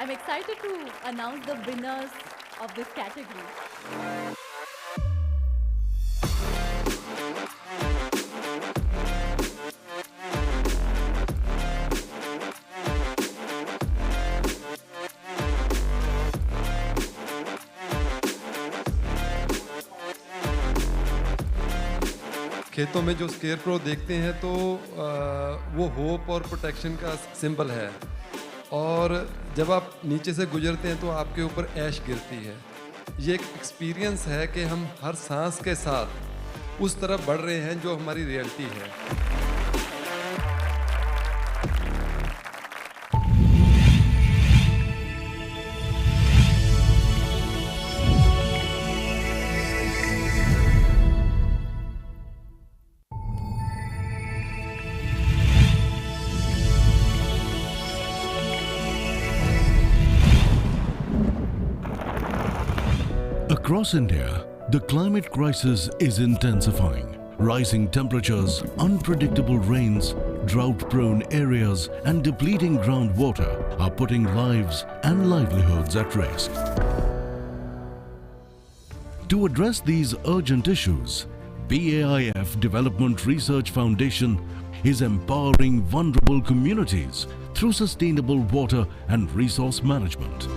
I'm excited to announce the winners of this category. खेतों में जो स्केयरक्रो देखते हैं तो वो होप और प्रोटेक्शन का सिंबल है, और जब आप नीचे से गुजरते हैं तो आपके ऊपर ऐश गिरती है। ये एक एक्सपीरियंस है कि हम हर सांस के साथ उस तरफ बढ़ रहे हैं जो हमारी रियलिटी है। Across India, the climate crisis is intensifying. Rising temperatures, unpredictable rains, drought-prone areas and depleting groundwater are putting lives and livelihoods at risk. To address these urgent issues, BAIF Development Research Foundation is empowering vulnerable communities through sustainable water and resource management.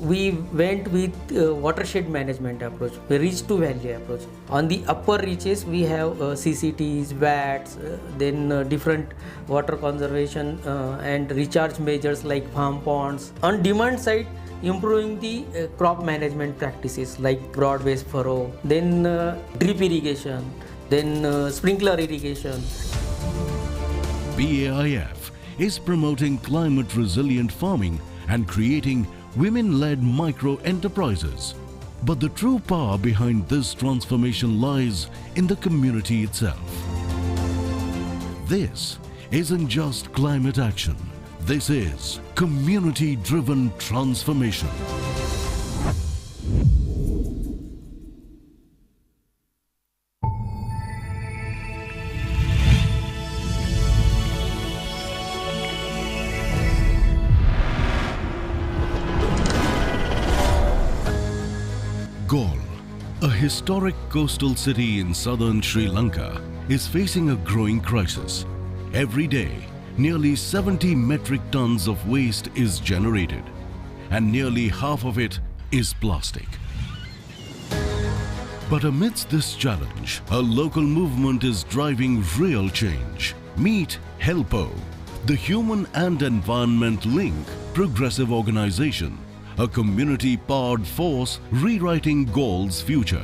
We went with watershed management approach, the reach to valley approach. On the upper reaches, we have CCTs, VATs, then different water conservation and recharge measures like farm ponds. On demand side, improving the crop management practices like broad-based furrow, then drip irrigation, then sprinkler irrigation. BAIF is promoting climate-resilient farming and creating women-led micro-enterprises. But the true power behind this transformation lies in the community itself. This isn't just climate action. This is community-driven transformation. Galle, a historic coastal city in southern Sri Lanka, is facing a growing crisis. Every day, nearly 70 metric tons of waste is generated, and nearly half of it is plastic. But amidst this challenge, a local movement is driving real change. Meet HELPO, the Human and Environment Link progressive organization, a community-powered force rewriting Galle's future.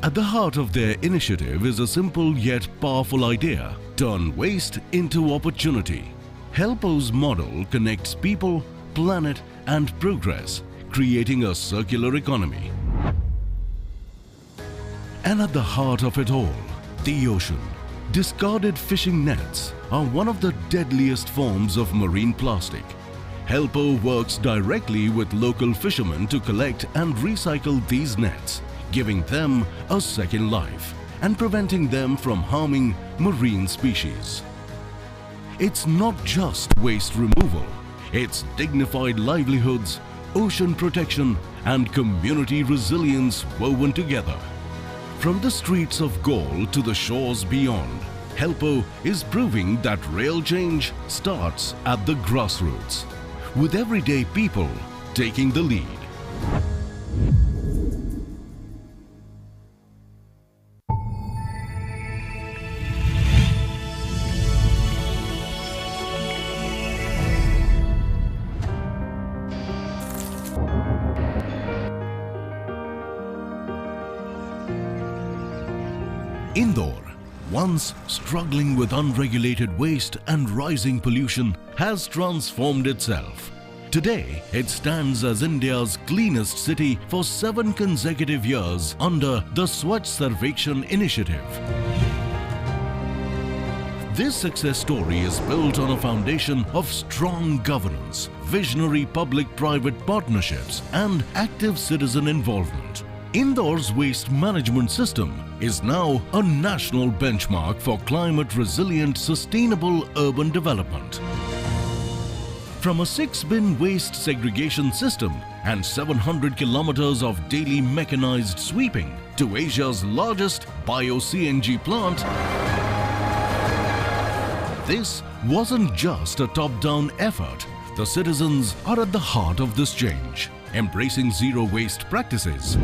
At the heart of their initiative is a simple yet powerful idea: turn waste into opportunity. HELPO's model connects people, planet and progress, creating a circular economy. And at the heart of it all, the ocean. Discarded fishing nets are one of the deadliest forms of marine plastic. HELPO works directly with local fishermen to collect and recycle these nets, giving them a second life and preventing them from harming marine species. It's not just waste removal, it's dignified livelihoods, ocean protection and community resilience woven together. From the streets of Galle to the shores beyond, HELPO is proving that real change starts at the grassroots, with everyday people taking the lead. Indore, once struggling with unregulated waste and rising pollution, has transformed itself. Today, it stands as India's cleanest city for 7 consecutive years under the Swachh Sarvekshan initiative. This success story is built on a foundation of strong governance, visionary public-private partnerships, and active citizen involvement. Indore's waste management system is now a national benchmark for climate-resilient, sustainable urban development. From a 6-bin waste segregation system and 700 kilometers of daily mechanized sweeping to Asia's largest bio-CNG plant, this wasn't just a top-down effort. The citizens are at the heart of this change, embracing zero waste practices.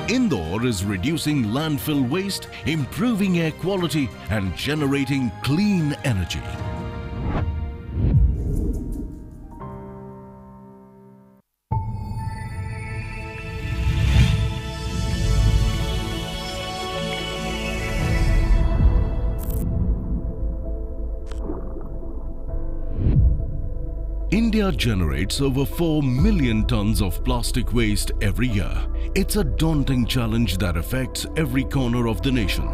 Indore is reducing landfill waste, improving air quality and generating clean energy. India generates over 4 million tons of plastic waste every year. It's a daunting challenge that affects every corner of the nation.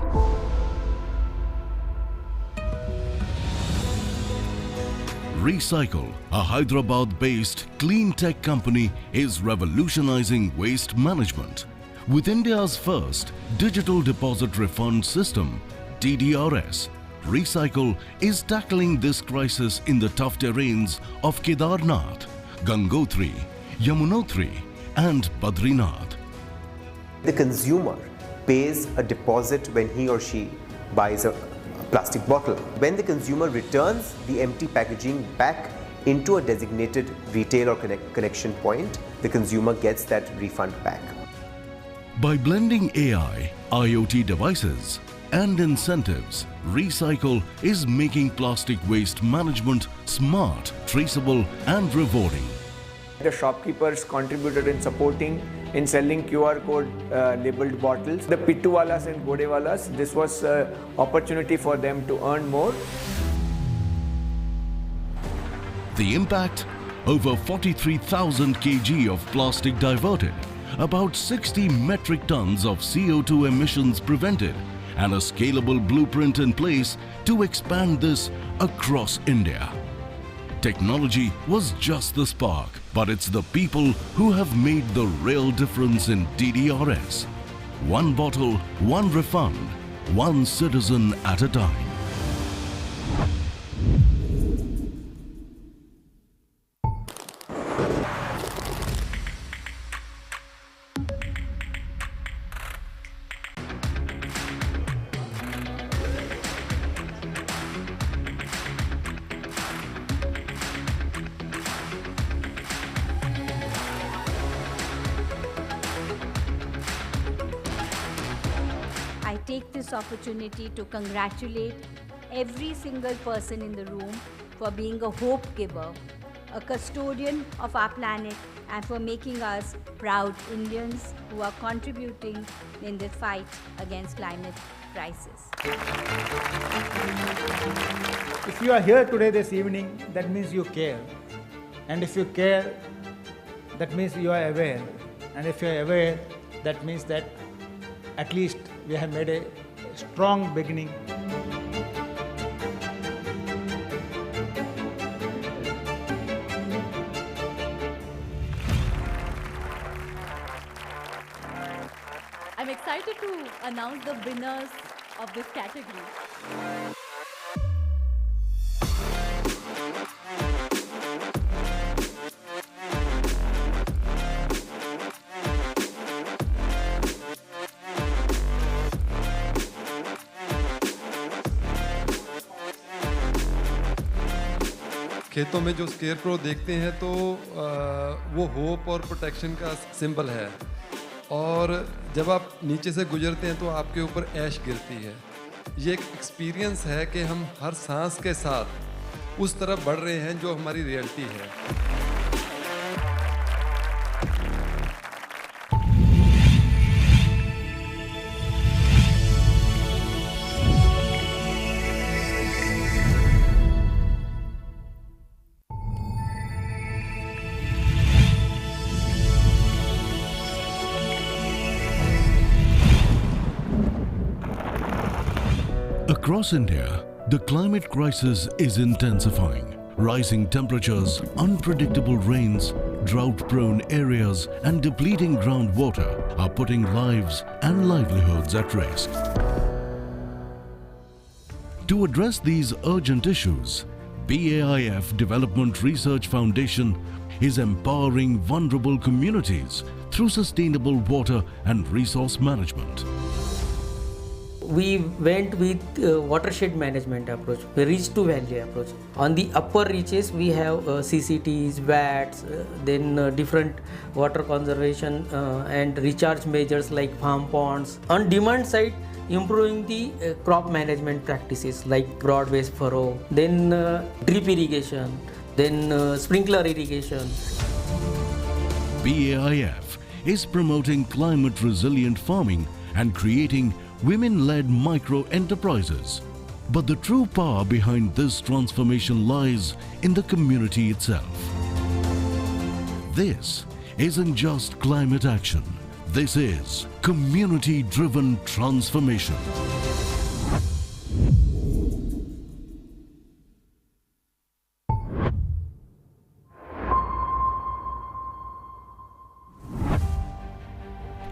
Recycle, a Hyderabad-based clean tech company, is revolutionizing waste management. With India's first digital deposit refund system, DDRS, Recycle is tackling this crisis in the tough terrains of Kedarnath, Gangotri, Yamunotri and Badrinath. The consumer pays a deposit when he or she buys a plastic bottle. When the consumer returns the empty packaging back into a designated retail or collection point, the consumer gets that refund back. By blending AI, IoT devices and incentives, Recycle is making plastic waste management smart, traceable and rewarding. The shopkeepers contributed in supporting in selling QR code labeled bottles. The pittuwalas and godewalas, this was an opportunity for them to earn more. The impact? Over 43,000 kg of plastic diverted, about 60 metric tons of CO2 emissions prevented, and a scalable blueprint in place to expand this across India. Technology was just the spark, but it's the people who have made the real difference in DDRS. One bottle, one refund, one citizen at a time. I take this opportunity to congratulate every single person in the room for being a hope giver, a custodian of our planet, and for making us proud Indians who are contributing in the fight against climate crisis. If you are here today this evening, that means you care. And if you care, that means you are aware. And if you are aware, that means that at least we have made a strong beginning. I'm excited to announce the winners of this category. खेतों में जो scarecrow देखते हैं तो वो hope और protection का symbol है, और जब आप नीचे से गुजरते हैं तो आपके ऊपर ऐश गिरती है। ये एक एक्सपीरियंस है कि हम हर सांस के साथ उस तरफ बढ़ रहे हैं जो हमारी रियलिटी है। Across India, the climate crisis is intensifying. Rising temperatures, unpredictable rains, drought-prone areas and depleting groundwater are putting lives and livelihoods at risk. To address these urgent issues, BAIF Development Research Foundation is empowering vulnerable communities through sustainable water and resource management. We went with watershed management approach, the reach to valley approach. On the upper reaches, we have CCTs, VATs, then different water conservation and recharge measures like farm ponds. On demand side, improving the crop management practices like broad-based furrow, then drip irrigation, then sprinkler irrigation. BAIF is promoting climate-resilient farming and creating women-led micro-enterprises. But the true power behind this transformation lies in the community itself. This isn't just climate action. This is community-driven transformation.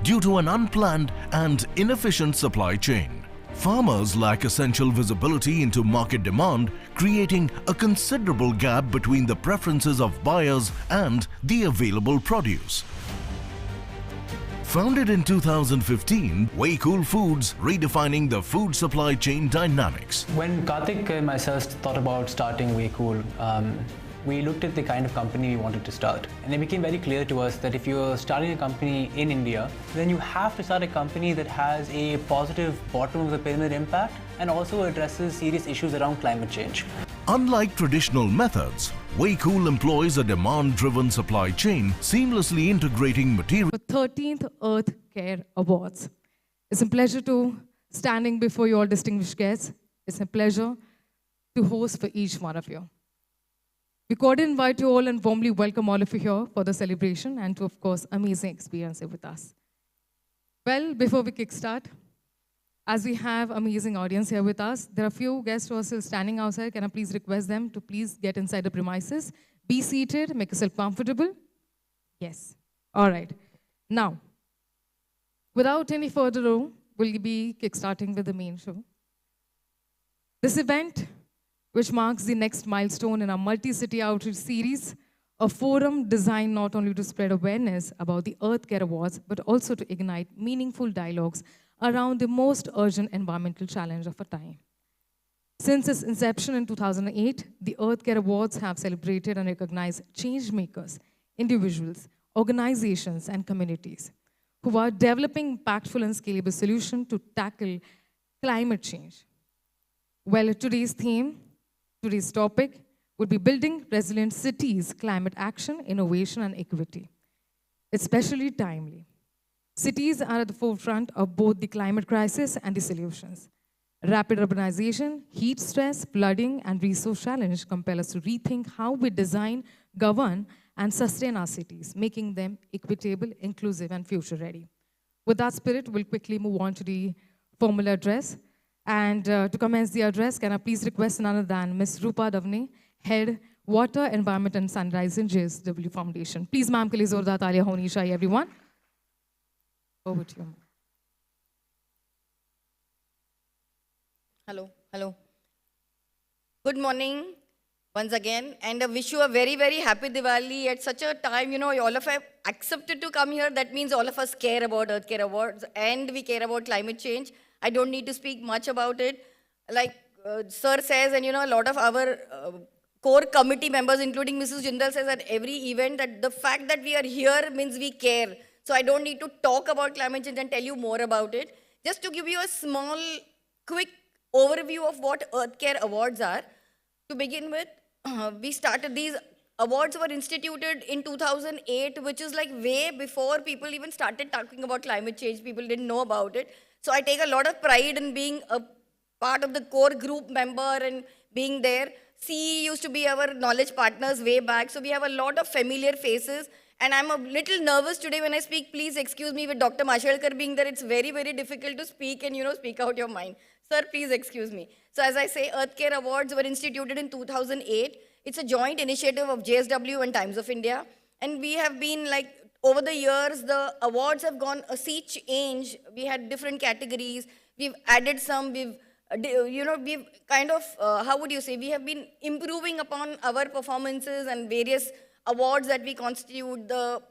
Due to an unplanned and inefficient supply chain, farmers lack essential visibility into market demand, creating a considerable gap between the preferences of buyers and the available produce. Founded in 2015, Way Cool Foods redefining the food supply chain dynamics. When Karthik and myself thought about starting Way Cool, we looked at the kind of company we wanted to start. And it became very clear to us that if you're starting a company in India, then you have to start a company that has a positive bottom of the pyramid impact and also addresses serious issues around climate change. Unlike traditional methods, Way Cool employs a demand-driven supply chain, seamlessly integrating material. For 13th Earth Care Awards. It's a pleasure to standing before you all distinguished guests. It's a pleasure to host for each one of you. We cordially invite you all and warmly welcome all of you here for the celebration and to, of course, amazing experience with us. Well, before we kickstart, as we have amazing audience here with us, there are a few guests who are still standing outside. Can I please request them to please get inside the premises? Be seated, make yourself comfortable. Yes. All right. Now, without any further ado, we'll be kickstarting with the main show. This event, which marks the next milestone in our multi-city outreach series, a forum designed not only to spread awareness about the Earth Care Awards, but also to ignite meaningful dialogues around the most urgent environmental challenge of our time. Since its inception in 2008, the Earth Care Awards have celebrated and recognized change makers, individuals, organizations, and communities who are developing impactful and scalable solutions to tackle climate change. Well, today's topic would be building resilient cities, climate action, innovation, and equity. It's especially timely. Cities are at the forefront of both the climate crisis and the solutions. Rapid urbanization, heat stress, flooding, and resource challenge compel us to rethink how we design, govern, and sustain our cities, making them equitable, inclusive, and future-ready. With that spirit, we'll quickly move on to the formal address. And to commence the address, can I please request none other than Ms. Rupa Davne, Head, Water, Environment, and Sunrise in JSW Foundation. Please, ma'am, ke liye zordar taaliyan honi chahiye, everyone. Over to you. Hello. Good morning once again, and I wish you a very, very happy Diwali at such a time. You know, all of us have accepted to come here. That means all of us care about Earth Care Awards and we care about climate change. I don't need to speak much about it. Like Sir says, and you know, a lot of our core committee members, including Mrs. Jindal, says at every event that the fact that we are here means we care. So I don't need to talk about climate change and tell you more about it. Just to give you a small, quick overview of what Earth Care Awards are. To begin with, we started these awards were instituted in 2008, which is like way before people even started talking about climate change. People didn't know about it. So I take a lot of pride in being a part of the core group member and being there. CE used to be our knowledge partners way back. So we have a lot of familiar faces. And I'm a little nervous today when I speak. Please excuse me, with Dr. Mashelkar being there, it's very, very difficult to speak and, you know, speak out your mind. Sir, please excuse me. So as I say, Earth Care Awards were instituted in 2008. It's a joint initiative of JSW and Times of India. And we have been like, over the years, the awards have gone a sea change. We had different categories. We've added some, we've we've kind of, how would you say, we have been improving upon our performances and various awards that we constitute, the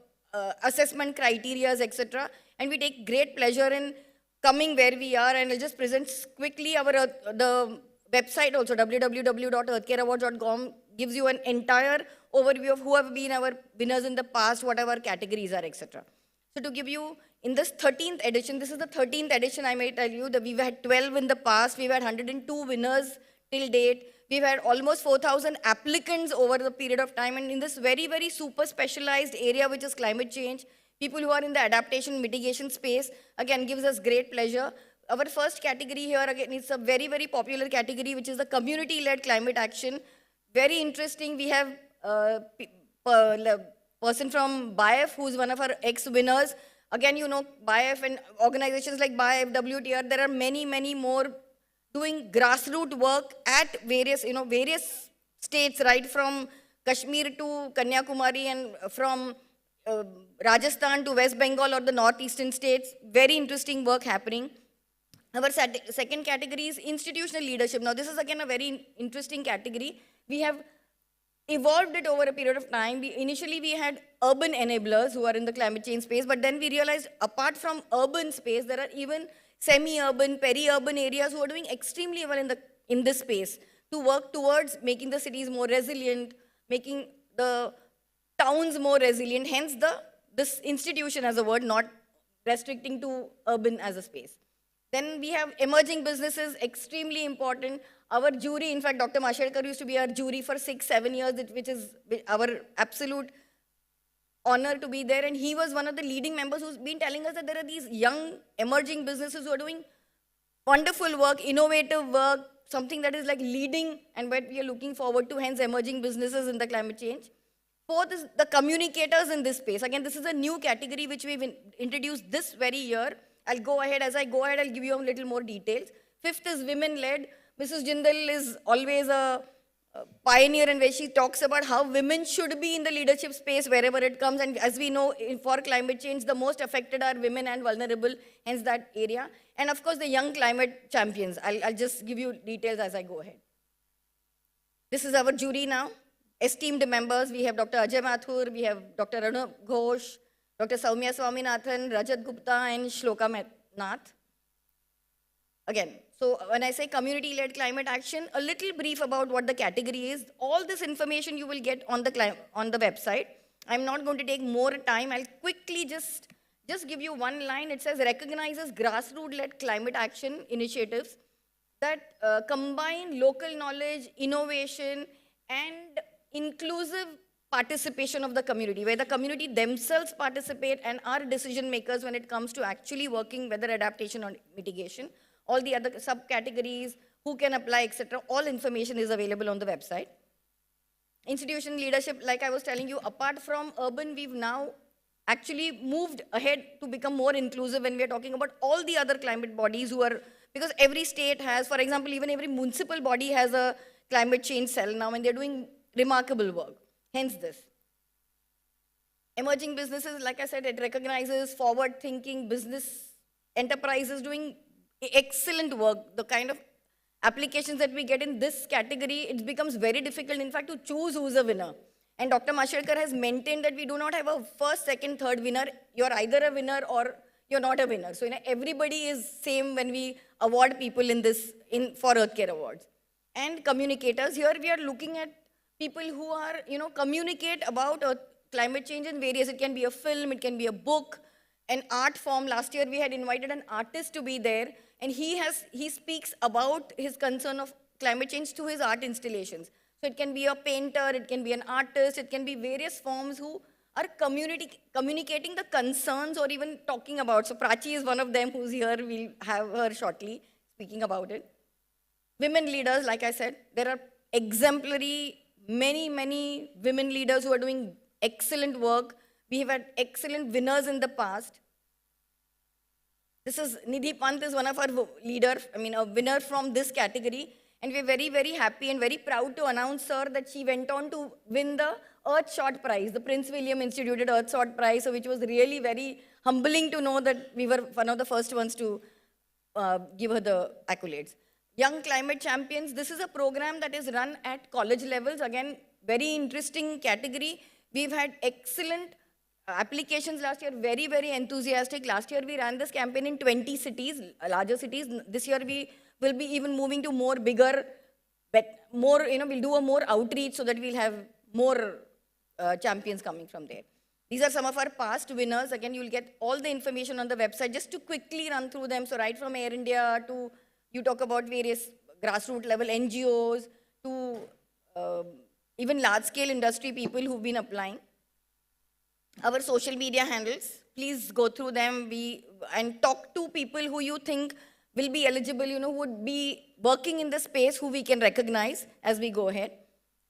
assessment criterias, etc. And we take great pleasure in coming where we are. And I'll just present quickly our the website also, www.earthcareawards.com, gives you an entire overview of who have been our winners in the past, what our categories are, etc. So to give you, in this 13th edition, this is the 13th edition, I may tell you, that we've had 12 in the past, we've had 102 winners till date, we've had almost 4,000 applicants over the period of time, and in this very, very super specialized area, which is climate change, people who are in the adaptation mitigation space, again, gives us great pleasure. Our first category here, again, is a very, very popular category, which is the community-led climate action. Very interesting, we have person from BIF, who's one of our ex-winners. Again, you know, BIF and organizations like BIF, WTR, there are many, many more doing grassroots work at various, various states, right from Kashmir to Kanyakumari and from Rajasthan to West Bengal or the northeastern states. Very interesting work happening. Our second category is institutional leadership. Now, this is again a very interesting category. We have evolved it over a period of time. Initially, we had urban enablers who are in the climate change space, but then we realized apart from urban space, there are even semi-urban, peri-urban areas who are doing extremely well in this space to work towards making the cities more resilient, making the towns more resilient, hence this institution as a word, not restricting to urban as a space. Then we have emerging businesses, extremely important. Our jury, in fact, Dr. Mashelkar used to be our jury for 6-7 years, which is our absolute honor to be there. And he was one of the leading members who's been telling us that there are these young emerging businesses who are doing wonderful work, innovative work, something that is like leading and what we are looking forward to, hence emerging businesses in the climate change. Fourth is the communicators in this space. Again, this is a new category which we've introduced this very year. As I go ahead, I'll give you a little more details. Fifth is women-led. Mrs. Jindal is always a pioneer in where she talks about how women should be in the leadership space wherever it comes. And as we know, for climate change, the most affected are women and vulnerable, hence that area. And of course, the young climate champions. I'll just give you details as I go ahead. This is our jury now. Esteemed members, we have Dr. Ajay Mathur, we have Dr. Arnab Ghosh, Dr. Soumya Swaminathan, Rajat Gupta, and Shloka Nath. Again, so when I say community-led climate action, a little brief about what the category is. All this information you will get on the website. I'm not going to take more time. I'll quickly just give you one line. It says, recognizes grassroots-led climate action initiatives that combine local knowledge, innovation, and inclusive participation of the community, where the community themselves participate and are decision makers when it comes to actually working, whether adaptation or mitigation. All the other subcategories, who can apply, etc. All information is available on the website. Institution leadership, like I was telling you, apart from urban, we've now actually moved ahead to become more inclusive when we are talking about all the other climate bodies who are, because every state has, for example, even every municipal body has a climate change cell now, and they're doing remarkable work. Hence this. Emerging businesses, like I said, it recognizes forward-thinking business enterprises doing excellent work. The kind of applications that we get in this category, it becomes very difficult, in fact, to choose who's a winner. And Dr. Mashelkar has maintained that we do not have a first, second, third winner. You're either a winner or you're not a winner. So everybody is same when we award people in this, for Earthcare Awards. And communicators, here we are looking at people who are, communicate about climate change in various, it can be a film, it can be a book, an art form. Last year we had invited an artist to be there, and he speaks about his concern of climate change through his art installations. So it can be a painter, it can be an artist, it can be various forms who are communicating the concerns or even talking about. So Prachi is one of them who's here, we'll have her shortly speaking about it. Women leaders, like I said, there are exemplary, many women leaders who are doing excellent work. We have had excellent winners in the past. This is Nidhi Pant is one of our leaders, a winner from this category. And we're very, very happy and very proud to announce her that she went on to win the Earthshot Prize, the Prince William Instituted Earthshot Prize, which was really very humbling to know that we were one of the first ones to give her the accolades. Young Climate Champions. This is a program that is run at college levels. Again, very interesting category. We've had excellent applications last year, very, very enthusiastic. Last year we ran this campaign in 20 cities, larger cities. This year we will be even moving to more bigger, more, we'll do a more outreach so that we'll have more champions coming from there. These are some of our past winners. Again, you'll get all the information on the website. Just to quickly run through them. So right from Air India to, you talk about various grassroots level NGOs to even large scale industry people who've been applying. Our social media handles, please go through them and talk to people who you think will be eligible, who would be working in the space, who we can recognize as we go ahead.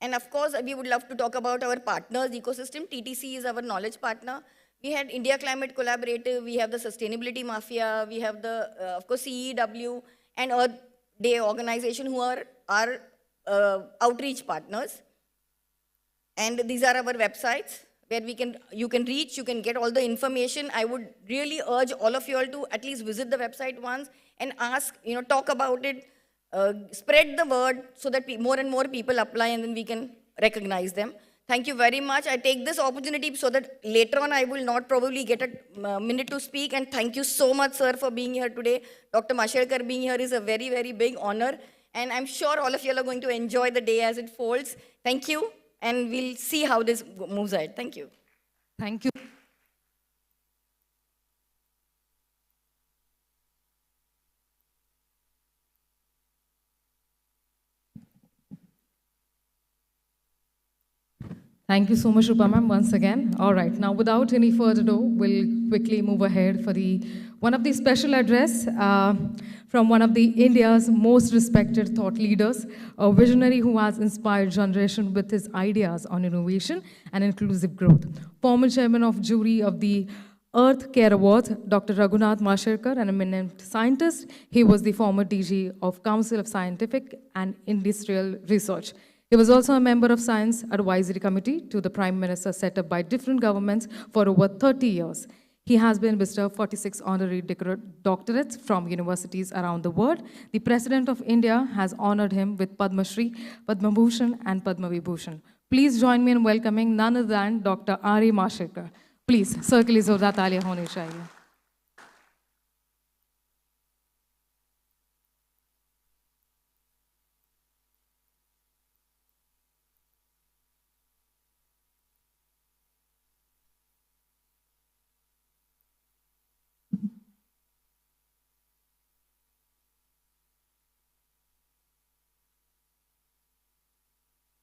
And of course, we would love to talk about our partners ecosystem. TTC is our knowledge partner. We had India Climate Collaborative, we have the Sustainability Mafia, we have the, of course, CEW and Earth Day organization who are our outreach partners. And these are our websites where you can reach, you can get all the information. I would really urge all of you all to at least visit the website once and ask, talk about it, spread the word so that more and more people apply and then we can recognize them. Thank you very much. I take this opportunity so that later on I will not probably get a minute to speak, and thank you so much, sir, for being here today. Dr. Mashelkar being here is a very, very big honor, and I'm sure all of you are going to enjoy the day as it folds. Thank you. And we'll see how this moves ahead. Thank you. Thank you. Thank you so much, Rupa ma'am, once again. All right, now without any further ado, we'll quickly move ahead for one of the special address from one of the India's most respected thought leaders, a visionary who has inspired generation with his ideas on innovation and inclusive growth. Former chairman of jury of the Earth Care Awards, Dr. Raghunath Mashelkar, an eminent scientist. He was the former DG of Council of Scientific and Industrial Research. He was also a member of Science Advisory Committee to the Prime Minister set up by different governments for over 30 years. He has been bestowed 46 honorary doctorates from universities around the world. The President of India has honored him with Padma Shri, Padma Bhushan, and Padma Vibhushan. Please join me in welcoming none other than Dr. R.A. Mashelkar. Please, circle is जोरदार तालियां होनी चाहिए.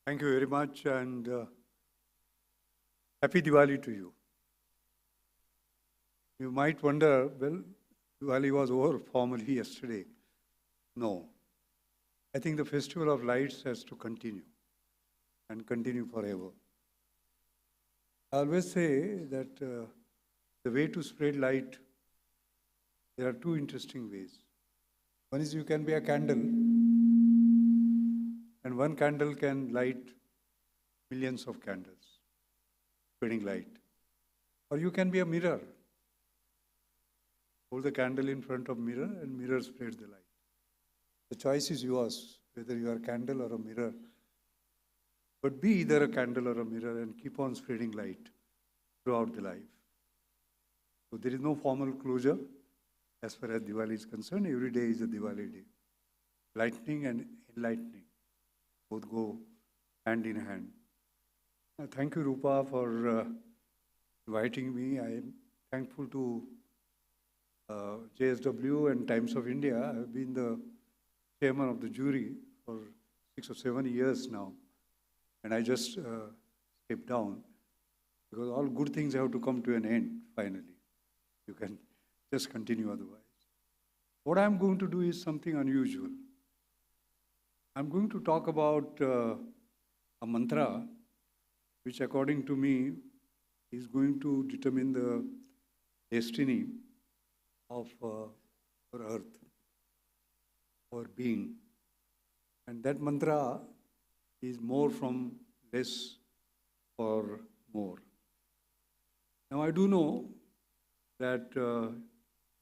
Thank you very much, and happy Diwali to you. You might wonder, well, Diwali was over formally yesterday. No. I think the Festival of Lights has to continue and continue forever. I always say that the way to spread light, there are two interesting ways. One is you can be a candle, and one candle can light millions of candles, spreading light. Or you can be a mirror. Hold the candle in front of mirror and mirror spreads the light. The choice is yours, whether you are a candle or a mirror. But be either a candle or a mirror and keep on spreading light throughout the life. So there is no formal closure as far as Diwali is concerned. Every day is a Diwali day. Lightning and enlightening both go hand in hand. Thank you, Rupa, for inviting me. I am thankful to JSW and Times of India. I have been the chairman of the jury for 6 or 7 years now, and I just stepped down because all good things have to come to an end finally. You can just continue otherwise. What I'm going to do is something unusual. I'm going to talk about a mantra which, according to me, is going to determine the destiny of our earth, our being. And that mantra is more from less or more. Now, I do know that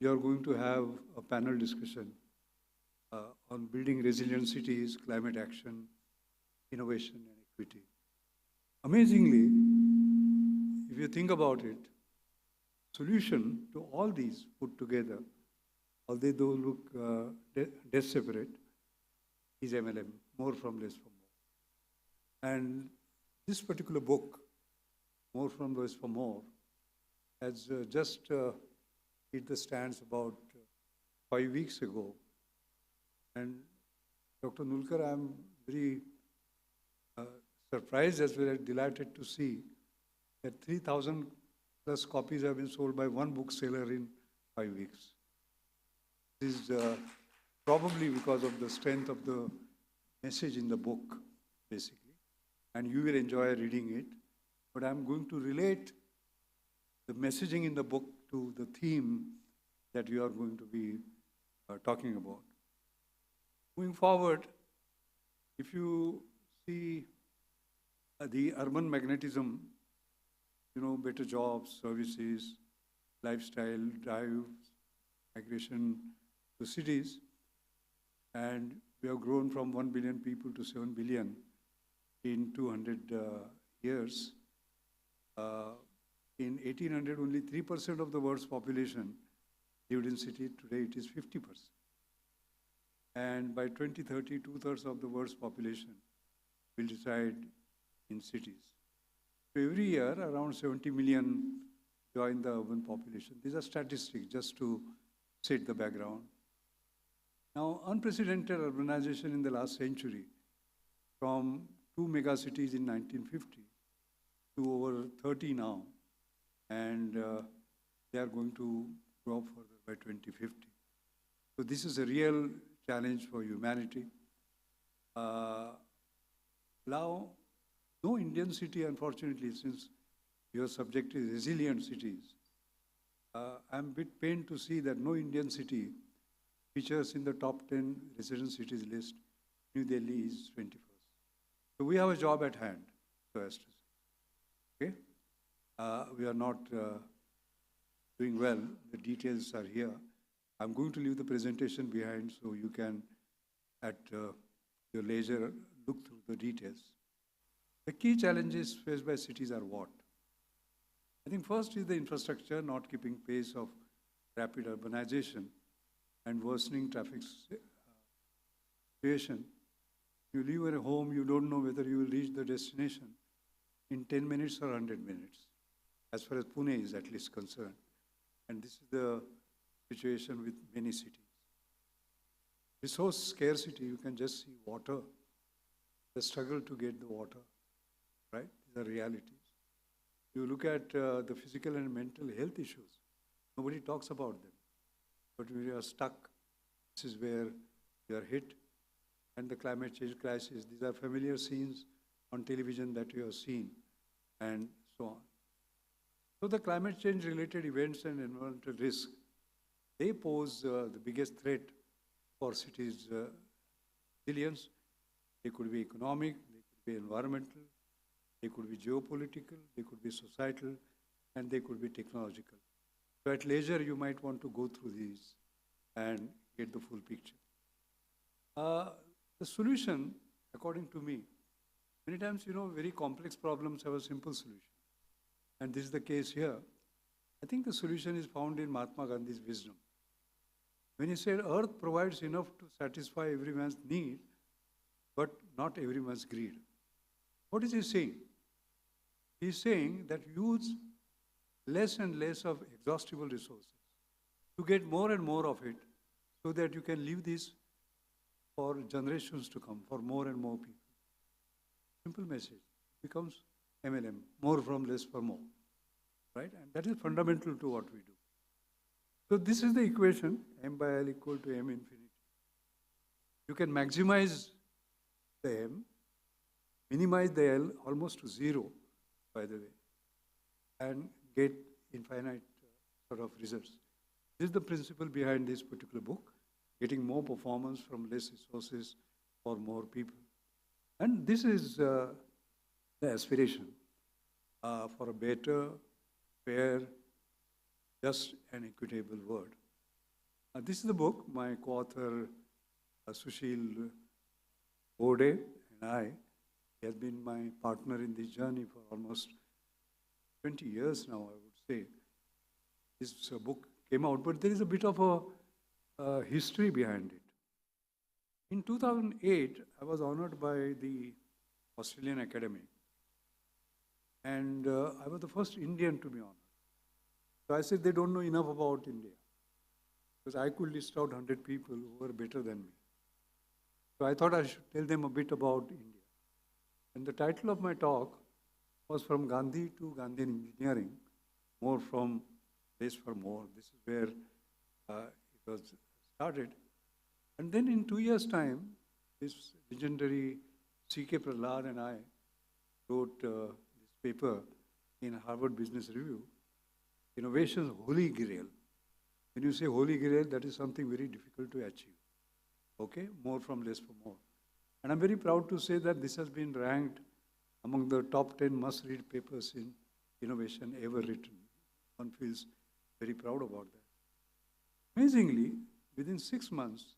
you are going to have a panel discussion on building resilient cities, climate action, innovation, and equity. Amazingly, if you think about it, solution to all these put together, although they look dead separate, is MLM, more from less for more. And this particular book, More from Less for More, has just hit the stands about 5 weeks ago. And Dr. Nulkar, I'm very surprised as well as delighted to see that 3,000 plus copies have been sold by one bookseller in 5 weeks. This is probably because of the strength of the message in the book, basically. And you will enjoy reading it. But I'm going to relate the messaging in the book to the theme that we are going to be talking about. Moving forward, if you see the urban magnetism, you know, better jobs, services, lifestyle, drives, migration to cities, and we have grown from 1 billion people to 7 billion in 200 years. In 1800, only 3% of the world's population lived in city. Today, it is 50%. And by 2030, 2/3 of the world's population will reside in cities. So every year, around 70 million join the urban population. These are statistics just to set the background. Now, unprecedented urbanization in the last century, from 2 mega cities in 1950 to over 30 now, and they are going to grow up further by 2050. So this is a real challenge for humanity. Now, no Indian city, unfortunately, since your subject is resilient cities, I'm a bit pained to see that no Indian city features in the top 10 resident cities list. New Delhi is 21st. So we have a job at hand, so as to say. Okay? We are not doing well. The details are here. I'm going to leave the presentation behind so you can, at your leisure, look through the details. The key challenges faced by cities are what? I think first is the infrastructure not keeping pace of rapid urbanization and worsening traffic situation. You leave a home, you don't know whether you will reach the destination in 10 minutes or 100 minutes, as far as Pune is at least concerned. And this is the situation with many cities. Resource scarcity, you can just see water, the struggle to get the water, right? These are realities. You look at the physical and mental health issues, nobody talks about them. But when you are stuck, this is where you are hit. And the climate change crisis, these are familiar scenes on television that you have seen, and so on. So the climate change related events and environmental risk, they pose the biggest threat for cities' resilience. They could be economic, they could be environmental, they could be geopolitical, they could be societal, and they could be technological. So at leisure, you might want to go through these and get the full picture. The solution, according to me, many times, you know, very complex problems have a simple solution. And this is the case here. I think the solution is found in Mahatma Gandhi's wisdom. When he said, earth provides enough to satisfy everyone's need, but not everyone's greed. What is he saying? He's saying that use less and less of exhaustible resources to get more and more of it so that you can leave this for generations to come, for more and more people. Simple message becomes MLM, more from less for more, right? And that is fundamental to what we do. So this is the equation, M by L equal to M infinity. You can maximize the M, minimize the L almost to zero, by the way, and get infinite sort of results. This is the principle behind this particular book, getting more performance from less resources for more people. And this is the aspiration for a better, fair, just and equitable world. This is the book. My co-author Sushil Bode and I. He has been my partner in this journey for almost 20 years now, I would say. This book came out, but there is a bit of a history behind it. In 2008, I was honored by the Australian Academy, and I was the first Indian to be honored. So I said they don't know enough about India, because I could list out 100 people who were better than me. So I thought I should tell them a bit about India. And the title of my talk was From Gandhi to Gandhian Engineering, More from Less for More. This is where it was started. And then in 2 years' time, this legendary C.K. Prahlad and I wrote this paper in Harvard Business Review, Innovation's Holy Grail. When you say Holy Grail, that is something very difficult to achieve. Okay, more from less for more. And I'm very proud to say that this has been ranked among the top 10 must-read papers in innovation ever written. One feels very proud about that. Amazingly, within 6 months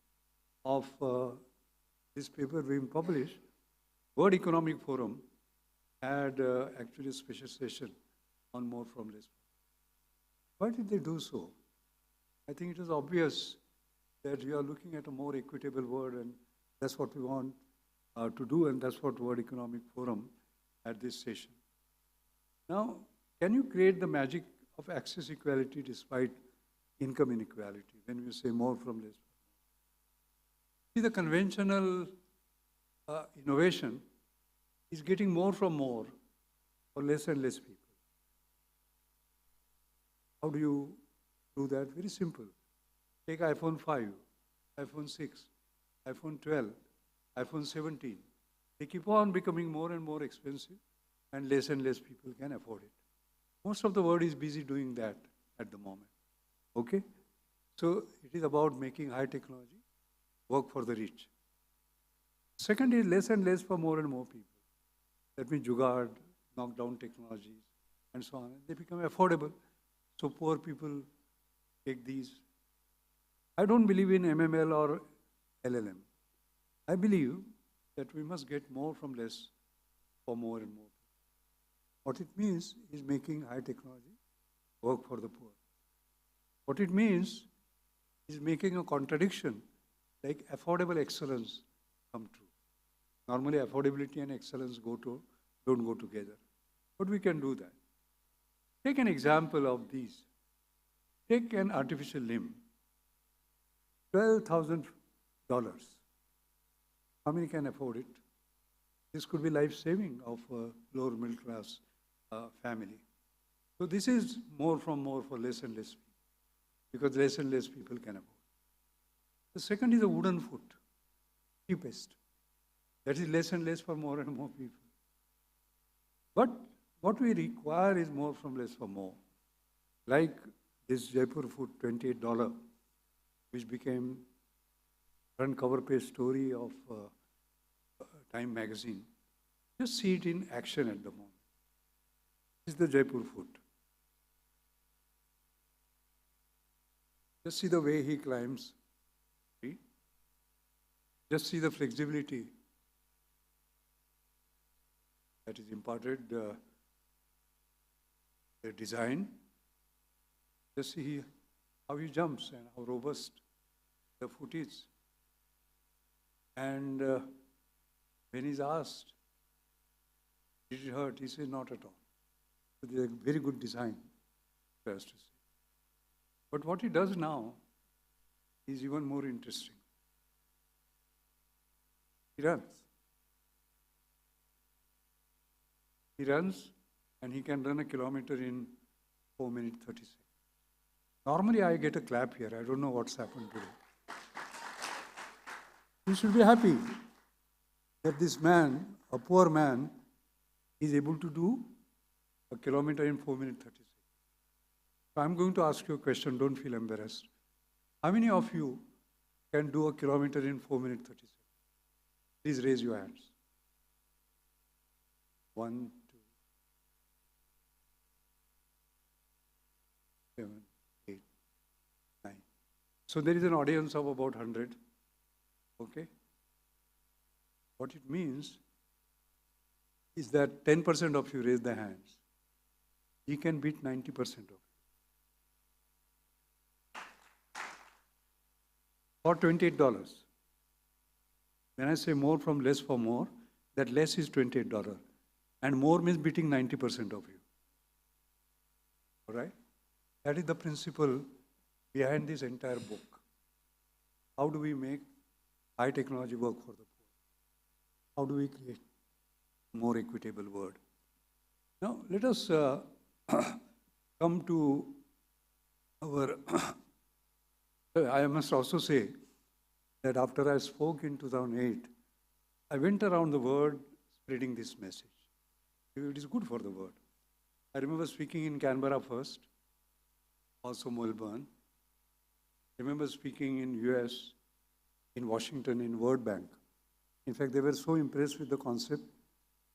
of this paper being published, World Economic Forum had actually a special session on more from less. Why did they do so? I think it is obvious that we are looking at a more equitable world, and that's what we want to do, and that's what World Economic Forum at this session. Now, can you create the magic of access equality despite income inequality when you say more from less? See, the conventional innovation is getting more from more for less and less people. How do you do that? Very simple. Take iPhone 5, iPhone 6, iPhone 12, iPhone 17. They keep on becoming more and more expensive, and less people can afford it. Most of the world is busy doing that at the moment. Okay? So it is about making high technology work for the rich. Second is less and less for more and more people. That means jugaad, knockdown technologies, and so on. And they become affordable. So poor people take these. I don't believe in MML or LLM. I believe that we must get more from less for more and more. What it means is making high technology work for the poor. What it means is making a contradiction like affordable excellence come true. Normally affordability and excellence don't go together. But we can do that. Take an example of these. Take an artificial limb. $12,000. How many can afford it? This could be life-saving of a lower middle class family. So this is more from more for less and less people, because less and less people can afford. The second is a wooden foot, cheapest. That is less and less for more and more people. But what we require is more from less for more. Like this Jaipur foot, $28, which became front cover page story of Time magazine. Just see it in action at the moment. This is the Jaipur foot. Just see the way he climbs. See? Just see the flexibility that is imparted, the design. Just see how he jumps and how robust the foot is. And when he's asked, did it hurt? He says, not at all. So there's a very good design, for us to say. But what he does now is even more interesting. He runs. He runs, and he can run a kilometer in 4 minutes 30 seconds. Normally, I get a clap here. I don't know what's happened today. You should be happy that this man, a poor man, is able to do a kilometer in 4 minutes 30 seconds. So I'm going to ask you a question. Don't feel embarrassed. How many of you can do a kilometer in 4 minutes 30 seconds? Please raise your hands. 1, 2, 7, 8, 9. So there is an audience of about 100. Okay? What it means is that 10% of you raise the hands. He can beat 90% of you. For $28. When I say more from less for more, that less is $28. And more means beating 90% of you. All right? That is the principle behind this entire book. How do we make high technology work for the poor? How do we create a more equitable world? Now, let us come to our... I must also say that after I spoke in 2008, I went around the world spreading this message. It is good for the world. I remember speaking in Canberra first, also Melbourne. I remember speaking in US, in Washington, in World Bank. In fact, they were so impressed with the concept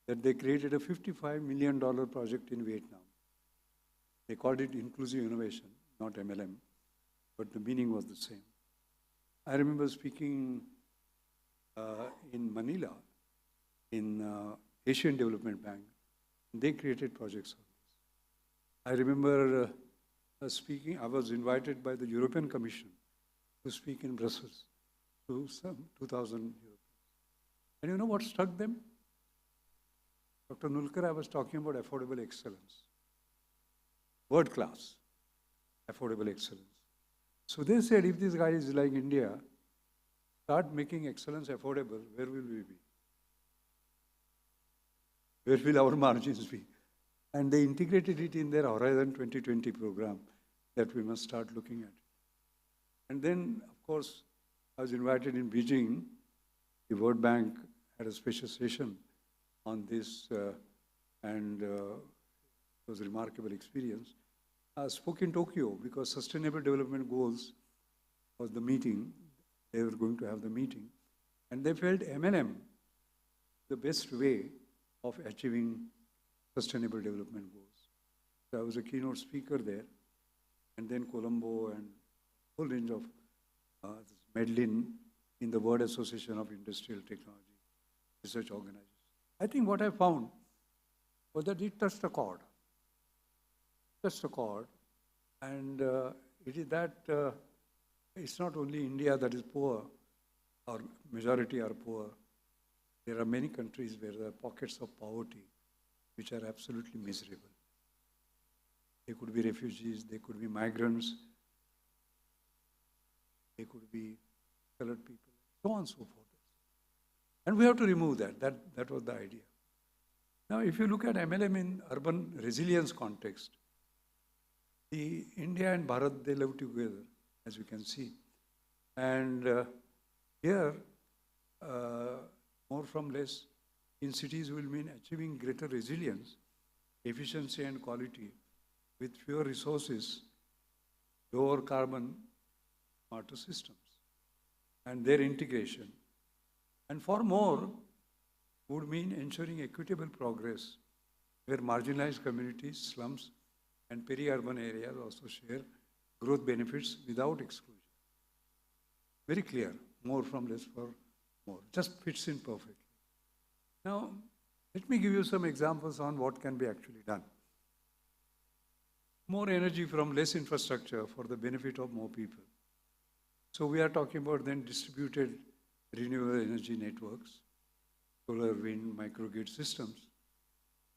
that they created a $55 million project in Vietnam. They called it inclusive innovation, not MLM, but the meaning was the same. I remember speaking in Manila, in Asian Development Bank. They created projects on this. I remember speaking, I was invited by the European Commission to speak in Brussels to some 2,000 Europeans. And you know what struck them? Dr. Nulkar, I was talking about affordable excellence. World class, affordable excellence. So they said, if this guy is like India, start making excellence affordable, where will we be? Where will our margins be? And they integrated it in their Horizon 2020 program that we must start looking at. And then, of course, I was invited in Beijing. The World Bank had a special session on this, and it was a remarkable experience. I spoke in Tokyo because Sustainable Development Goals was the meeting. They were going to have the meeting. And they felt MLM, the best way of achieving Sustainable Development Goals. So I was a keynote speaker there. And then Colombo and a whole range of Medellin in the World Association of Industrial Technology Research Organization. I think what I found was that it touched a chord. Touched a chord. And it is that it's not only India that is poor, or majority are poor. There are many countries where there are pockets of poverty which are absolutely miserable. They could be refugees, they could be migrants, they could be colored people, so on and so forth. And we have to remove that. That was the idea. Now, if you look at MLM in urban resilience context, the India and Bharat, they live together, as you can see. And here, more from less in cities will mean achieving greater resilience, efficiency and quality with fewer resources, lower carbon, smarter systems, and their integration. And for more would mean ensuring equitable progress where marginalized communities, slums, and peri-urban areas also share growth benefits without exclusion. Very clear, more from less for more, just fits in perfectly. Now, let me give you some examples on what can be actually done. More energy from less infrastructure for the benefit of more people. So we are talking about then distributed renewable energy networks, solar, wind, microgrid systems.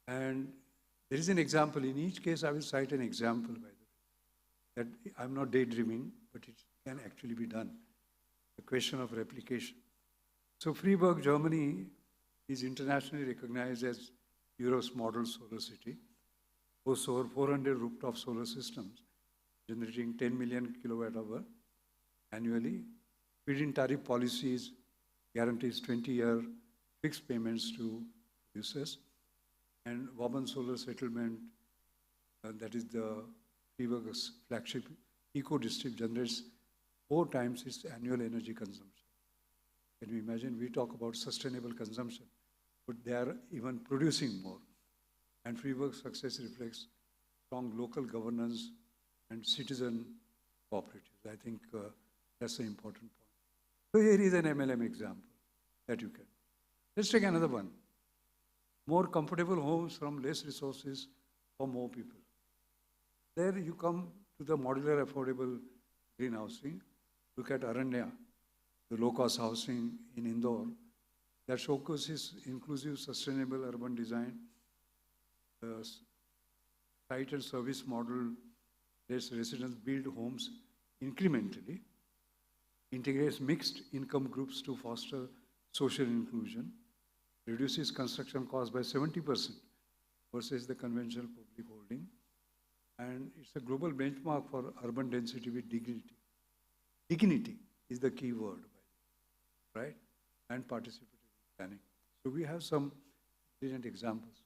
And there is an example. In each case, I will cite an example, by the way, that I'm not daydreaming, but it can actually be done. The question of replication. So Freiburg, Germany is internationally recognized as Europe's model solar city, hosts over 400 rooftop solar systems, generating 10 million kilowatt hour annually. Feed-in tariff policies guarantees 20-year fixed payments to users. And Woburn Solar Settlement, that is the Freiburg's flagship eco-district, generates 4 times its annual energy consumption. Can you imagine? We talk about sustainable consumption, but they are even producing more. And Freiburg's success reflects strong local governance and citizen cooperatives. I think that's an important point. So here is an MLM example that you can. Let's take another one. More comfortable homes from less resources for more people. There you come to the modular affordable green housing. Look at Aranya, the low-cost housing in Indore that showcases inclusive, sustainable urban design. The site and service model lets residents build homes incrementally, integrates mixed income groups to foster social inclusion, reduces construction costs by 70% versus the conventional public holding, and it's a global benchmark for urban density with dignity. Dignity is the key word, right? And participatory planning. So we have some brilliant examples.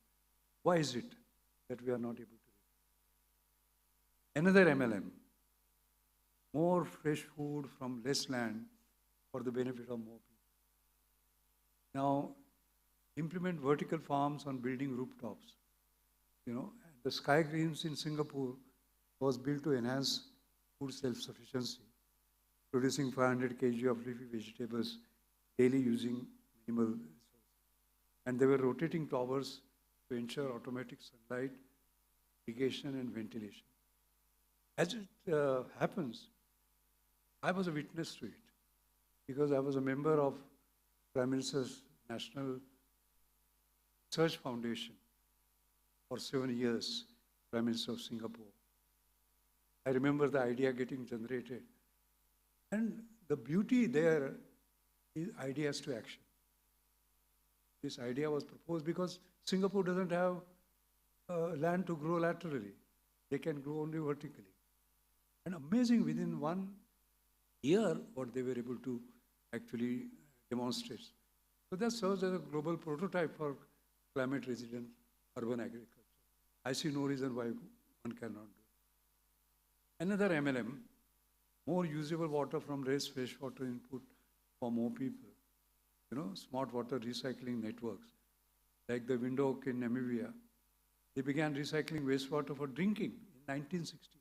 Why is it that we are not able to? Another MLM, more fresh food from less land for the benefit of more people. Now, implement vertical farms on building rooftops. You know, the Sky Greens in Singapore was built to enhance food self-sufficiency, producing 500 kg of leafy vegetables daily using minimal resources. And there were rotating towers to ensure automatic sunlight, irrigation, and ventilation. As it happens, I was a witness to it because I was a member of Prime Minister's National Research Foundation for 7 years, Prime Minister of Singapore. I remember the idea getting generated. And the beauty there is ideas to action. This idea was proposed because Singapore doesn't have land to grow laterally. They can grow only vertically. And amazing, within 1 year, what they were able to actually demonstrate. So that serves as a global prototype for climate-resilient urban agriculture. I see no reason why one cannot do it. Another MLM, more usable water from less freshwater input for more people. You know, smart water recycling networks, like the Windhoek in Namibia. They began recycling wastewater for drinking in 1968.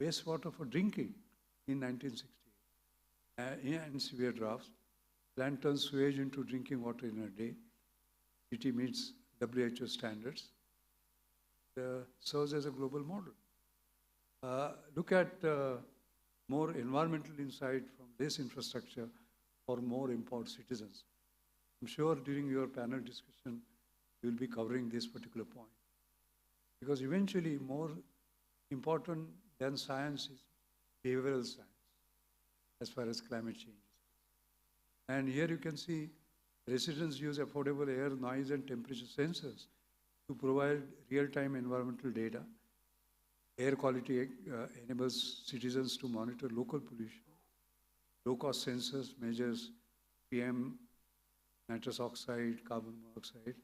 Wastewater for drinking in 1968. In severe droughts, plant turns sewage into drinking water in a day. City meets WHO standards. Serves as a global model. Look at more environmental insight from less infrastructure for more empowered citizens. I'm sure during your panel discussion, you will be covering this particular point. Because eventually, more important than science is behavioral science as far as climate change is. And here you can see residents use affordable air, noise, and temperature sensors to provide real-time environmental data. Air quality enables citizens to monitor local pollution. Low-cost sensors measures PM, nitrous oxide, carbon monoxide.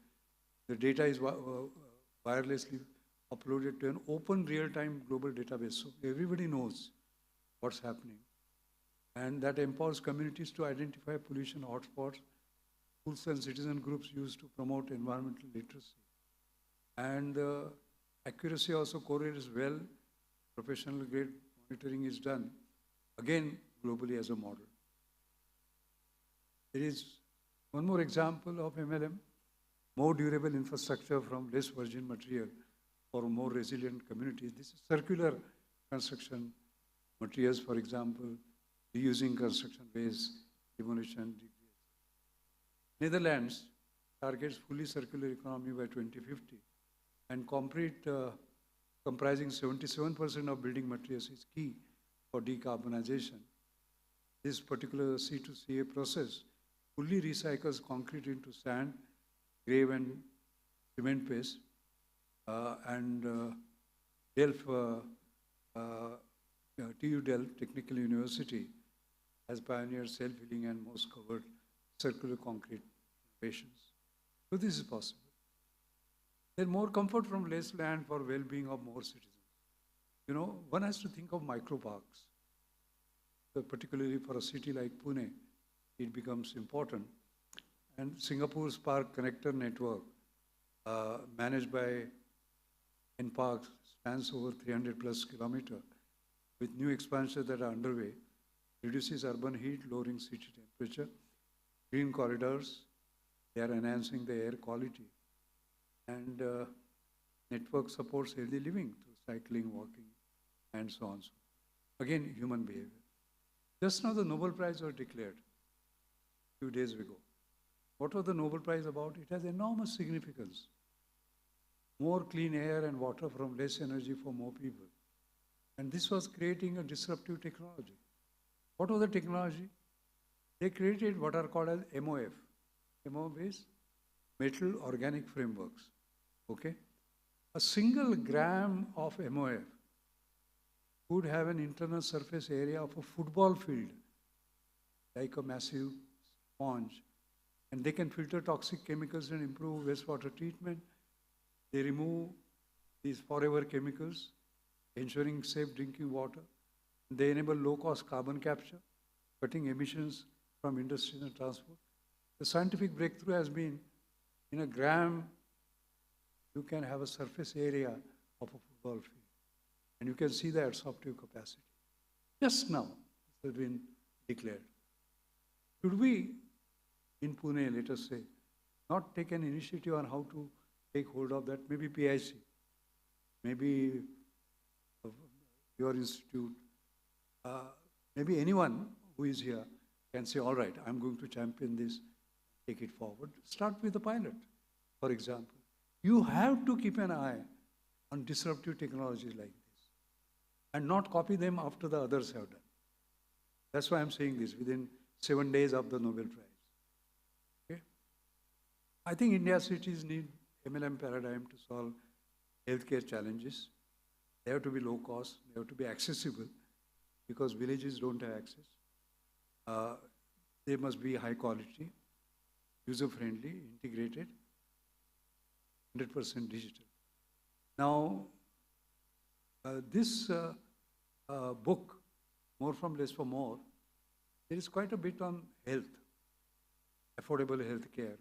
The data is wirelessly uploaded to an open real-time global database, so everybody knows what's happening. And that empowers communities to identify pollution hotspots. Schools and citizen groups used to promote environmental literacy. And accuracy also correlates well. Professional grade monitoring is done, again, globally as a model. There is one more example of MLM, more durable infrastructure from less virgin material for more resilient communities. This is circular construction materials, for example, reusing construction waste, demolition. Netherlands targets fully circular economy by 2050, and concrete comprising 77% of building materials is key for decarbonization. This particular C2CA process fully recycles concrete into sand, grave and cement paste, and TU Delft Technical University has pioneered self-healing and most covered circular concrete innovations. So this is possible. There's more comfort from less land for well-being of more citizens. You know, one has to think of micro-parks. So particularly for a city like Pune, it becomes important. And Singapore's park connector network, managed by NParks, spans over 300 plus kilometers, with new expansions that are underway, reduces urban heat, lowering city temperature. Green corridors, they are enhancing the air quality. And network supports healthy living through cycling, walking, and so on. Again, human behavior. Just now the Nobel Prize was declared a few days ago. What was the Nobel Prize about? It has enormous significance. More clean air and water from less energy for more people. And this was creating a disruptive technology. What was the technology? They created what are called as MOF. MOF is Metal Organic Frameworks. Okay? A single gram of MOF would have an internal surface area of a football field, like a massive sponge. And they can filter toxic chemicals and improve wastewater treatment. They remove these forever chemicals, ensuring safe drinking water. They enable low-cost carbon capture, cutting emissions from industry and transport. The scientific breakthrough has been, in a gram, you can have a surface area of a football field. And you can see the absorptive capacity. Just now, it has been declared. Should we, in Pune, let us say, not take an initiative on how to take hold of that? Maybe PIC, maybe your institute, maybe anyone who is here can say, all right, I'm going to champion this, take it forward. Start with the pilot, for example. You have to keep an eye on disruptive technologies like this and not copy them after the others have done. That's why I'm saying this, within 7 days of the Nobel Prize. Okay? I think India cities need MLM paradigm to solve healthcare challenges. They have to be low cost, they have to be accessible, because villages don't have access. They must be high quality, user-friendly, integrated, 100% digital. Now, this book, More from Less for More, there is quite a bit on health, affordable health care,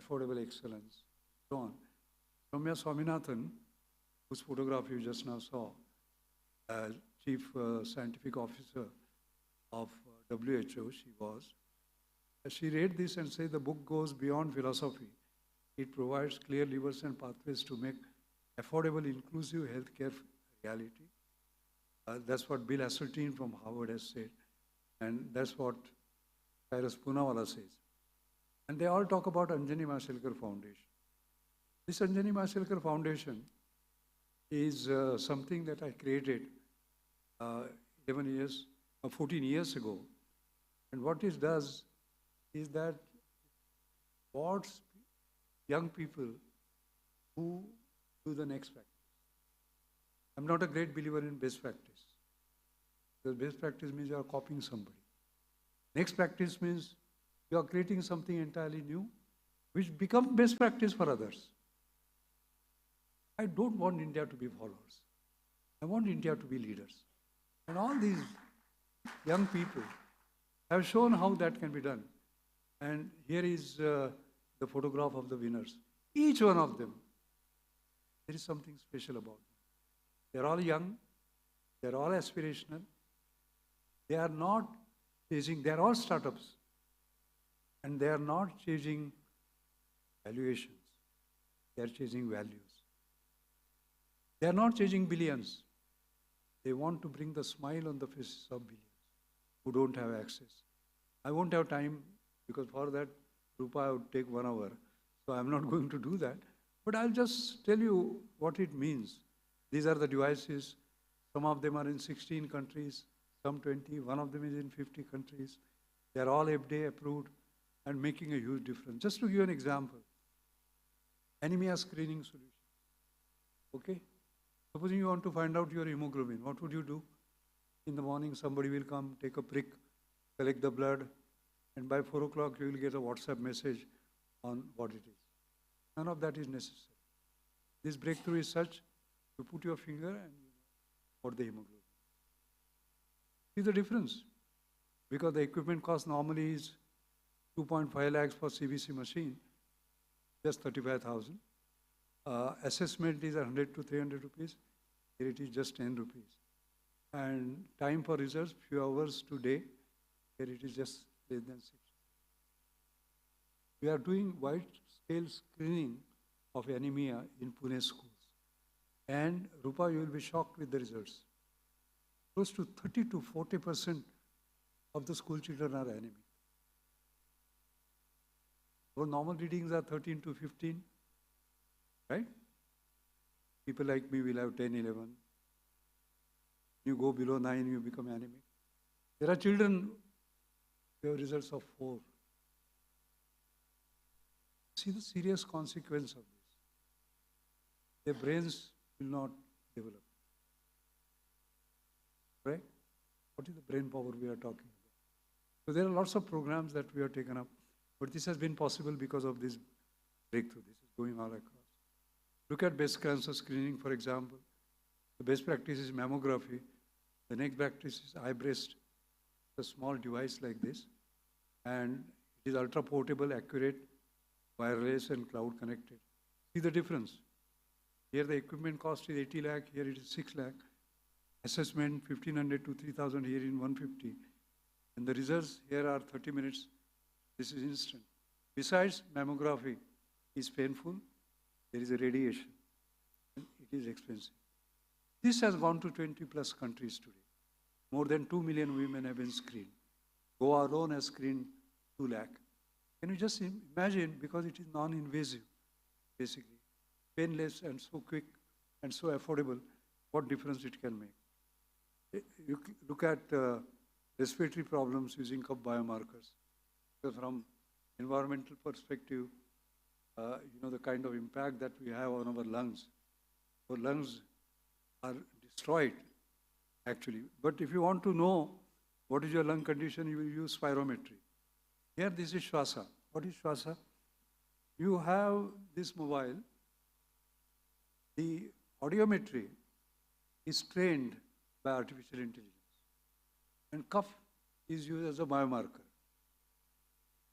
affordable excellence, so on. Soumya Swaminathan, whose photograph you just now saw, Chief Scientific Officer of WHO, she was. She read this and said the book goes beyond philosophy. It provides clear levers and pathways to make affordable, inclusive healthcare reality. That's what Bill Hasseltine from Harvard has said. And that's what Cyrus Poonawalla says. And they all talk about Anjani Mashelkar Foundation. This Anjani Mashelkar Foundation is something that I created 14 years ago. And what it does is that supports young people who do the next practice. I'm not a great believer in best practice. Because best practice means you are copying somebody. Next practice means you are creating something entirely new, which becomes best practice for others. I don't want India to be followers. I want India to be leaders. And all these young people have shown how that can be done. And here is the photograph of the winners. Each one of them, there is something special about them. They're all young, they're all aspirational, they are not chasing, they're all startups, and they are not chasing valuations, they're chasing values. They are not chasing billions, they want to bring the smile on the faces of billions who don't have access. I won't have time, because for that, Rupa would take 1 hour, so I'm not going to do that. But I'll just tell you what it means. These are the devices. Some of them are in 16 countries, some 20. One of them is in 50 countries. They are all FDA approved and making a huge difference. Just to give you an example, anemia screening solution. Okay? Supposing you want to find out your hemoglobin, what would you do? In the morning, somebody will come, take a prick, collect the blood, and by 4 o'clock, you will get a WhatsApp message on what it is. None of that is necessary. This breakthrough is such, you put your finger and you know what the hemoglobin. See the difference? Because the equipment cost normally is 2.5 lakhs for CBC machine, just 35,000. Assessment is 100 to 300 rupees. Here it is just 10 rupees. And time for results, few hours today. Here it is just less than 6. We are doing wide-scale screening of anemia in Pune schools. And Rupa, you will be shocked with the results. Close to 30 to 40% of the school children are anemic. Our normal readings are 13 to 15, right? People like me will have 10, 11. You go below 9, you become anemic. There are children who have results of 4. See the serious consequence of this. Their brains will not develop. Right? What is the brain power we are talking about? So there are lots of programs that we have taken up, but this has been possible because of this breakthrough. This is going all across. Look at breast cancer screening, for example. The best practice is mammography. The next practice is iBreast, a small device like this, and it is ultra portable, accurate, wireless and cloud connected. See the difference. Here the equipment cost is 80 lakh, here it is 6 lakh. Assessment 1500 to 3000, here in 150. And the results here are 30 minutes. This is instant. Besides, mammography is painful. There is a radiation. And it is expensive. This has gone to 20 plus countries today. More than 2 million women have been screened. Goa alone has screened 2 lakh. Can you just imagine, because it is non-invasive, basically, painless and so quick and so affordable, what difference it can make. You look at respiratory problems using cup biomarkers. So from environmental perspective, the kind of impact that we have on our lungs. Our lungs are destroyed, actually. But if you want to know what is your lung condition, you will use spirometry. Here, this is Shwasa. What is Shwasa? You have this mobile. The audiometry is trained by artificial intelligence. And cough is used as a biomarker.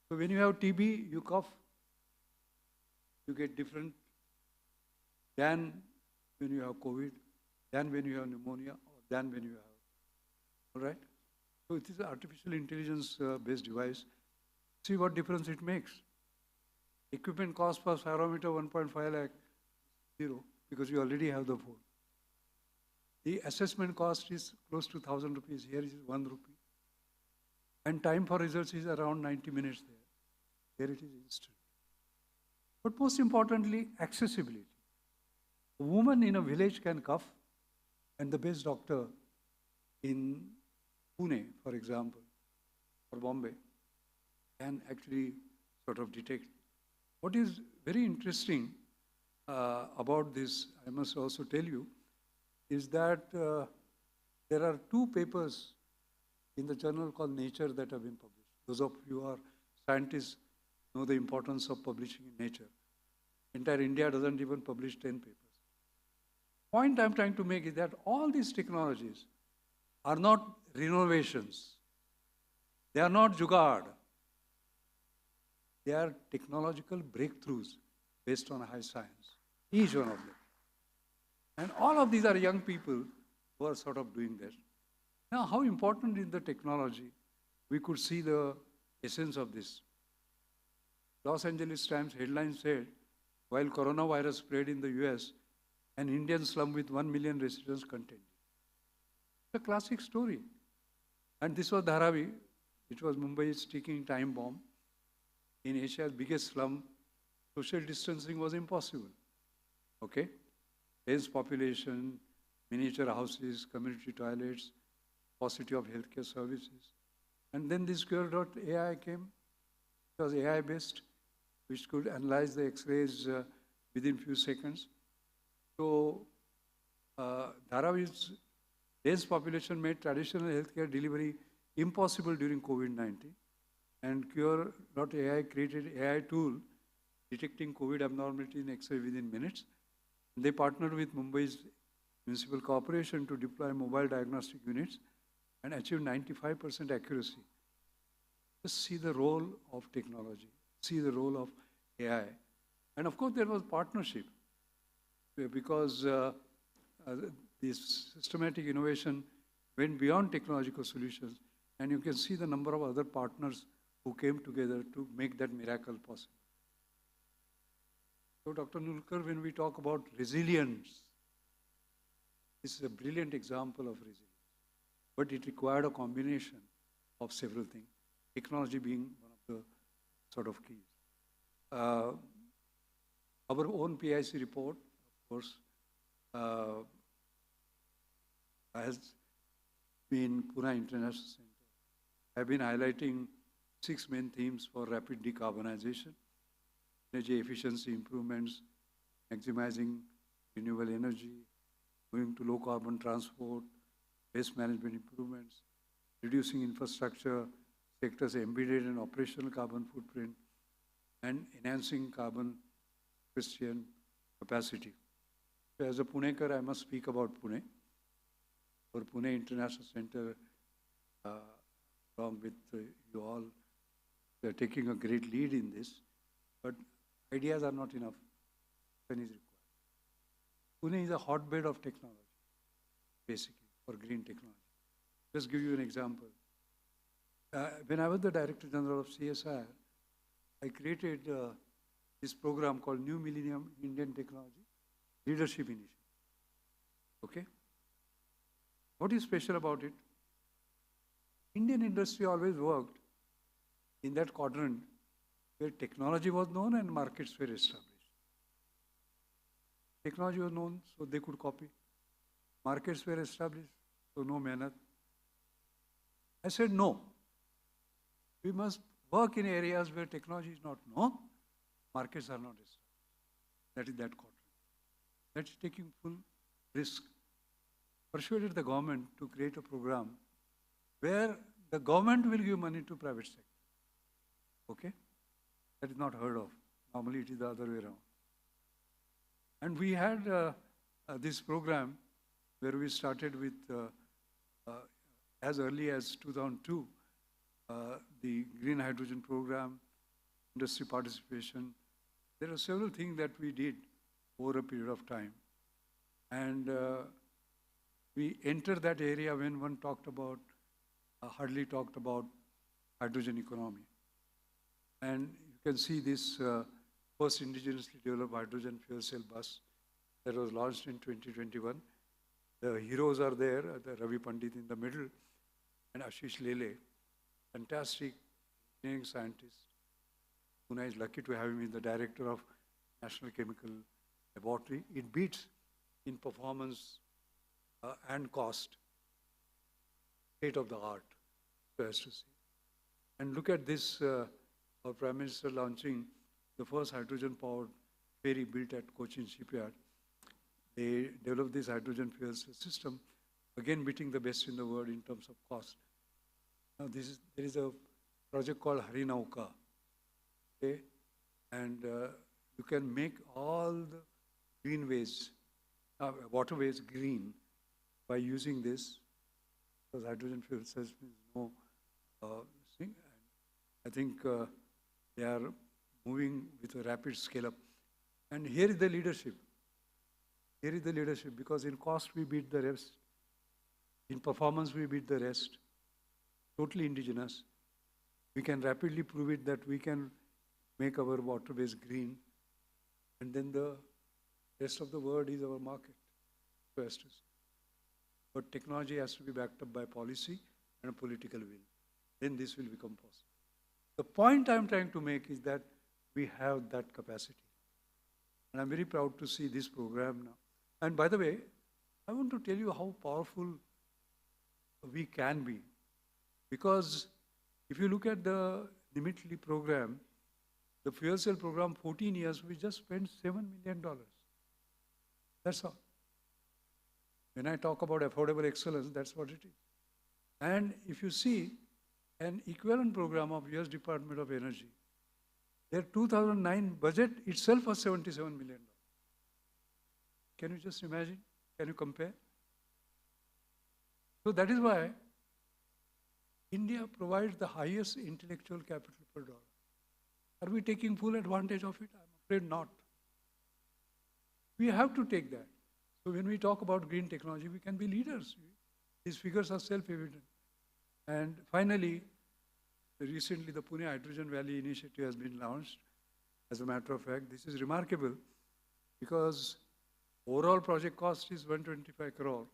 So when you have TB, you cough, you get different than when you have COVID, than when you have pneumonia, or than when you have, all right? So it is an artificial intelligence-based device. See what difference it makes. Equipment cost per spirometer 1.5 lakh, 0, because you already have the phone. The assessment cost is close to 1,000 rupees. Here is 1 rupee. And time for results is around 90 minutes there. Here it is instant. But most importantly, accessibility. A woman in a village can cough, and the best doctor in Pune, for example, or Bombay, can actually sort of detect. What is very interesting about this, I must also tell you, is that there are 2 papers in the journal called Nature that have been published. Those of you who are scientists know the importance of publishing in Nature. Entire India doesn't even publish 10 papers. Point I'm trying to make is that all these technologies are not renovations. They are not jugaad. They are technological breakthroughs based on high science, each one of them. And all of these are young people who are sort of doing this. Now, how important is the technology? We could see the essence of this. Los Angeles Times headline said, while coronavirus spread in the US, an Indian slum with 1 million residents contained. It's a classic story. And this was Dharavi. It was Mumbai's ticking time bomb. In Asia's biggest slum, social distancing was impossible. Okay? Dense population, miniature houses, community toilets, paucity of healthcare services. And then this Cure.ai came. It was AI-based, which could analyze the X-rays within few seconds. So, Dharavi's dense population made traditional healthcare delivery impossible during COVID-19. And Cure.ai created AI tool detecting COVID abnormality in X-ray within minutes. They partnered with Mumbai's municipal corporation to deploy mobile diagnostic units and achieve 95% accuracy. Just see the role of technology, see the role of AI. And of course, there was partnership because this systematic innovation went beyond technological solutions, and you can see the number of other partners who came together to make that miracle possible. So Dr. Nulkar, when we talk about resilience, this is a brilliant example of resilience. But it required a combination of several things, technology being one of the sort of keys. Our own PIC report, of course, has been Pune International Center. I've been highlighting 6 main themes for rapid decarbonization: energy efficiency improvements, maximizing renewable energy, moving to low carbon transport, waste management improvements, reducing infrastructure sectors' embedded and operational carbon footprint, and enhancing carbon sequestration capacity. So as a Punekar, I must speak about Pune. For Pune International Center, along with you all, they are taking a great lead in this, but ideas are not enough. Action is required. Pune is a hotbed of technology, basically, for green technology. Just give you an example. When I was the Director General of CSIR, I created this program called New Millennium Indian Technology Leadership Initiative. Okay? What is special about it? Indian industry always worked in that quadrant where technology was known and markets were established. Technology was known, so they could copy. Markets were established, so no mehnat. I said no. We must work in areas where technology is not known, markets are not established. That is that quadrant. That is taking full risk. Persuaded the government to create a program where the government will give money to private sector. Okay? That is not heard of. Normally it is the other way around. And we had this program where we started with, as early as 2002, the green hydrogen program, industry participation. There are several things that we did over a period of time. And we entered that area when one talked about, hardly talked about hydrogen economy. And you can see this first indigenously developed hydrogen fuel cell bus that was launched in 2021. The heroes are there, the Ravi Pandit in the middle, and Ashish Lele, fantastic engineering scientist. Pune is lucky to have him as the director of National Chemical Laboratory. It beats in performance and cost, state of the art, so as to say. And look at this, our Prime Minister launching the first hydrogen-powered ferry built at Cochin shipyard. They developed this hydrogen fuel cell system, again beating the best in the world in terms of cost. Now there is a project called Harinauka, okay? And you can make all the greenways, waterways green by using this, because hydrogen fuel cells means no thing. I think they are moving with a rapid scale up. And here is the leadership. Here is the leadership, because in cost we beat the rest, in performance we beat the rest, totally indigenous. We can rapidly prove it that we can make our waterways green, and then the rest of the world is our market, so as to say. But technology has to be backed up by policy and a political will. Then this will become possible. The point I'm trying to make is that we have that capacity. And I'm very proud to see this program now. And by the way, I want to tell you how powerful we can be. Because if you look at the Nimitli program, the fuel cell program, 14 years, we just spent $7 million. That's all. When I talk about affordable excellence, that's what it is. And if you see an equivalent program of US Department of Energy, their 2009 budget itself was $77 million. Can you just imagine? Can you compare? So that is why India provides the highest intellectual capital per dollar. Are we taking full advantage of it? I'm afraid not. We have to take that. So when we talk about green technology, we can be leaders. These figures are self-evident. And finally, recently the Pune Hydrogen Valley initiative has been launched. As a matter of fact, this is remarkable because overall project cost is 125 crore,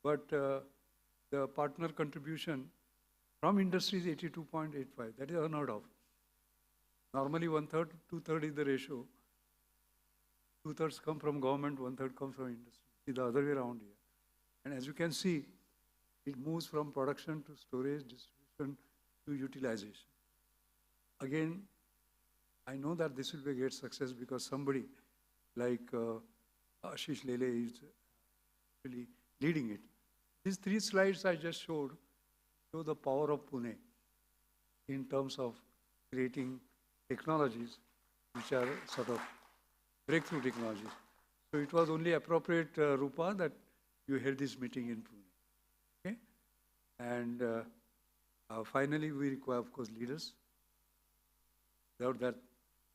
but the partner contribution from industry is 82.85. That is unheard of. Normally 1/3, 2/3 is the ratio. 2/3 come from government, 1/3 comes from industry. It's the other way around here. And as you can see, it moves from production to storage, distribution to utilization. Again, I know that this will be a great success because somebody like Ashish Lele is really leading it. These 3 slides I just showed show the power of Pune in terms of creating technologies which are sort of breakthrough technologies. So it was only appropriate, Rupa, that you held this meeting in Pune. Okay? And finally, we require, of course, leaders. Without that,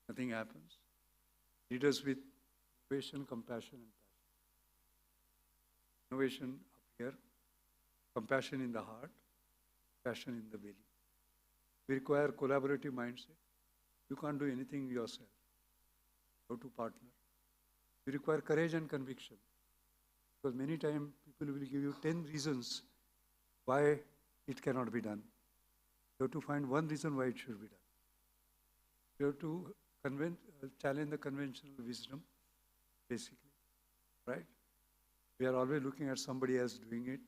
nothing happens. Leaders with innovation, compassion, and passion. Innovation up here, compassion in the heart, passion in the belly. We require collaborative mindset. You can't do anything yourself. You have to partner. We require courage and conviction. Because many times people will give you 10 reasons why it cannot be done. You have to find one reason why it should be done. You have to challenge the conventional wisdom, basically, right? We are always looking at somebody else doing it.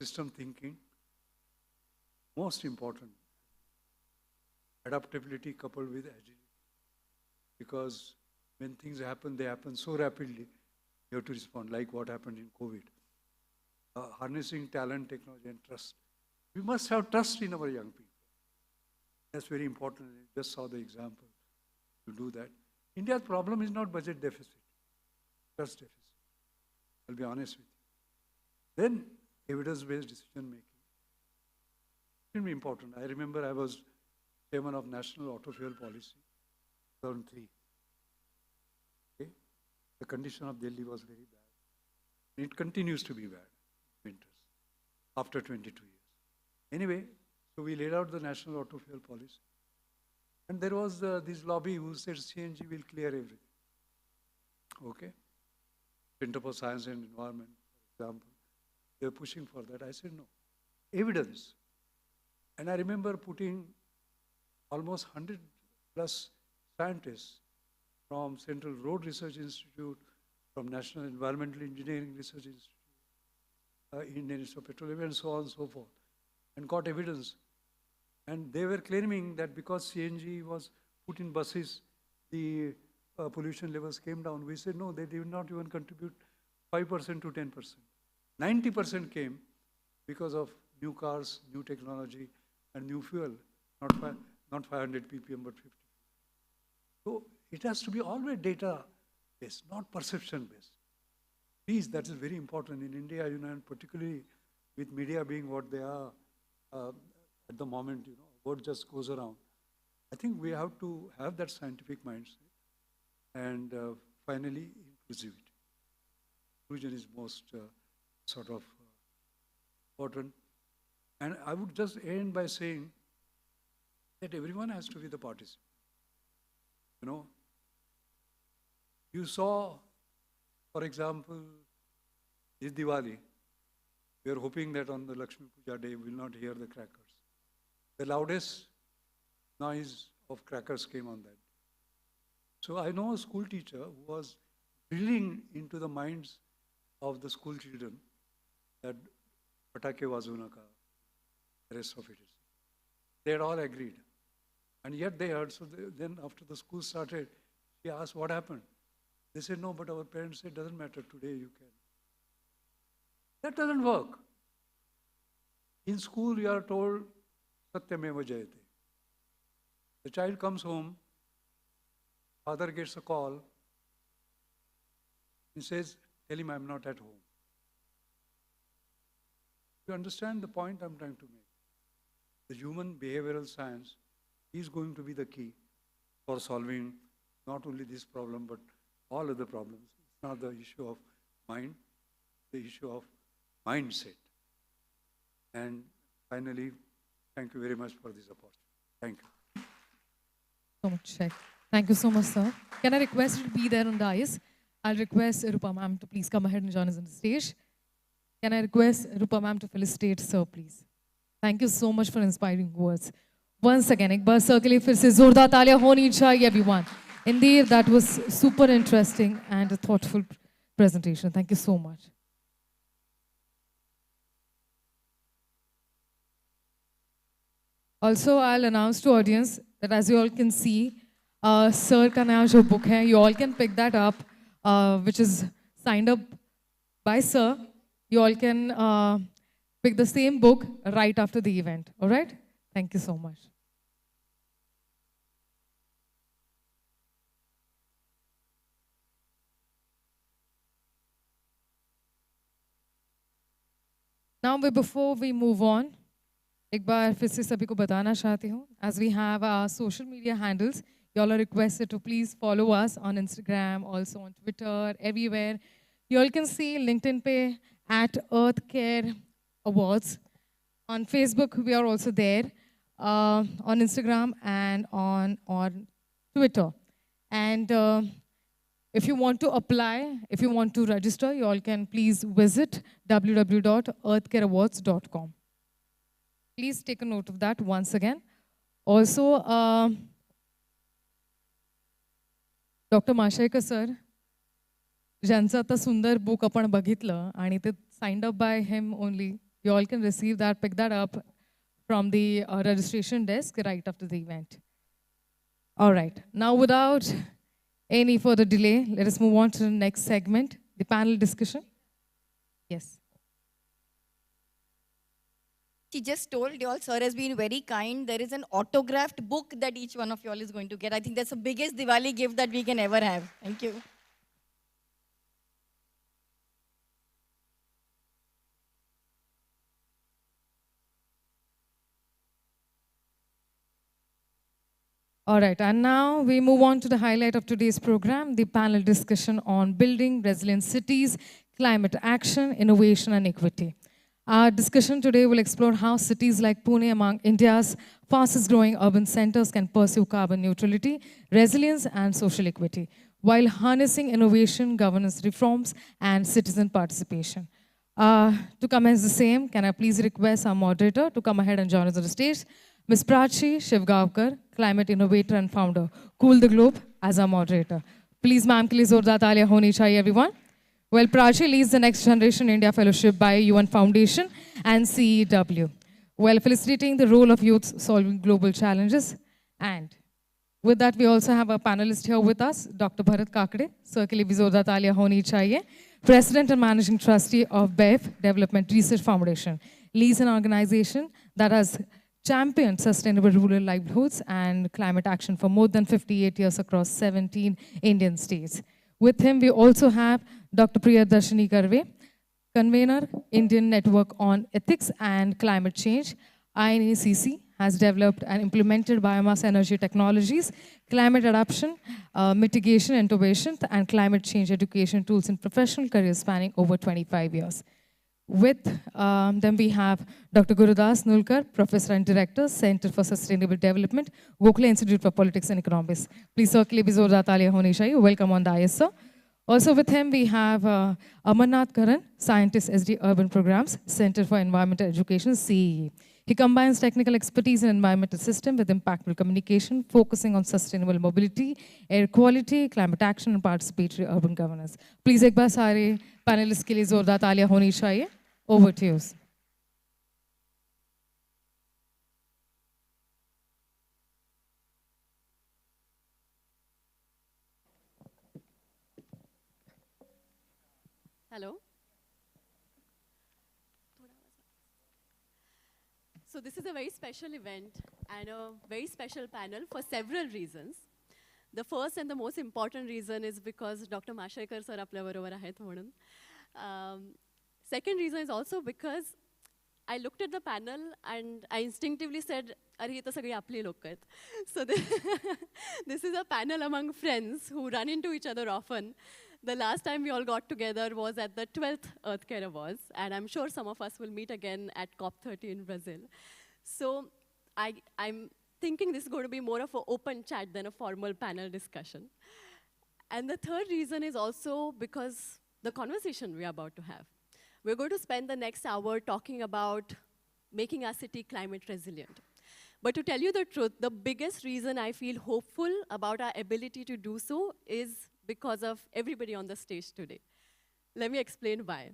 System thinking. Most important, adaptability coupled with agility. Because when things happen, they happen so rapidly, you have to respond, like what happened in COVID. Harnessing talent, technology, and trust. We must have trust in our young people. That's very important. I just saw the example to do that. India's problem is not budget deficit, trust deficit. I'll be honest with you. Then, evidence-based decision making. It will be important. I remember I was chairman of National Auto Fuel Policy, 2003. Okay? The condition of Delhi was very bad. It continues to be bad, winters, after 22 years. Anyway, so we laid out the National Auto Fuel Policy. And there was this lobby who said CNG will clear everything. Okay? Center for Science and Environment, for example. They were pushing for that. I said no. Evidence. And I remember putting almost 100 plus scientists from Central Road Research Institute, from National Environmental Engineering Research Institute, Indian Institute of Petroleum, and so on and so forth, and got evidence. And they were claiming that because CNG was put in buses, the pollution levels came down. We said no, they did not even contribute 5% to 10%. 90% came because of new cars, new technology, and new fuel, not 500 ppm, but 50. So it has to be always data-based, not perception-based. Please, that is very important in India, and particularly with media being what they are at the moment, word just goes around. I think we have to have that scientific mindset. And finally, inclusivity. Inclusion is most important. And I would just end by saying that everyone has to be the participant. You saw, for example, this Diwali, we are hoping that on the Lakshmi Puja day we will not hear the crackers. The loudest noise of crackers came on that day. So I know a school teacher who was drilling into the minds of the school children that patake vazu na ka, the rest of it is. They had all agreed. And yet they heard, so then after the school started, she asked what happened. They said, no, but our parents said, doesn't matter, today you can. That doesn't work. In school, you are told, Satyameva Jayate. The child comes home, father gets a call, he says, tell him I'm not at home. You understand the point I'm trying to make? The human behavioral science is going to be the key for solving not only this problem, but all other problems. It's not the issue of mind, the issue of mindset. And finally, thank you very much for this opportunity. Thank you. So much, Sheikh. Thank you so much, sir. Can I request you to be there on dais? I'll request Rupa ma'am to please come ahead and join us on the stage. Can I request Rupa ma'am to felicitate sir, please? Thank you so much for inspiring words. Once again, एक बार sir के लिए फिर से जोरदार तालियां होनी चाहिए, everyone. Indeed, that was super interesting and a thoughtful presentation. Thank you so much. Also, I'll announce to audience that as you all can see, Sir का नया जो book है, you all can pick that up, which is signed up by Sir. You all can pick the same book right after the event. All right? Thank you so much. Now, before we move on, एक बार फिर से सभी को बताना चाहती हूँ, as we have our social media handles, you all are requested to please follow us on Instagram, also on Twitter, everywhere. You all can see LinkedIn पे at Earth Care Awards. On Facebook, we are also there. On Instagram and on Twitter. And if you want to apply, if you want to register, you all can please visit www.earthcareawards.com. Please take a note of that once again. Also, Dr. Mashaikar sir, ज्यांचं आता सुंदर book आपण बघितलं आणि ते signed up by him only. You all can receive that, pick that up from the registration desk right after the event. All right, now without any further delay, let us move on to the next segment, the panel discussion. Yes. She just told you all, sir has been very kind. There is an autographed book that each one of you all is going to get. I think that's the biggest Diwali gift that we can ever have. Thank you. All right, and now we move on to the highlight of today's program, the panel discussion on building resilient cities, climate action, innovation, and equity. Our discussion today will explore how cities like Pune, among India's fastest growing urban centers, can pursue carbon neutrality, resilience, and social equity, while harnessing innovation, governance reforms, and citizen participation. To commence the same, can I please request our moderator to come ahead and join us on the stage? Ms. Prachi Shivgavkar, climate innovator and founder, Cool the Globe, as our moderator. Please, ma'am, ke liye zordar taaliyan honi chahiye, everyone. Well, Prachi leads the Next Generation India Fellowship by UN Foundation and CEW, while facilitating the role of youth solving global challenges. And with that, we also have a panelist here with us, Dr. Bharat Kakade, Sir ke liye bhi zordar taaliyan honi chahiye, President and Managing Trustee of BEF Development Research Foundation, leads an organization that has championed sustainable rural livelihoods and climate action for more than 58 years across 17 Indian states. With him, we also have Dr. Priyadarshini Karve, convener, Indian Network on Ethics and Climate Change. INACC has developed and implemented biomass energy technologies, climate adaptation, mitigation, innovation, and climate change education tools in professional careers spanning over 25 years. With them, we have Dr. Gurudas Nulkar, Professor and Director, Center for Sustainable Development, Gokhale Institute for Politics and Economics. Please, sir, ke liye bhi zordar taaliyan honi chahiye. Welcome on the dais, sir. Also with him, we have Amarnath Karan, Scientist, SD Urban Programs, Center for Environmental Education, CEE. He combines technical expertise in environmental system with impactful communication, focusing on sustainable mobility, air quality, climate action, and participatory urban governance. Please, ek baar sare panelists ke liye zordar taaliyan honi chahiye. Over to you. Hello. So this is a very special event and a very special panel for several reasons. The first and the most important reason is because Dr. Mashaikar sir आपल्या बरोबर आहेत म्हणून. Second reason is also because I looked at the panel and I instinctively said, "अरे ये तो सगळी आपली लोक आहेत." So this is a panel among friends who run into each other often. The last time we all got together was at the 12th Earth Care Awards, and I'm sure some of us will meet again at COP30 in Brazil. So I'm thinking this is going to be more of an open chat than a formal panel discussion. And the third reason is also because the conversation we are about to have. We're going to spend the next hour talking about making our city climate resilient. But to tell you the truth, the biggest reason I feel hopeful about our ability to do so is because of everybody on the stage today. Let me explain why.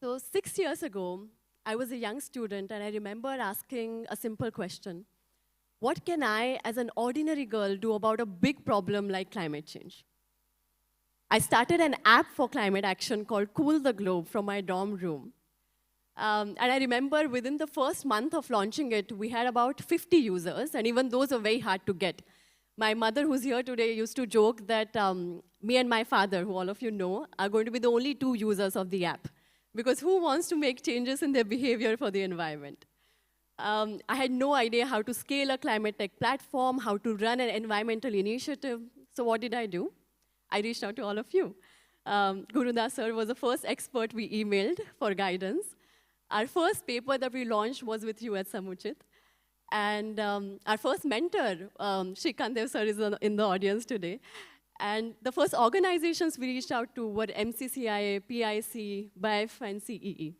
So 6 years ago, I was a young student, and I remember asking a simple question. What can I, as an ordinary girl, do about a big problem like climate change? I started an app for climate action called Cool the Globe from my dorm room. And I remember within the first month of launching it, we had about 50 users, and even those were very hard to get. My mother, who's here today, used to joke that me and my father, who all of you know, are going to be the only 2 users of the app. Because who wants to make changes in their behavior for the environment? I had no idea how to scale a climate tech platform, how to run an environmental initiative. So what did I do? I reached out to all of you. Gurudas sir was the first expert we emailed for guidance. Our first paper that we launched was with you at Samuchit. And our first mentor, Srikandev sir, is in the audience today. And the first organizations we reached out to were MCCIA, PIC, BIF, and CEE.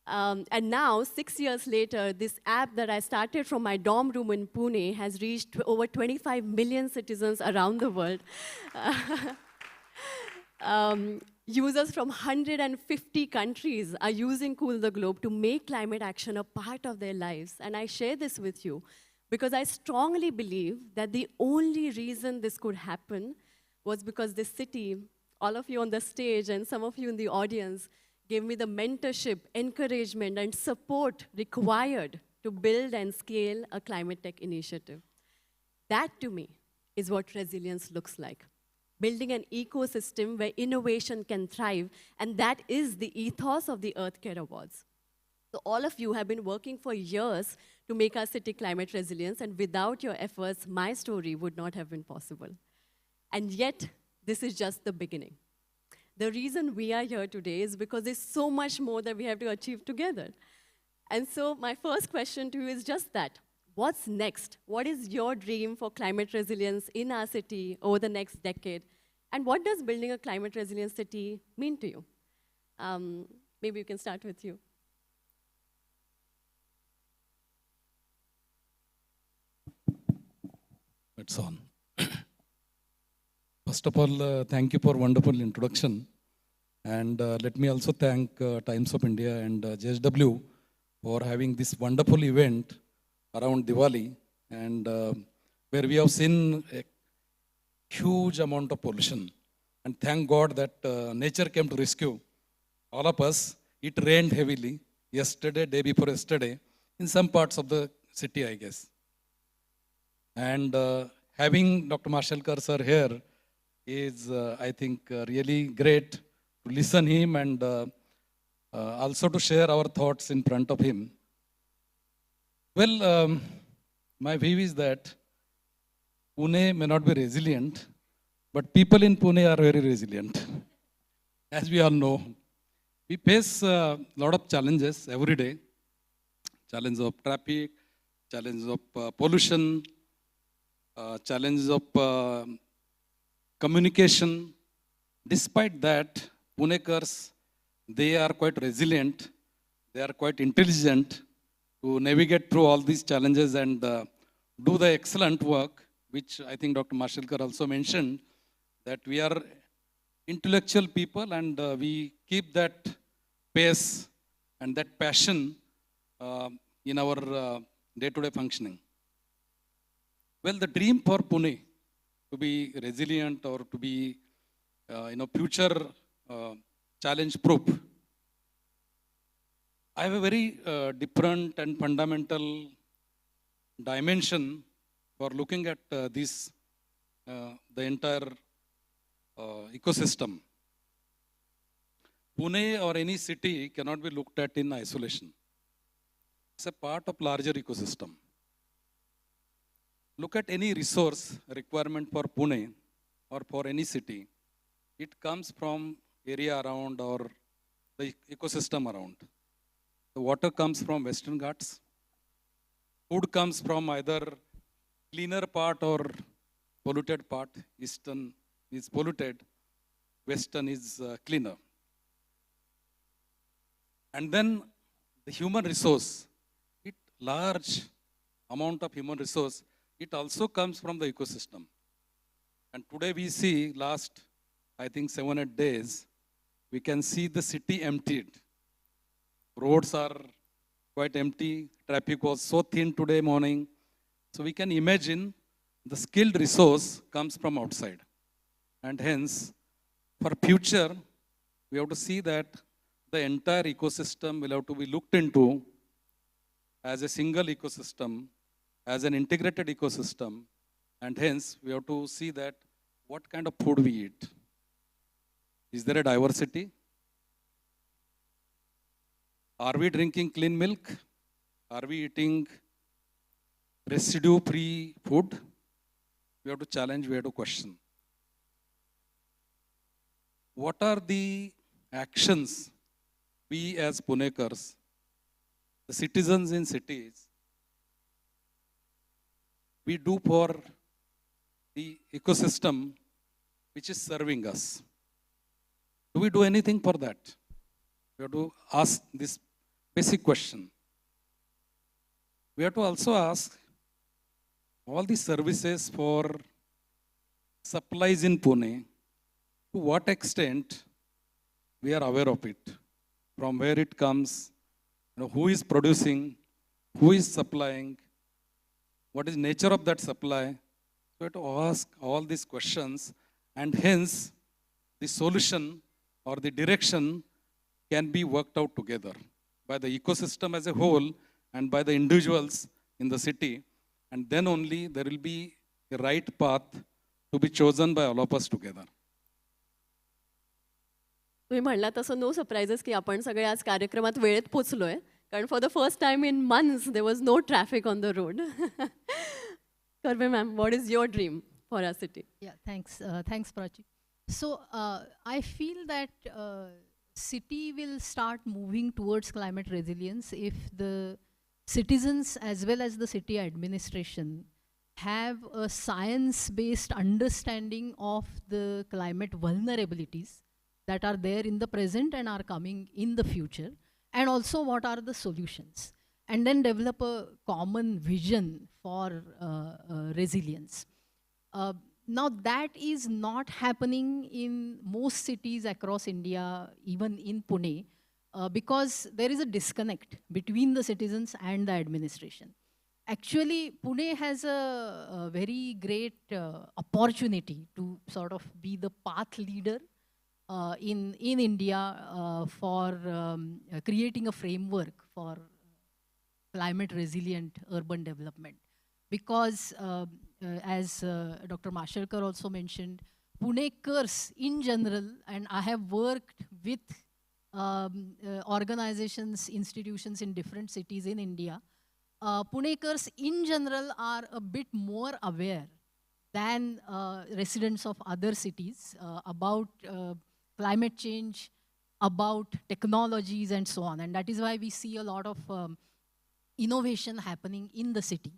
And now, 6 years later, this app that I started from my dorm room in Pune has reached over 25 million citizens around the world. Users from 150 countries are using Cool the Globe to make climate action a part of their lives. And I share this with you because I strongly believe that the only reason this could happen was because this city, all of you on the stage and some of you in the audience, gave me the mentorship, encouragement, and support required to build and scale a climate tech initiative. That, to me, is what resilience looks like. Building an ecosystem where innovation can thrive, and that is the ethos of the Earth Care Awards. So all of you have been working for years to make our city climate resilient, and without your efforts, my story would not have been possible. And yet, this is just the beginning. The reason we are here today is because there's so much more that we have to achieve together. And so my first question to you is just that. What's next? What is your dream for climate resilience in our city over the next decade? And what does building a climate resilient city mean to you? Maybe we can start with you. It's on. First of all, thank you for wonderful introduction. And let me also thank Times of India and JSW for having this wonderful event around Diwali, and where we have seen a huge amount of pollution. And thank God that nature came to rescue all of us. It rained heavily yesterday, day before yesterday, in some parts of the city, I guess. And having Dr. Mashelkar sir here is, I think, really great to listen him and also to share our thoughts in front of him. Well, my view is that Pune may not be resilient, but people in Pune are very resilient. As we all know, we face a lot of challenges every day. Challenge of traffic, challenge of pollution, challenges of communication. Despite that, Punekars, they are quite resilient, they are quite intelligent to navigate through all these challenges and do the excellent work, which I think Dr. Mashelkar also mentioned, that we are intellectual people and we keep that pace and that passion in our day-to-day functioning. Well, the dream for Pune to be resilient or to be future challenge-proof, I have a very different and fundamental dimension for looking at this, the entire ecosystem. Pune or any city cannot be looked at in isolation. It's a part of larger ecosystem. Look at any resource requirement for Pune or for any city. it comes from area around or the ecosystem around. The water comes from Western Ghats. Food comes from either cleaner part or polluted part. Eastern is polluted, Western is cleaner. And then the human resource, it large amount of human resource, it also comes from the ecosystem. And today we see last, I think 7-8 days, we can see the city emptied. Roads are quite empty. Traffic was so thin today morning. So we can imagine the skilled resource comes from outside. And hence, for future, we have to see that the entire ecosystem will have to be looked into as a single ecosystem, as an integrated ecosystem. And hence, we have to see that what kind of food we eat. Is there a diversity? Are we drinking clean milk? Are we eating residue-free food? We have to challenge, we have to question. What are the actions we as Punekars, the citizens in cities, we do for the ecosystem which is serving us? Do we do anything for that? We have to ask this basic question. We have to also ask all the services for supplies in Pune, to what extent we are aware of it, from where it comes, who is producing, who is supplying, what is nature of that supply. So we have to ask all these questions, and hence the solution or the direction can be worked out together by the ecosystem as a whole and by the individuals in the city, and then only there will be a right path to be chosen by all of us together. तुम्ही म्हणला तसं no surprises की आपण सगळे आज कार्यक्रमात वेळेत पोचलोय कारण for the first time in months there was no traffic on the road. Karve ma'am, what is your dream for our city? Yeah, thanks Prachi. So I feel that city will start moving towards climate resilience if the citizens as well as the city administration have a science-based understanding of the climate vulnerabilities that are there in the present and are coming in the future, and also what are the solutions, and then develop a common vision for resilience. Now that is not happening in most cities across India, even in Pune, because there is a disconnect between the citizens and the administration. Actually, Pune has a very great opportunity to sort of be the path leader in India for creating a framework for climate resilient urban development. Because as Dr. Mashelkar also mentioned, Punekars in general, and I have worked with organizations, institutions in different cities in India, Punekars in general are a bit more aware than residents of other cities about climate change, about technologies and so on. And that is why we see a lot of innovation happening in the city.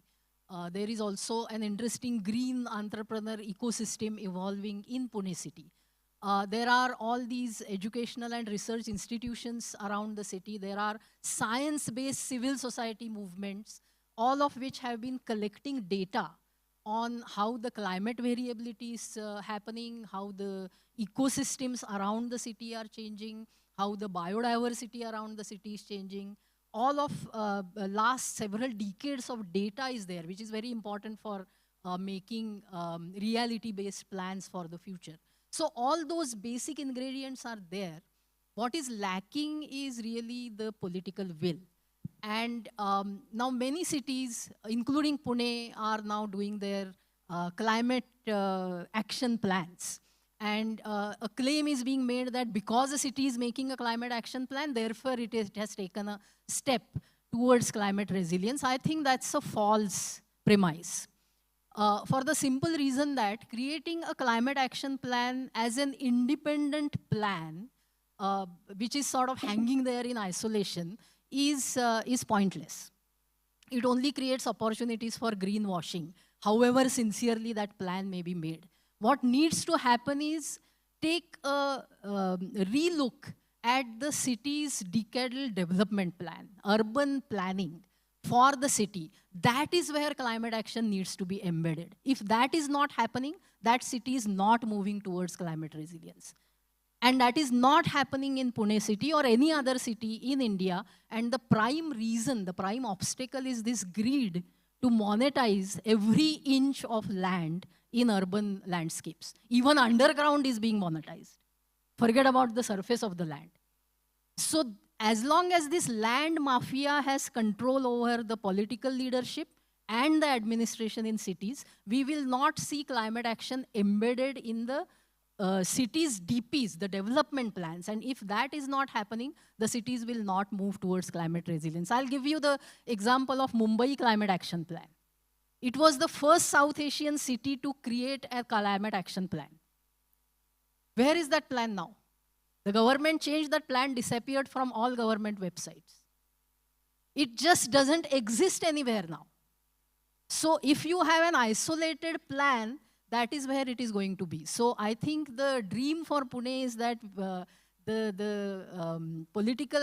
There is also an interesting green entrepreneur ecosystem evolving in Pune city. There are all these educational and research institutions around the city. There are science-based civil society movements, all of which have been collecting data on how the climate variability is happening, how the ecosystems around the city are changing, how the biodiversity around the city is changing. All of last several decades of data is there, which is very important for making reality-based plans for the future. So all those basic ingredients are there. What is lacking is really the political will. And now many cities, including Pune, are now doing their climate action plans. And a claim is being made that because a city is making a climate action plan, therefore it has taken a step towards climate resilience. I think that's a false premise. for the simple reason that creating a climate action plan as an independent plan, which is sort of hanging there in isolation, is pointless. It only creates opportunities for greenwashing, however sincerely that plan may be made. What needs to happen is take a relook at the city's decadal development plan, urban planning for the city. That is where climate action needs to be embedded. If that is not happening, that city is not moving towards climate resilience. And that is not happening in Pune city or any other city in India. And the prime reason, the prime obstacle is this greed to monetize every inch of land in urban landscapes. Even underground is being monetized. Forget about the surface of the land. So as long as this land mafia has control over the political leadership and the administration in cities, we will not see climate action embedded in the cities' DPs, the development plans. And if that is not happening, the cities will not move towards climate resilience. I'll give you the example of Mumbai Climate Action Plan. It was the first South Asian city to create a climate action plan. Where is that plan now? The government changed that plan, disappeared from all government websites. It just doesn't exist anywhere now. So if you have an isolated plan, that is where it is going to be. So I think the dream for Pune is that the political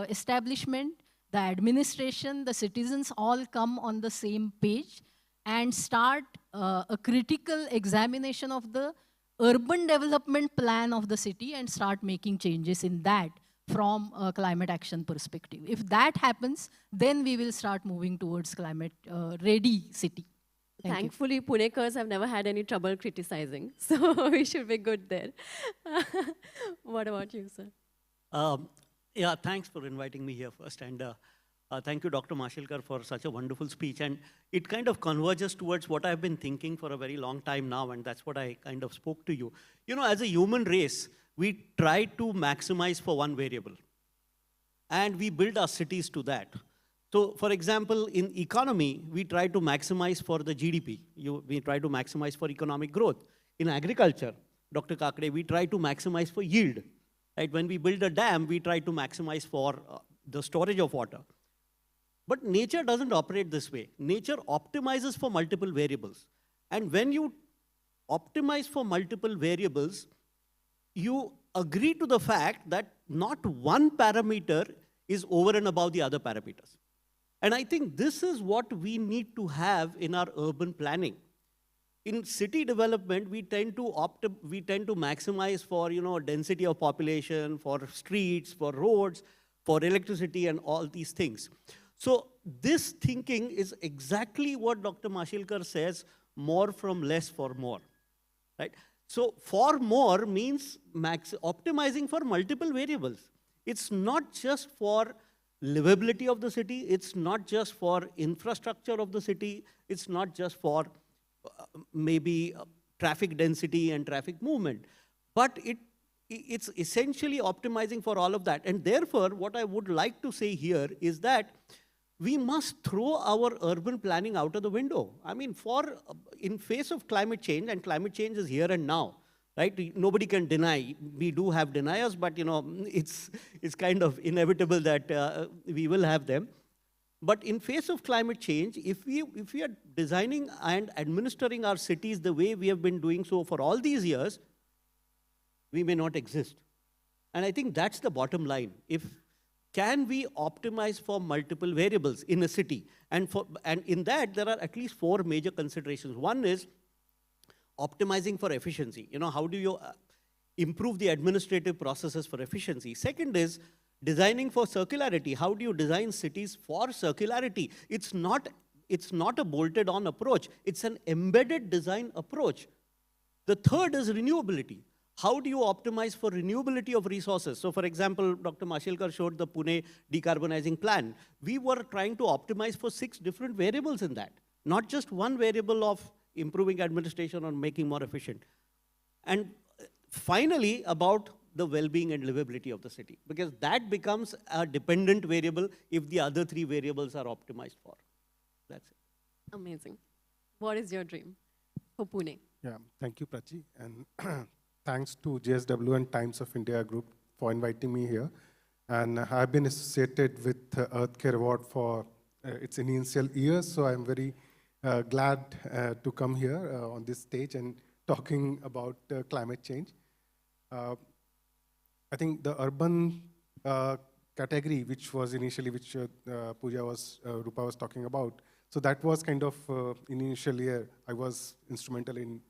establishment, the administration, the citizens all come on the same page and start a critical examination of the urban development plan of the city and start making changes in that from a climate action perspective. If that happens, then we will start moving towards climate ready city. Thankfully, Punekars have never had any trouble criticizing, so we should be good there. What about you, sir? Yeah, thanks for inviting me here first, and thank you, Dr. Mashilkar, for such a wonderful speech. And it kind of converges towards what I've been thinking for a very long time now, and that's what I kind of spoke to you. You know, as a human race, we try to maximize for one variable, and we build our cities to that. So, for example, in economy, we try to maximize for the GDP. We try to maximize for economic growth. In agriculture, Dr. Kakade, we try to maximize for yield. Right? When we build a dam, we try to maximize for the storage of water. But nature doesn't operate this way. Nature optimizes for multiple variables. And when you optimize for multiple variables, you agree to the fact that not one parameter is over and above the other parameters. And I think this is what we need to have in our urban planning. In city development, we tend to maximize for, you know, density of population, for streets, for roads, for electricity, and all these things. So this thinking is exactly what Dr. Mashilkar says: more from less for more, right? So for more means optimizing for multiple variables. It's not just for livability of the city, it's not just for infrastructure of the city, it's not just for maybe traffic density and traffic movement, but it's essentially optimizing for all of that. And therefore, what I would like to say here is that we must throw our urban planning out of the window. I mean, in face of climate change, and climate change is here and now, right? Nobody can deny. We do have deniers, but you know, it's kind of inevitable that we will have them. But in face of climate change, if we are designing and administering our cities the way we have been doing so for all these years, we may not exist. And I think that's the bottom line. Can we optimize for multiple variables in a city? And in that, there are at least 4 major considerations. One is optimizing for efficiency. You know, how do you improve the administrative processes for efficiency? Second is designing for circularity. How do you design cities for circularity? It's not a bolted on approach. It's an embedded design approach. The third is renewability. How do you optimize for renewability of resources? So for example, Dr. Mashilkar showed the Pune decarbonizing plan. We were trying to optimize for 6 different variables in that, not just one variable of improving administration or making more efficient. And finally, about the well-being and livability of the city, because that becomes a dependent variable if the other 3 variables are optimized for. That's it. Amazing. What is your dream for Pune? Yeah, thank you, Prachi. And thanks to JSW and Times of India Group for inviting me here. And I've been associated with EarthCare Award for its initial years, so I'm very glad to come here on this stage and talking about climate change. I think the urban category, which was initially, which Rupa was talking about, so that was kind of initial year. I was instrumental in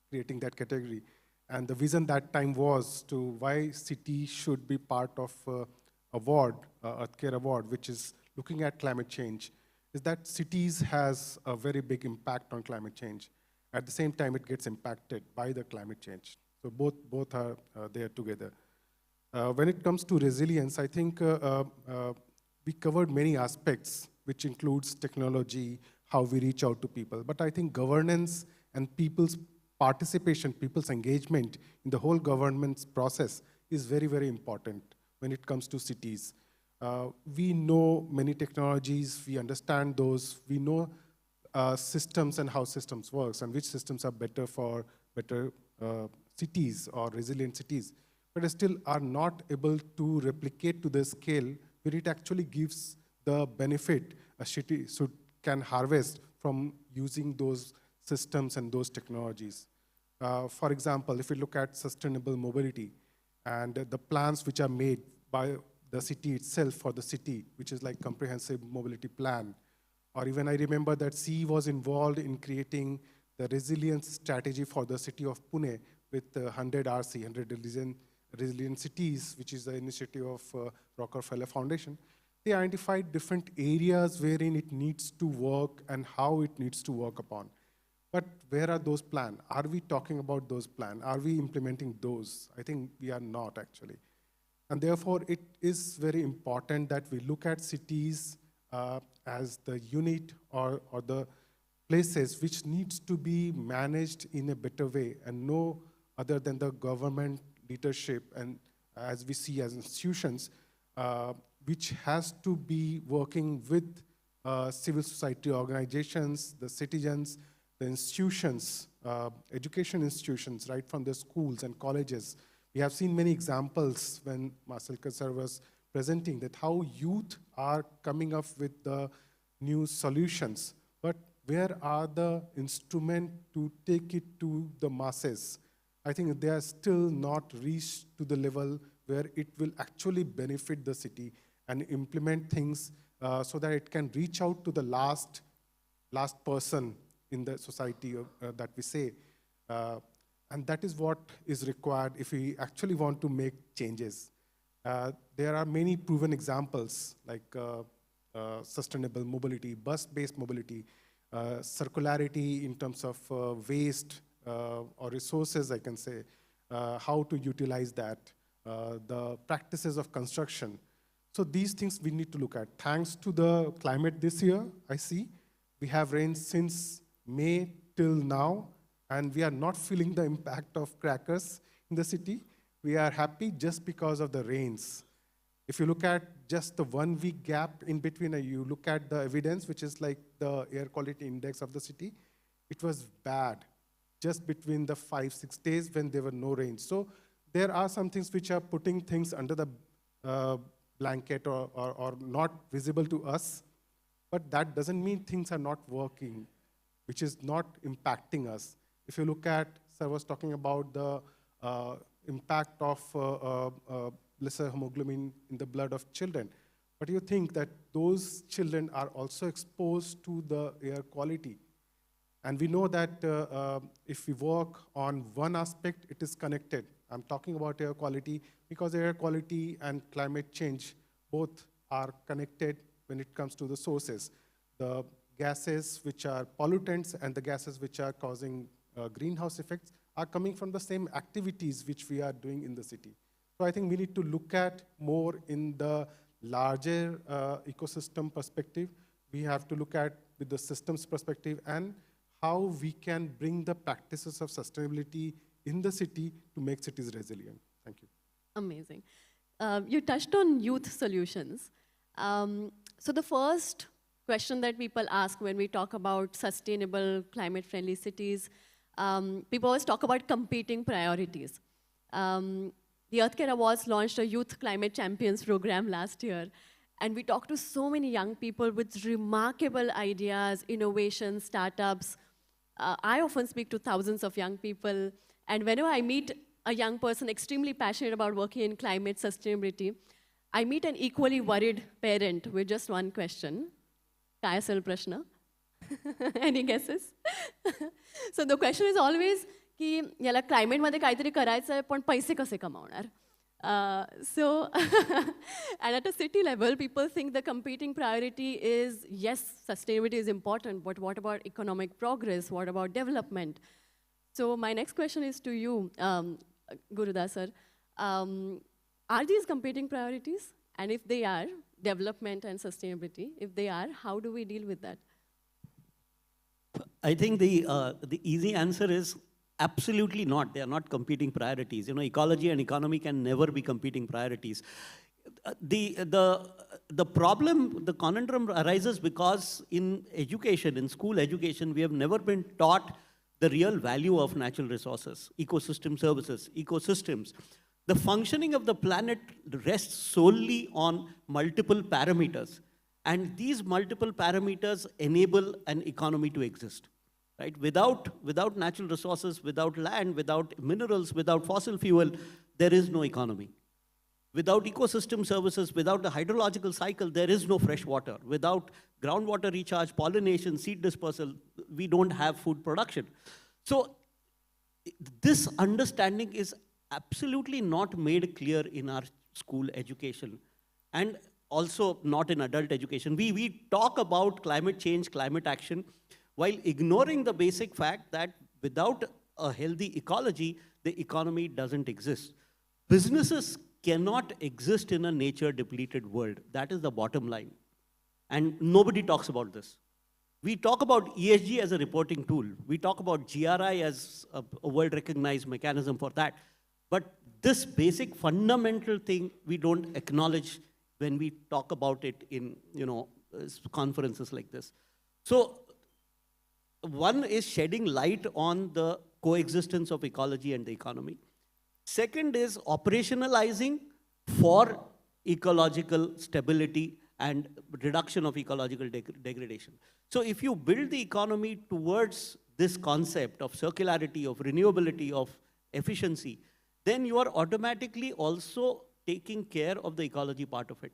creating that category. And the vision that time was to why city should be part of award, EarthCare Award, which is looking at climate change, is that cities has a very big impact on climate change. At the same time, it gets impacted by the climate change. So both are there together. When it comes to resilience, I think we covered many aspects, which includes technology, how we reach out to people. But I think governance and people's participation, people's engagement in the whole government's process is very, very important when it comes to cities. We know many technologies, we understand those, we know systems and how systems works and which systems are better for better cities or resilient cities, but still are not able to replicate to the scale where it actually gives the benefit a city can harvest from using those systems and those technologies. For example, if we look at sustainable mobility and the plans which are made by the city itself for the city, which is like comprehensive mobility plan, or even I remember that CE was involved in creating the resilience strategy for the city of Pune with 100 RC, 100 Resilient Cities, which is the initiative of Rockefeller Foundation. They identified different areas wherein it needs to work and how it needs to work upon. But where are those plans? Are we talking about those plans? Are we implementing those? I think we are not actually. And therefore, it is very important that we look at cities as the unit or the places which needs to be managed in a better way and no other than the government leadership and as we see as institutions, which has to be working with civil society organizations, the citizens, the institutions, education institutions, right from the schools and colleges. We have seen many examples when Masalkar sir was presenting that how youth are coming up with the new solutions, but where are the instruments to take it to the masses? I think they are still not reached to the level where it will actually benefit the city and implement things so that it can reach out to the last person in the society that we say. And that is what is required if we actually want to make changes. There are many proven examples like sustainable mobility, bus-based mobility, circularity in terms of waste or resources, I can say, how to utilize that, the practices of construction. So these things we need to look at. Thanks to the climate this year, I see, we have rain since May till now, and we are not feeling the impact of crackers in the city. We are happy just because of the rains. If you look at just the 1 week gap in between, you look at the evidence, which is like the air quality index of the city, it was bad just between the 5-6 days when there were no rain. So there are some things which are putting things under the blanket or not visible to us, but that doesn't mean things are not working, which is not impacting us. If you look at, sir was talking about the impact of lesser hemoglobin in the blood of children. But you think that those children are also exposed to the air quality. And we know that if we work on one aspect, it is connected. I'm talking about air quality because air quality and climate change both are connected when it comes to the sources. The gases which are pollutants and the gases which are causing greenhouse effects are coming from the same activities which we are doing in the city. So I think we need to look at more in the larger ecosystem perspective. We have to look at with the systems perspective and how we can bring the practices of sustainability in the city to make cities resilient. Thank you. Amazing. You touched on youth solutions. So the first question that people ask when we talk about sustainable, climate-friendly cities. People always talk about competing priorities. The EarthCare Awards launched a Youth Climate Champions program last year. And we talked to so many young people with remarkable ideas, innovations, startups. I often speak to thousands of young people. And whenever I meet a young person extremely passionate about working in climate sustainability, I meet an equally worried parent with just one question. Kaya asil prashna? Any guesses? So the question is always, की याला climate मध्ये काहीतरी करायचं आहे, पण पैसे कसे कमावणार? And at a city level, people think the competing priority is, yes, sustainability is important, but what about economic progress? What about development? So my next question is to you, Gurudas sir. Are these competing priorities? And if they are, development and sustainability, if they are, how do we deal with that? I think the easy answer is absolutely not. They are not competing priorities. You know, ecology and economy can never be competing priorities. The problem, the conundrum arises because in education, in school education, we have never been taught the real value of natural resources, ecosystem services, ecosystems. The functioning of the planet rests solely on multiple parameters. And these multiple parameters enable an economy to exist. Right? Without natural resources, without land, without minerals, without fossil fuel, there is no economy. Without ecosystem services, without the hydrological cycle, there is no fresh water. Without groundwater recharge, pollination, seed dispersal, we don't have food production. So this understanding is absolutely not made clear in our school education and also not in adult education. We talk about climate change, climate action, while ignoring the basic fact that without a healthy ecology, the economy doesn't exist. Businesses cannot exist in a nature-depleted world. That is the bottom line. And nobody talks about this. We talk about ESG as a reporting tool. We talk about GRI as a world-recognized mechanism for that. But this basic fundamental thing, we don't acknowledge when we talk about it in, conferences like this. So, one is shedding light on the coexistence of ecology and the economy. Second is operationalizing for ecological stability and reduction of ecological degradation. So if you build the economy towards this concept of circularity, of renewability, of efficiency, then you are automatically also taking care of the ecology part of it.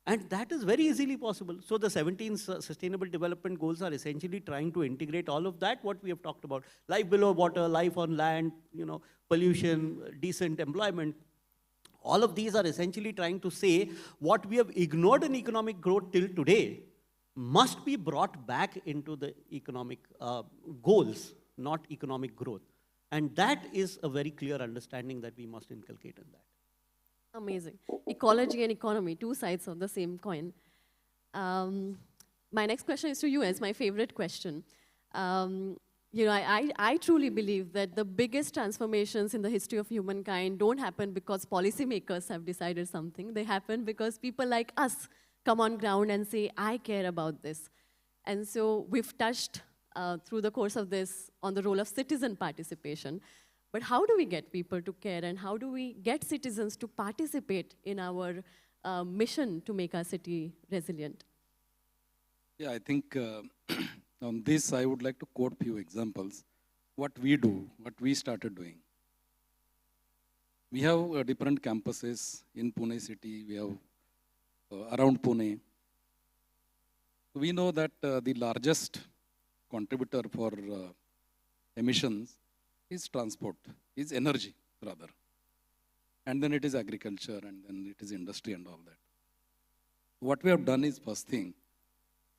And that is very easily possible. So the 17 Sustainable Development Goals are essentially trying to integrate all of that, what we have talked about. Life below water, life on land, pollution, decent employment. All of these are essentially trying to say what we have ignored in economic growth till today must be brought back into the economic goals, not economic growth. And that is a very clear understanding that we must inculcate in that. Amazing. Ecology and economy, two sides of the same coin. My next question is to you, as my favorite question. I truly believe that the biggest transformations in the history of humankind don't happen because policymakers have decided something. They happen because people like us come on ground and say, I care about this. And so we've touched through the course of this on the role of citizen participation. But how do we get people to care, and how do we get citizens to participate in our mission to make our city resilient? Yeah, I think on this I would like to quote a few examples. What we do, what we started doing. We have different campuses in Pune city, we have around Pune. We know that the largest contributor for emissions is transport, is energy rather. And then it is agriculture, and then it is industry and all that. What we have done is, first thing,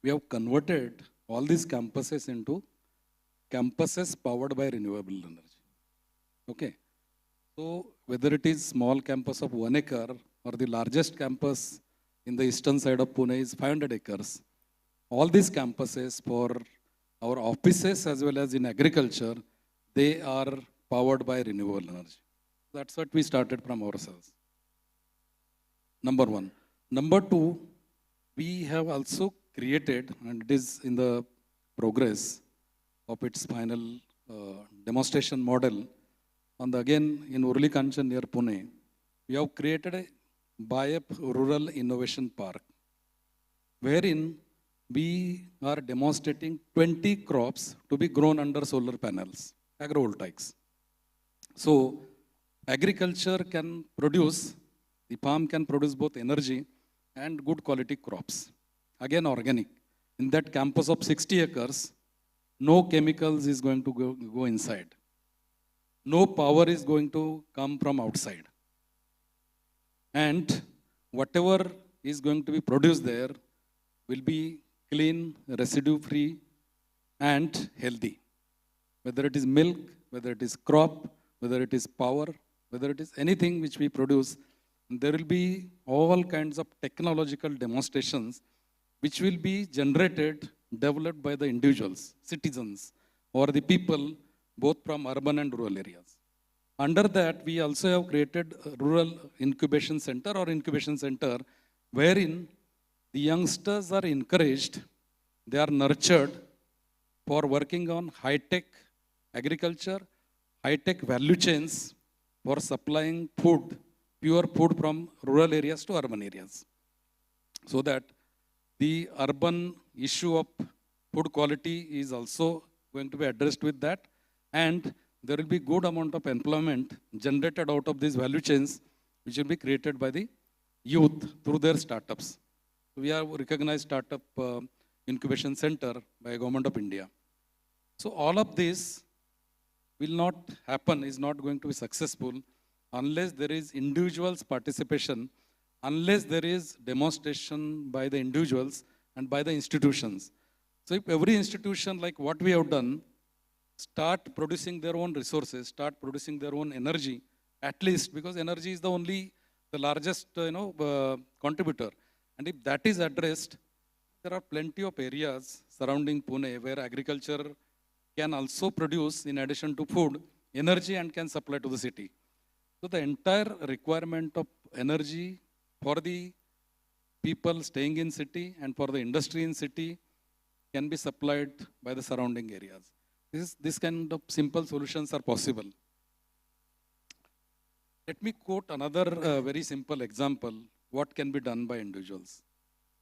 we have converted all these campuses into campuses powered by renewable energy. Okay. So whether it is small campus of 1 acre or the largest campus in the eastern side of Pune is 500 acres. All these campuses for our offices as well as in agriculture, they are powered by renewable energy. That's what we started from ourselves. Number one. Number two, we have also created, and it is in the progress of its final demonstration model. On the, again, in Urli Kanchan near Pune, we have created a BIAP Rural Innovation Park, wherein we are demonstrating 20 crops to be grown under solar panels, agrovoltaics. So agriculture can produce, the farm can produce both energy and good quality crops. Again, organic. In that campus of 60 acres, no chemicals is going to go inside. No power is going to come from outside. And whatever is going to be produced there will be clean, residue-free, and healthy. Whether it is milk, whether it is crop, whether it is power, whether it is anything which we produce, there will be all kinds of technological demonstrations which will be generated, developed by the individuals, citizens, or the people, both from urban and rural areas. Under that, we also have created a rural incubation center or incubation center, wherein the youngsters are encouraged, they are nurtured for working on high-tech agriculture, high-tech value chains for supplying food, pure food from rural areas to urban areas. So that the urban issue of food quality is also going to be addressed with that, and there will be good amount of employment generated out of these value chains, which will be created by the youth through their startups. We have recognized startup incubation center by Government of India. So all of this will not happen, is not going to be successful unless there is individuals' participation, unless there is demonstration by the individuals and by the institutions. So if every institution, like what we have done, start producing their own resources, start producing their own energy, at least, because energy is the largest contributor. And if that is addressed, there are plenty of areas surrounding Pune where agriculture can also produce, in addition to food, energy and can supply to the city. So the entire requirement of energy for the people staying in city and for the industry in city can be supplied by the surrounding areas. This kind of simple solutions are possible. Let me quote another very simple example, what can be done by individuals.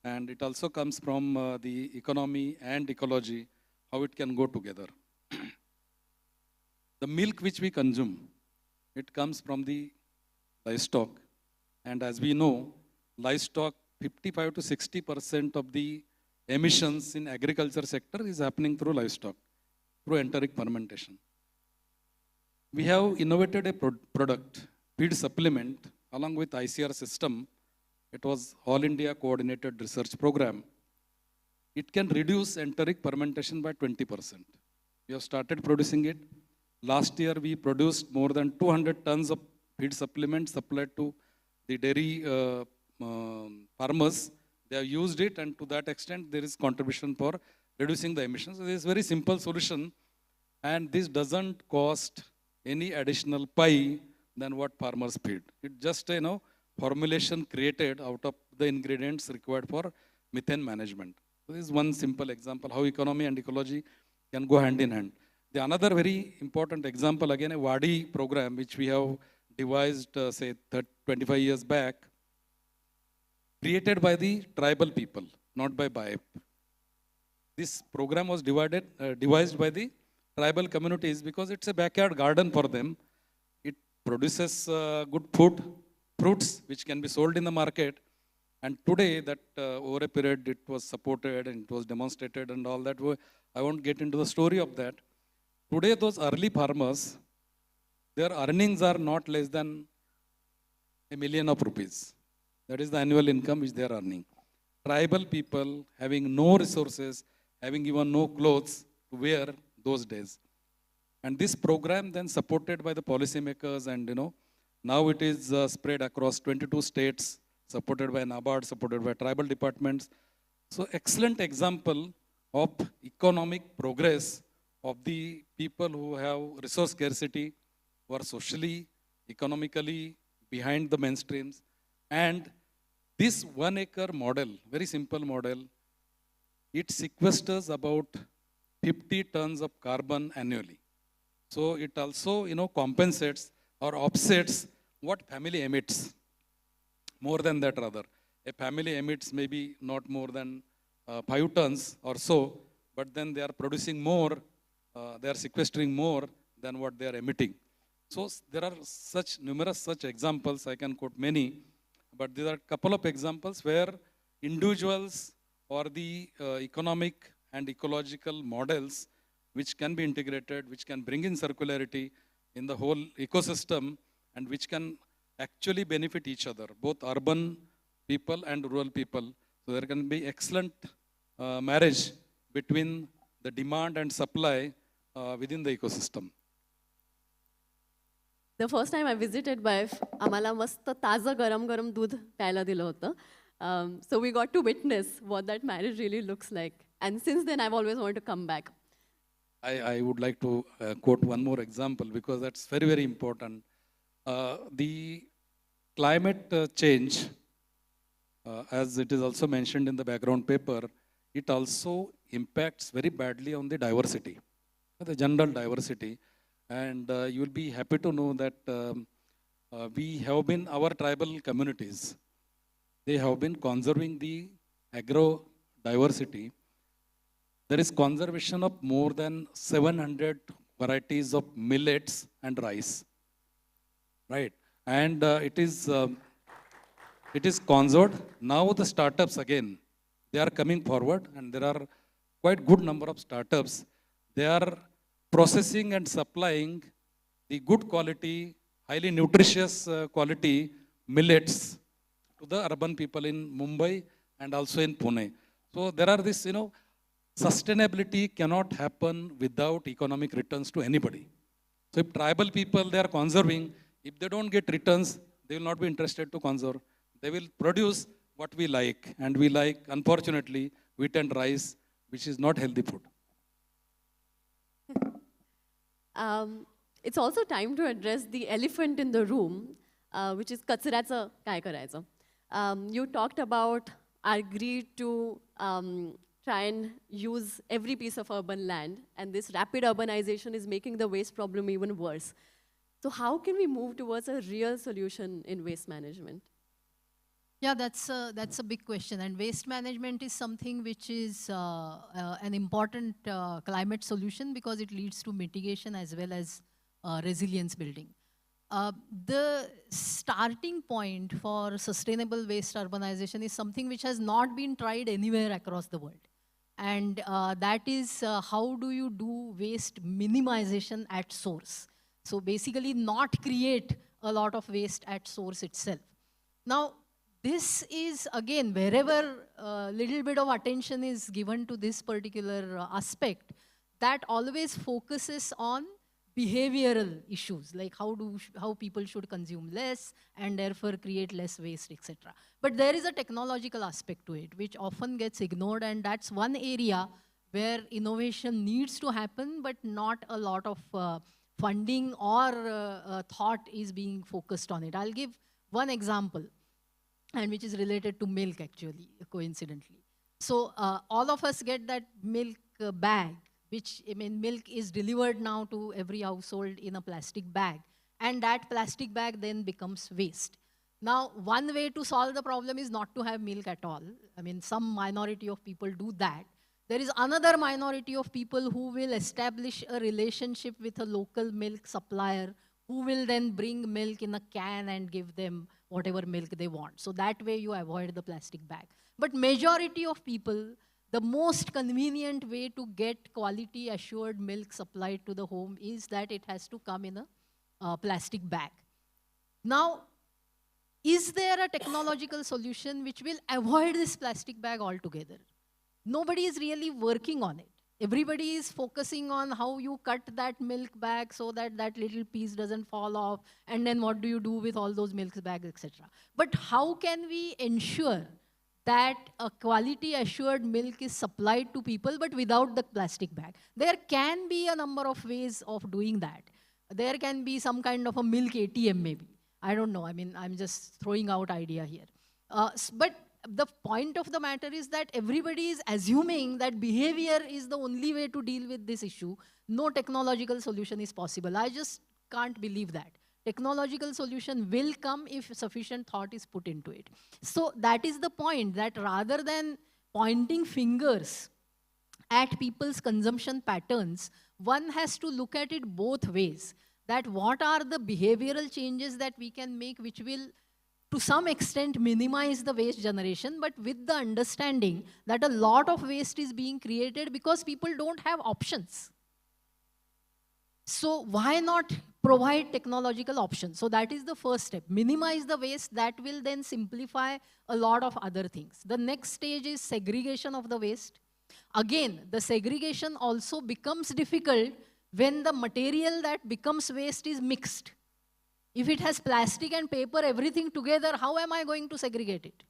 And it also comes from the economy and ecology, how it can go together. The milk which we consume, it comes from the livestock. And as we know, livestock, 55 to 60% of the emissions in agriculture sector is happening through livestock, through enteric fermentation. We have innovated a product, feed supplement, along with ICR system. It was All India Coordinated Research Program. It can reduce enteric fermentation by 20%. We have started producing it. Last year, we produced more than 200 tons of feed supplements supplied to the dairy farmers. They have used it, and to that extent, there is contribution for reducing the emissions. So this is a very simple solution, and this doesn't cost any additional pie than what farmers feed. It's just formulation created out of the ingredients required for methane management. So this is one simple example how economy and ecology can go hand in hand. The another very important example, again, a WADI program which we have devised, say, 25 years back, created by the tribal people, not by BIAP. This program was devised by the tribal communities because it's a backyard garden for them. It produces good food, fruits which can be sold in the market. And today, that over a period, it was supported and it was demonstrated and all that. I won't get into the story of that. Today, those early farmers, their earnings are not less than $1 million. That is the annual income which they are earning. Tribal people having no resources, having even no clothes to wear those days. And this program then supported by the policymakers, and now it is spread across 22 states, supported by NABARD, supported by tribal departments. So excellent example of economic progress of the people who have resource scarcity, who are socially, economically behind the mainstreams. And this 1 acre model, very simple model, it sequesters about 50 tons of carbon annually. So it also, compensates or offsets what family emits. More than that rather. A family emits maybe not more than 5 tons or so, but then they are producing more, they are sequestering more than what they are emitting. So there are such numerous such examples, I can quote many, but there are a couple of examples where individuals or the economic and ecological models which can be integrated, which can bring in circularity in the whole ecosystem and which can actually benefit each other, both urban people and rural people. So there can be excellent marriage between the demand and supply within the ecosystem. The first time I visited wife, आम्हाला मस्त ताजं गरम दूध प्यायला दिलं होतं. So we got to witness what that marriage really looks like. And since then, I've always wanted to come back. I would like to quote one more example because that's very, very important. The climate change, as it is also mentioned in the background paper, it also impacts very badly on the diversity, the general diversity. And you will be happy to know that we have been, our tribal communities, they have been conserving the agro diversity. There is conservation of more than 700 varieties of millets and rice, right? And it is conserved. Now the startups again, they are coming forward and there are quite good number of startups. They are processing and supplying the good quality, highly nutritious quality millets to the urban people in Mumbai and also in Pune. So there are this, sustainability cannot happen without economic returns to anybody. So if tribal people, they are conserving, if they don't get returns, they will not be interested to conserve. They will produce what we like. And we like, unfortunately, wheat and rice, which is not healthy food. It's also time to address the elephant in the room, which is कचऱ्याचं काय करायचं. You talked about agreed to try and use every piece of urban land, and this rapid urbanization is making the waste problem even worse. So how can we move towards a real solution in waste management? Yeah, that's a big question. And waste management is something which is an important climate solution because it leads to mitigation as well as resilience building. The starting point for sustainable waste urbanization is something which has not been tried anywhere across the world. And that is how do you do waste minimization at source? So basically not create a lot of waste at source itself. Now, this is, again, wherever a little bit of attention is given to this particular aspect, that always focuses on behavioral issues, like how people should consume less and therefore create less waste, etc. But there is a technological aspect to it, which often gets ignored, and that's one area where innovation needs to happen, but not a lot of funding or thought is being focused on it. I'll give one example, and which is related to milk, actually, coincidentally. So all of us get that milk bag, which, milk is delivered now to every household in a plastic bag. And that plastic bag then becomes waste. Now, one way to solve the problem is not to have milk at all. Some minority of people do that. There is another minority of people who will establish a relationship with a local milk supplier who will then bring milk in a can and give them whatever milk they want. So that way you avoid the plastic bag. But majority of people, the most convenient way to get quality assured milk supplied to the home is that it has to come in a plastic bag. Now, is there a technological solution which will avoid this plastic bag altogether? Nobody is really working on it. Everybody is focusing on how you cut that milk bag so that that little piece doesn't fall off, and then what do you do with all those milk bags, etc. But how can we ensure that a quality assured milk is supplied to people but without the plastic bag? There can be a number of ways of doing that. There can be some kind of a milk ATM maybe. I don't know, I'm just throwing out idea here. But the point of the matter is that everybody is assuming that behavior is the only way to deal with this issue. No technological solution is possible. I just can't believe that. Technological solution will come if sufficient thought is put into it. So that is the point, that rather than pointing fingers at people's consumption patterns, one has to look at it both ways. That what are the behavioral changes that we can make which will to some extent minimize the waste generation, but with the understanding that a lot of waste is being created because people don't have options. So why not provide technological options? So that is the first step. Minimize the waste. That will then simplify a lot of other things. The next stage is segregation of the waste. Again, the segregation also becomes difficult when the material that becomes waste is mixed. If it has plastic and paper, everything together, how am I going to segregate it?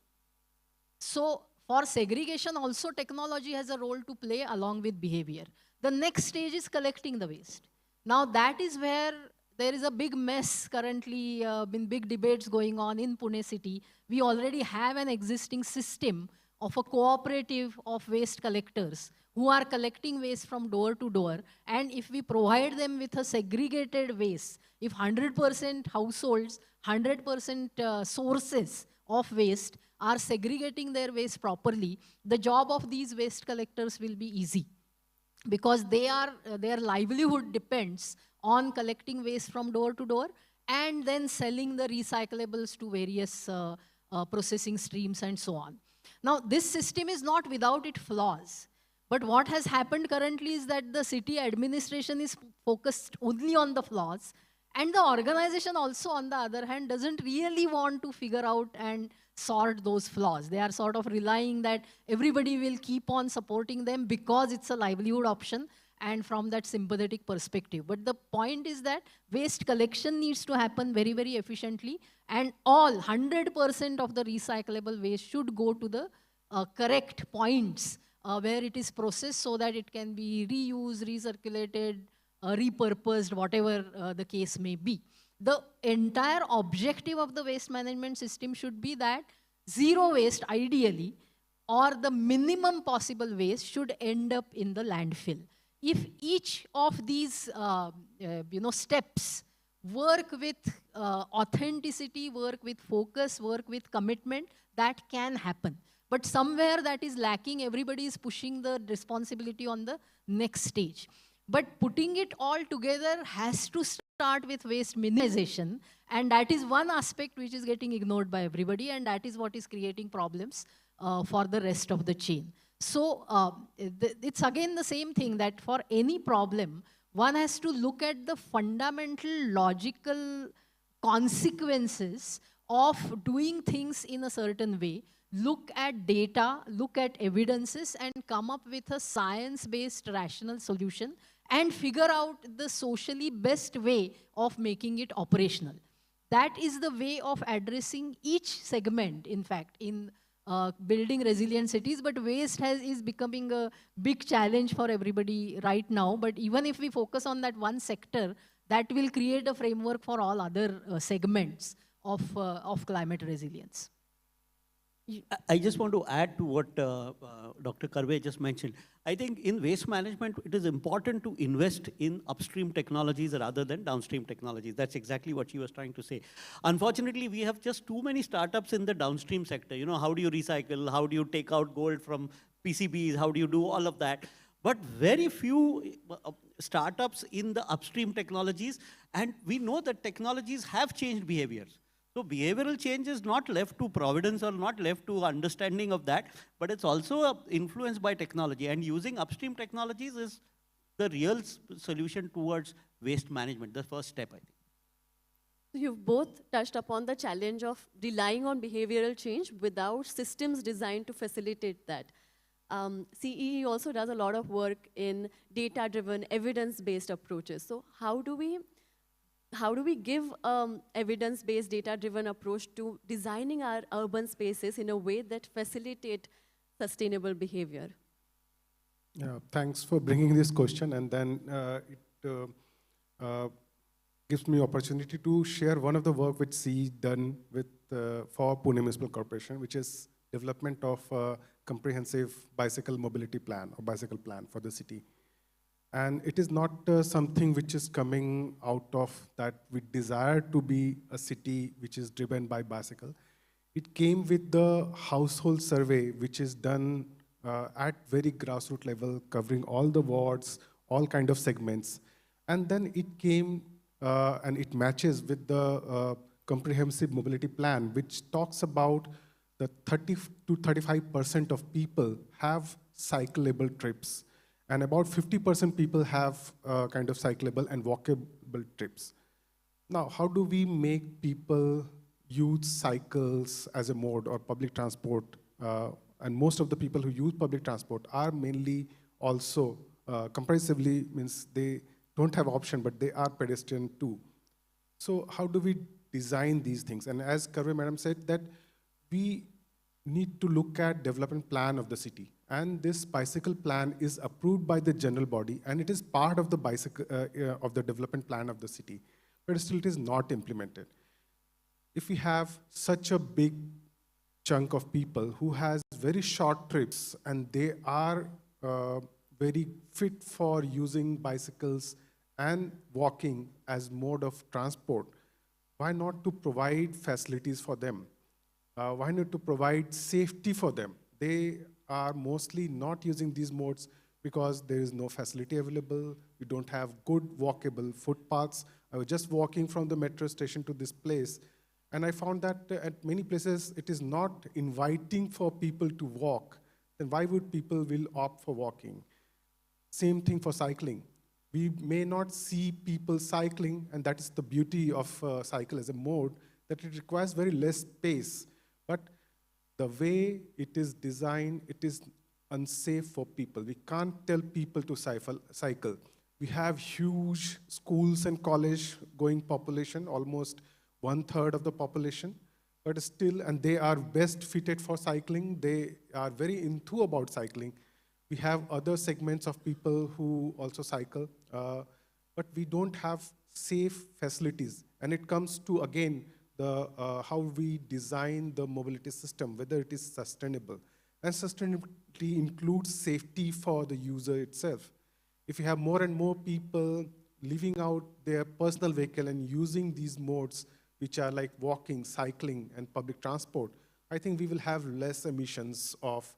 So for segregation also, technology has a role to play along with behavior. The next stage is collecting the waste. Now that is where there is a big mess currently, been big debates going on in Pune city. We already have an existing system of a cooperative of waste collectors who are collecting waste from door to door. And if we provide them with a segregated waste, if 100% households, 100% sources of waste are segregating their waste properly, the job of these waste collectors will be easy. Because their livelihood depends on collecting waste from door to door and then selling the recyclables to various processing streams and so on. Now, this system is not without its flaws. But what has happened currently is that the city administration is focused only on the flaws, and the organization also, on the other hand, doesn't really want to figure out and sort those flaws. They are sort of relying that everybody will keep on supporting them because it's a livelihood option and from that sympathetic perspective. But the point is that waste collection needs to happen very, very efficiently, and all 100% of the recyclable waste should go to the correct points where it is processed so that it can be reused, recirculated, repurposed, whatever the case may be. The entire objective of the waste management system should be that zero waste, ideally, or the minimum possible waste should end up in the landfill. If each of these steps work with authenticity, work with focus, work with commitment, that can happen. But somewhere that is lacking, everybody is pushing the responsibility on the next stage. But putting it all together has to start with waste minimization, and that is one aspect which is getting ignored by everybody, and that is what is creating problems for the rest of the chain. So it's again the same thing, that for any problem, one has to look at the fundamental logical consequences of doing things in a certain way, look at data, look at evidences, and come up with a science-based rational solution and figure out the socially best way of making it operational. That is the way of addressing each segment, in fact, in building resilient cities. But waste is becoming a big challenge for everybody right now. But even if we focus on that one sector, that will create a framework for all other segments of climate resilience. I just want to add to what Dr. Karve just mentioned. I think in waste management, it is important to invest in upstream technologies rather than downstream technologies. That's exactly what she was trying to say. Unfortunately, we have just too many startups in the downstream sector. You know, how do you recycle? How do you take out gold from PCBs? How do you do all of that? But very few startups in the upstream technologies, and we know that technologies have changed behaviors. So behavioral change is not left to providence or not left to understanding of that, but it's also influenced by technology. And using upstream technologies is the real solution towards waste management, the first step, I think. You've both touched upon the challenge of relying on behavioral change without systems designed to facilitate that. CEE also does a lot of work in data-driven, evidence-based approaches. So how do we give evidence-based, data-driven approach to designing our urban spaces in a way that facilitate sustainable behavior? Yeah, thanks for bringing this question, and then it gives me opportunity to share one of the work which CE done with for Pune Municipal Corporation, which is development of a comprehensive bicycle mobility plan or bicycle plan for the city. And it is not something which is coming out of that we desire to be a city which is driven by bicycle. It came with the household survey, which is done at very grassroots level, covering all the wards, all kind of segments. And then it came and it matches with the comprehensive mobility plan, which talks about the 30 to 35% of people have cyclable trips. And about 50% people have kind of cyclable and walkable trips. Now, how do we make people use cycles as a mode or public transport? And most of the people who use public transport are mainly also comprehensively, means they don't have option, but they are pedestrian too. So how do we design these things? And as Karve madam said, that we need to look at development plan of the city. And this bicycle plan is approved by the general body, and it is part of the bicycle of the development plan of the city, but still it is not implemented. If we have such a big chunk of people who has very short trips and they are very fit for using bicycles and walking as mode of transport, why not to provide facilities for them? Why not to provide safety for them? They are mostly not using these modes because there is no facility available. We don't have good walkable footpaths. I was just walking from the metro station to this place, and I found that at many places it is not inviting for people to walk. Then why would people will opt for walking? Same thing for cycling. We may not see people cycling, and that is the beauty of cycle as a mode, that it requires very less space. But the way it is designed, it is unsafe for people. We can't tell people to cycle. We have huge schools and college going population, almost 1/3 of the population, but still, and they are best fitted for cycling. They are very enthused about cycling. We have other segments of people who also cycle, but we don't have safe facilities. And it comes to, again, the how we design the mobility system, whether it is sustainable. And sustainability includes safety for the user itself. If you have more and more people leaving out their personal vehicle and using these modes, which are like walking, cycling, and public transport, I think we will have less emissions of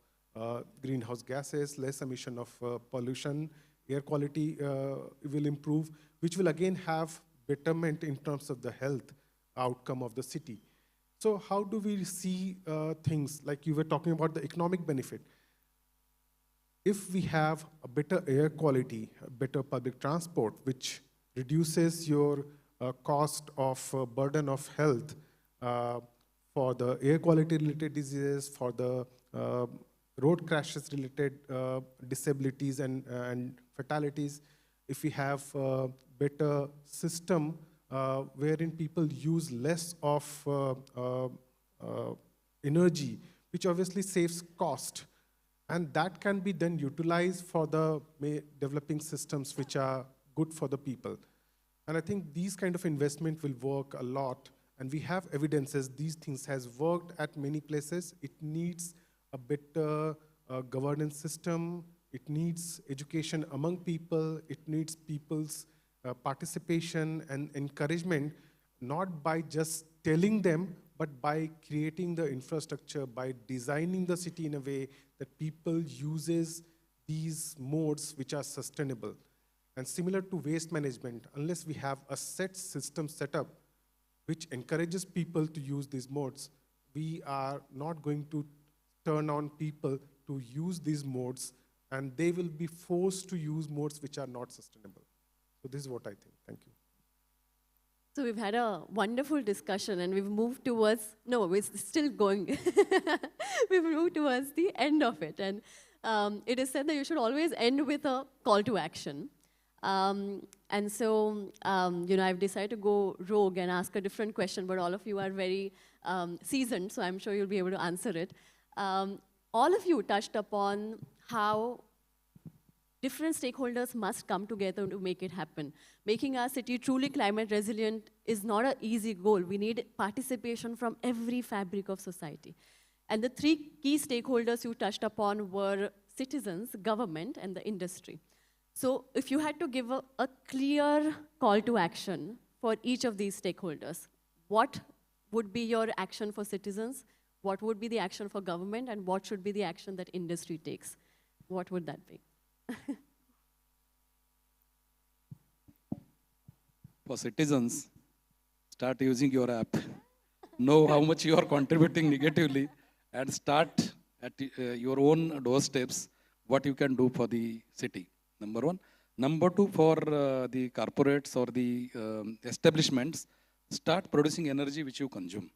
greenhouse gases, less emission of pollution, air quality will improve, which will again have betterment in terms of the health outcome of the city. So how do we see things, like you were talking about the economic benefit? If we have a better air quality, a better public transport, which reduces your cost of burden of health for the air quality related diseases, for the road crashes related disabilities and fatalities, if we have a better system wherein people use less of energy, which obviously saves cost. And that can be then utilized for the developing systems which are good for the people. And I think these kind of investment will work a lot. And we have evidences these things has worked at many places. It needs a better governance system. It needs education among people. It needs people's participation and encouragement, not by just telling them, but by creating the infrastructure, by designing the city in a way that people uses these modes which are sustainable. And similar to waste management, unless we have a set system set up which encourages people to use these modes, we are not going to turn on people to use these modes, and they will be forced to use modes which are not sustainable. So this is what I think. Thank you. So we've had a wonderful discussion, and we've moved towards, no, we're still going. We've moved towards the end of it. And it is said that you should always end with a call to action. And so, I've decided to go rogue and ask a different question, but all of you are very seasoned, so I'm sure you'll be able to answer it. All of you touched upon how different stakeholders must come together to make it happen. Making our city truly climate resilient is not an easy goal. We need participation from every fabric of society. And the three key stakeholders you touched upon were citizens, government, and the industry. So if you had to give a clear call to action for each of these stakeholders, what would be your action for citizens? What would be the action for government? And what should be the action that industry takes? What would that be? For citizens, start using your app. Know how much you are contributing negatively and start at your own doorsteps what you can do for the city. Number one. Number two, for the corporates or the establishments, start producing energy which you consume.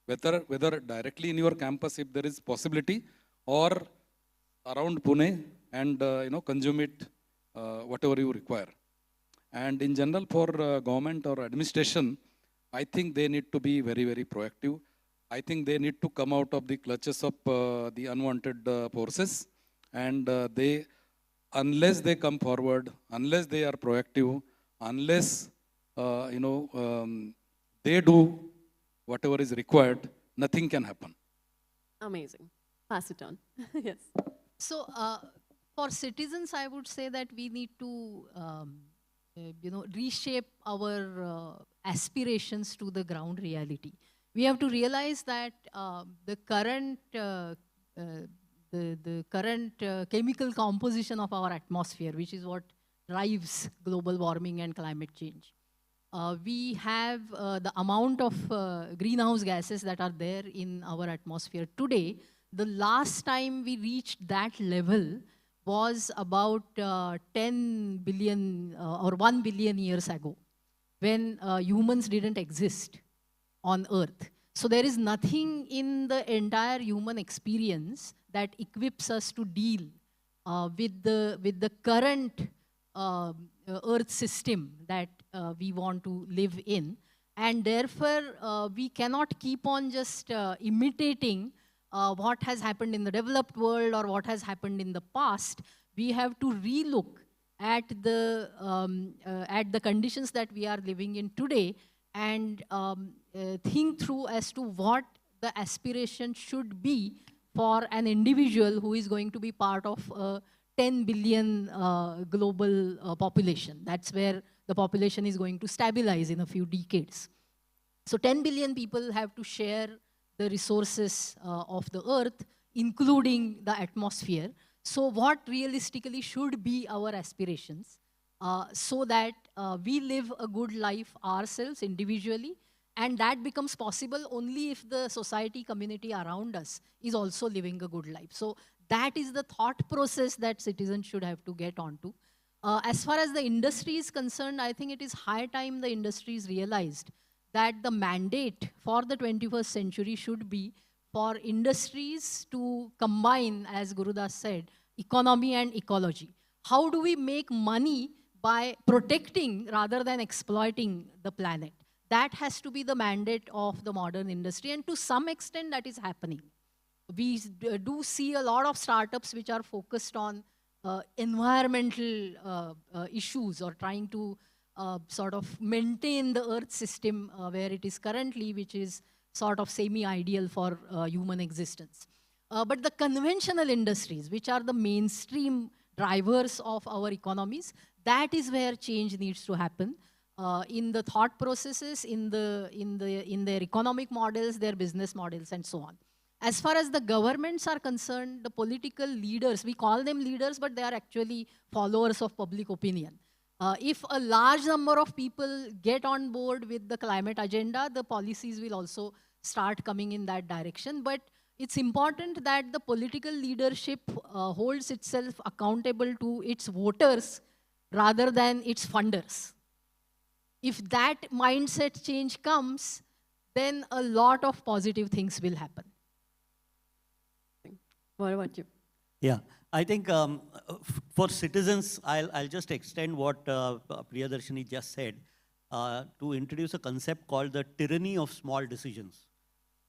Whether directly in your campus if there is possibility, or around Pune, and consume it whatever you require. And in general, for government or administration, I think they need to be very, very proactive. I think they need to come out of the clutches of the unwanted forces, and unless they come forward, unless they are proactive, unless they do whatever is required, nothing can happen. Amazing. Pass it on. Yes. So for citizens, I would say that we need to reshape our aspirations to the ground reality. We have to realize that the current chemical composition of our atmosphere, which is what drives global warming and climate change. We have the amount of greenhouse gases that are there in our atmosphere today. The last time we reached that level was about 10 billion or 1 billion years ago, when humans didn't exist on Earth. So there is nothing in the entire human experience that equips us to deal with the current Earth system that we want to live in. And therefore, we cannot keep on just imitating what has happened in the developed world or what has happened in the past. We have to relook at the conditions that we are living in today and think through as to what the aspiration should be for an individual who is going to be part of a 10 billion global population. That's where the population is going to stabilize in a few decades. So 10 billion people have to share the resources of the earth, including the atmosphere. So what realistically should be our aspirations so that we live a good life ourselves individually, and that becomes possible only if the society, community around us is also living a good life. So that is the thought process that citizens should have to get onto. As far as the industry is concerned, I think it is high time the industries realized that the mandate for the 21st century should be for industries to combine, as Gurudas said, economy and ecology. How do we make money by protecting rather than exploiting the planet? That has to be the mandate of the modern industry, and to some extent that is happening. We do see a lot of startups which are focused on environmental issues, or trying to sort of maintain the earth system where it is currently, which is sort of semi-ideal for human existence. But the conventional industries, which are the mainstream drivers of our economies, that is where change needs to happen. In the thought processes, in their economic models, their business models, and so on. As far as the governments are concerned, the political leaders, we call them leaders, but they are actually followers of public opinion. If a large number of people get on board with the climate agenda, the policies will also start coming in that direction. But it's important that the political leadership holds itself accountable to its voters rather than its funders. If that mindset change comes, then a lot of positive things will happen. What about you? Yeah, I think for citizens, I'll just extend what Priyadarshini just said to introduce a concept called the tyranny of small decisions.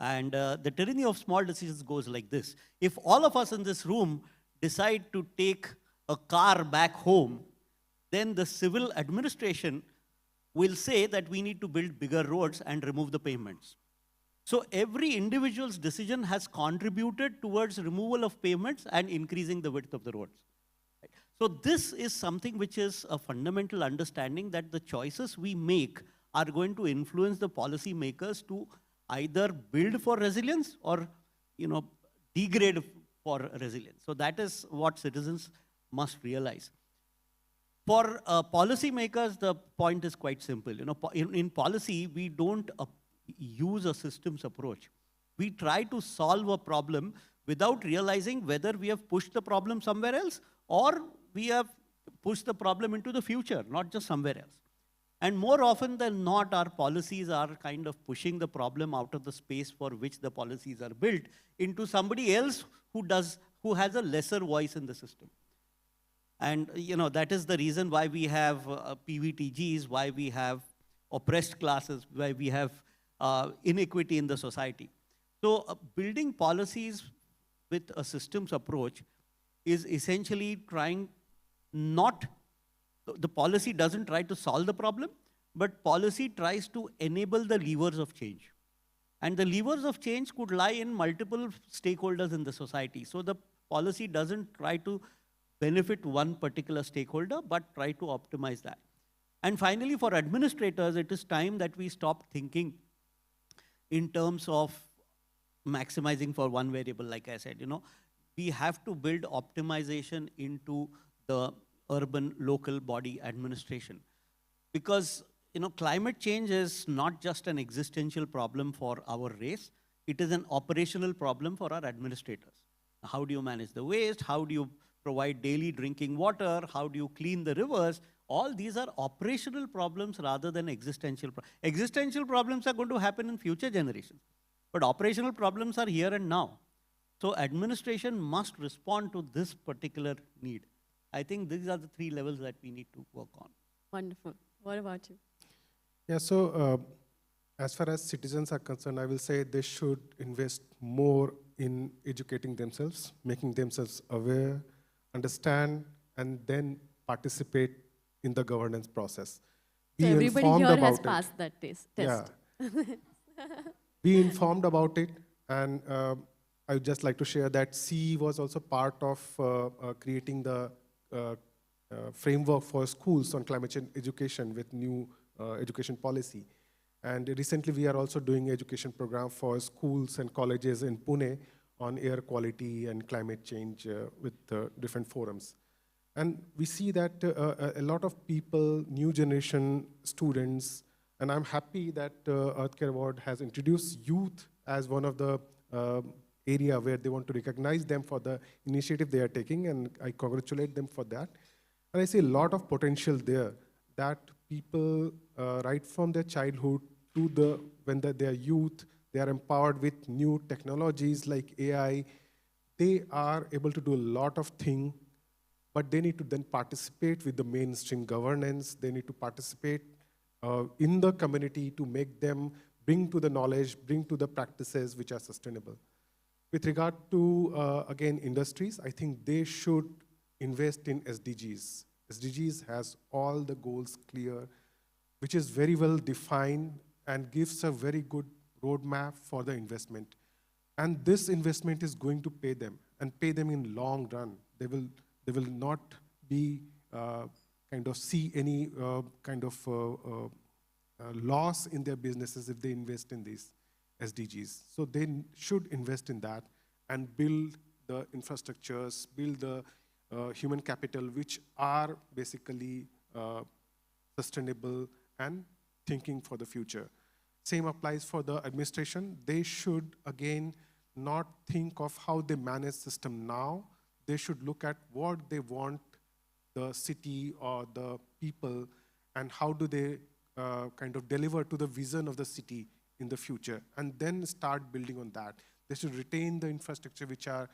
And the tyranny of small decisions goes like this. If all of us in this room decide to take a car back home, then the civil administration will say that we need to build bigger roads and remove the pavements. So every individual's decision has contributed towards removal of pavements and increasing the width of the roads. So this is something which is a fundamental understanding that the choices we make are going to influence the policy makers to either build for resilience or, degrade for resilience. So that is what citizens must realize. For policymakers, the point is quite simple. In policy, we don't use a systems approach. We try to solve a problem without realizing whether we have pushed the problem somewhere else or we have pushed the problem into the future, not just somewhere else. And more often than not, our policies are kind of pushing the problem out of the space for which the policies are built into somebody else who has a lesser voice in the system. And that is the reason why we have PVTGs, why we have oppressed classes, why we have inequity in the society. So building policies with a systems approach is essentially trying the policy doesn't try to solve the problem, but policy tries to enable the levers of change. And the levers of change could lie in multiple stakeholders in the society. So the policy doesn't try to benefit one particular stakeholder, but try to optimize that. And finally, for administrators, it is time that we stop thinking in terms of maximizing for one variable, like I said. We have to build optimization into the urban local body administration. Because climate change is not just an existential problem for our race, it is an operational problem for our administrators. How do you manage the waste? How do you provide daily drinking water? How do you clean the rivers? All these are operational problems rather than existential problems. Existential problems are going to happen in future generations, but operational problems are here and now. So administration must respond to this particular need. I think these are the three levels that we need to work on. Wonderful. What about you? Yeah, so as far as citizens are concerned, I will say they should invest more in educating themselves, making themselves aware, understand, and then participate in the governance process. So everybody here has passed that test. Yeah. Be informed about it, and I would just like to share that CE was also part of creating the framework for schools on climate change education with new education policy. And recently we are also doing education program for schools and colleges in Pune on air quality and climate change with different forums. And we see that a lot of people, new generation students, and I'm happy that EarthCare Award has introduced youth as one of the area where they want to recognize them for the initiative they are taking, and I congratulate them for that. And I see a lot of potential there that people, right from their childhood to when they are youth, they are empowered with new technologies like AI. They are able to do a lot of things, but they need to then participate with the mainstream governance. They need to participate in the community to make them bring to the knowledge, bring to the practices which are sustainable. With regard to, again, industries, I think they should invest in SDGs. SDGs has all the goals clear, which is very well defined and gives a very good roadmap for the investment. And this investment is going to pay them, and pay them in long run. They will not be kind of see any kind of loss in their businesses if they invest in these SDGs. So they should invest in that and build the infrastructures, build the human capital, which are basically sustainable and thinking for the future. Same applies for the administration. They should, again, not think of how they manage system now. They should look at what they want the city or the people, and how do they kind of deliver to the vision of the city in the future, and then start building on that. They should retain the infrastructure which are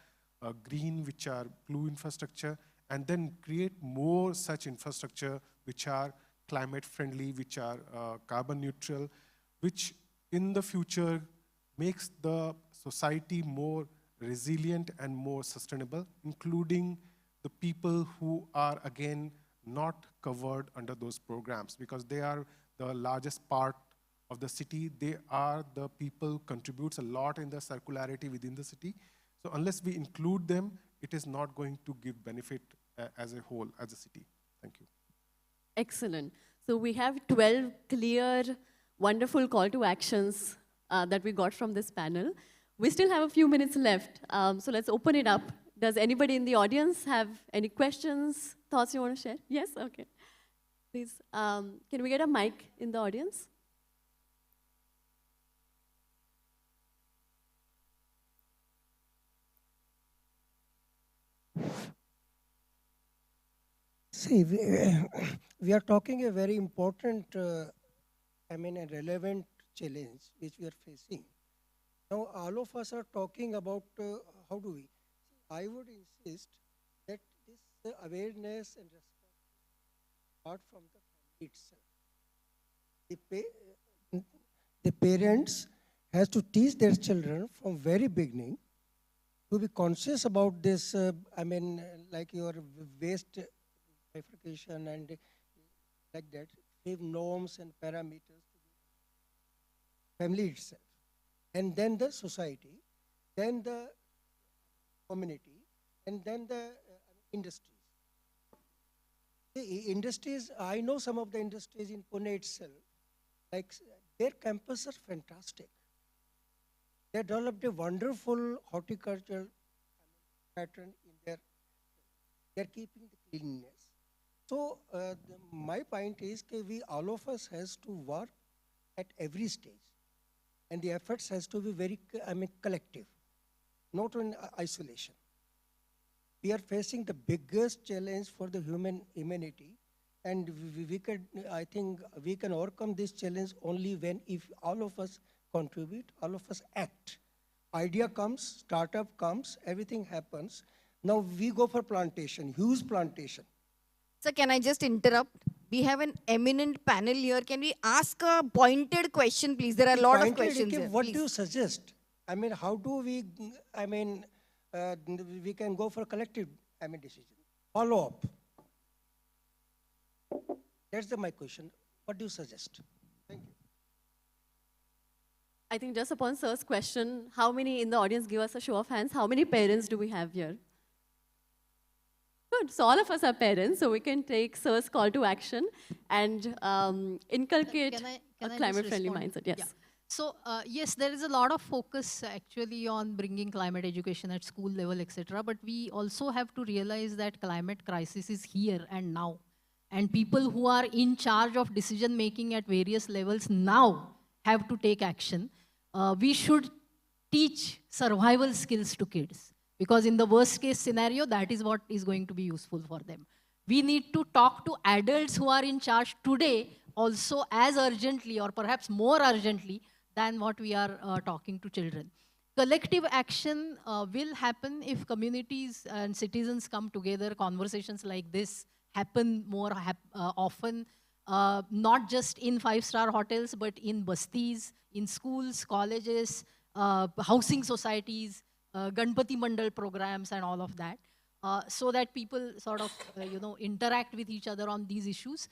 green, which are blue infrastructure, and then create more such infrastructure which are climate friendly, which are carbon neutral, which in the future makes the society more resilient and more sustainable, including the people who are, again, not covered under those programs, because they are the largest part of the city. They are the people contributes a lot in the circularity within the city. So unless we include them, it is not going to give benefit as a whole, as a city. Thank you. Excellent. So we have 12 clear, wonderful call to actions that we got from this panel. We still have a few minutes left, so let's open it up. Does anybody in the audience have any questions, thoughts you want to share? Yes? Okay. Please, can we get a mic in the audience? See, we are talking a very important, a relevant challenge which we are facing. Now, all of us are talking about how do we? I would insist that this awareness and response start from the family itself. The parents has to teach their children from very beginning to be conscious about this, like your waste bifurcation and like that, give norms and parameters to the family itself. And then the society, then the community, and then the industries. The industries, I know some of the industries in Pune itself, like their campus are fantastic. They developed a wonderful horticultural pattern in their, they're keeping the cleanliness. So my point is that we, all of us has to work at every stage. And the efforts has to be very, collective, not in isolation. We are facing the biggest challenge for the humanity, and we can, I think we can overcome this challenge only when if all of us contribute, all of us act. Idea comes, startup comes, everything happens. Now we go for plantation, huge plantation. Sir, can I just interrupt? We have an eminent panel here. Can we ask a pointed question, please? There are a lot of questions here. What do you suggest? How do we, we can go for collective, decision. Follow up. That's my question. What do you suggest? Thank you. I think just upon Sir's question, how many in the audience, give us a show of hands, how many parents do we have here? Good, so all of us are parents, so we can take Sir's call to action and inculcate a climate-friendly mindset. Yes. Yeah. So yes, there is a lot of focus actually on bringing climate education at school level, etc. But we also have to realize that climate crisis is here and now. And people who are in charge of decision making at various levels now have to take action. We should teach survival skills to kids, because in the worst case scenario, that is what is going to be useful for them. We need to talk to adults who are in charge today also as urgently or perhaps more urgently than what we are talking to children. Collective action will happen if communities and citizens come together. Conversations like this happen more often, not just in five-star hotels, but in bastis, in schools, colleges, housing societies, Ganpati Mandal programs and all of that, so that people sort of, interact with each other on these issues.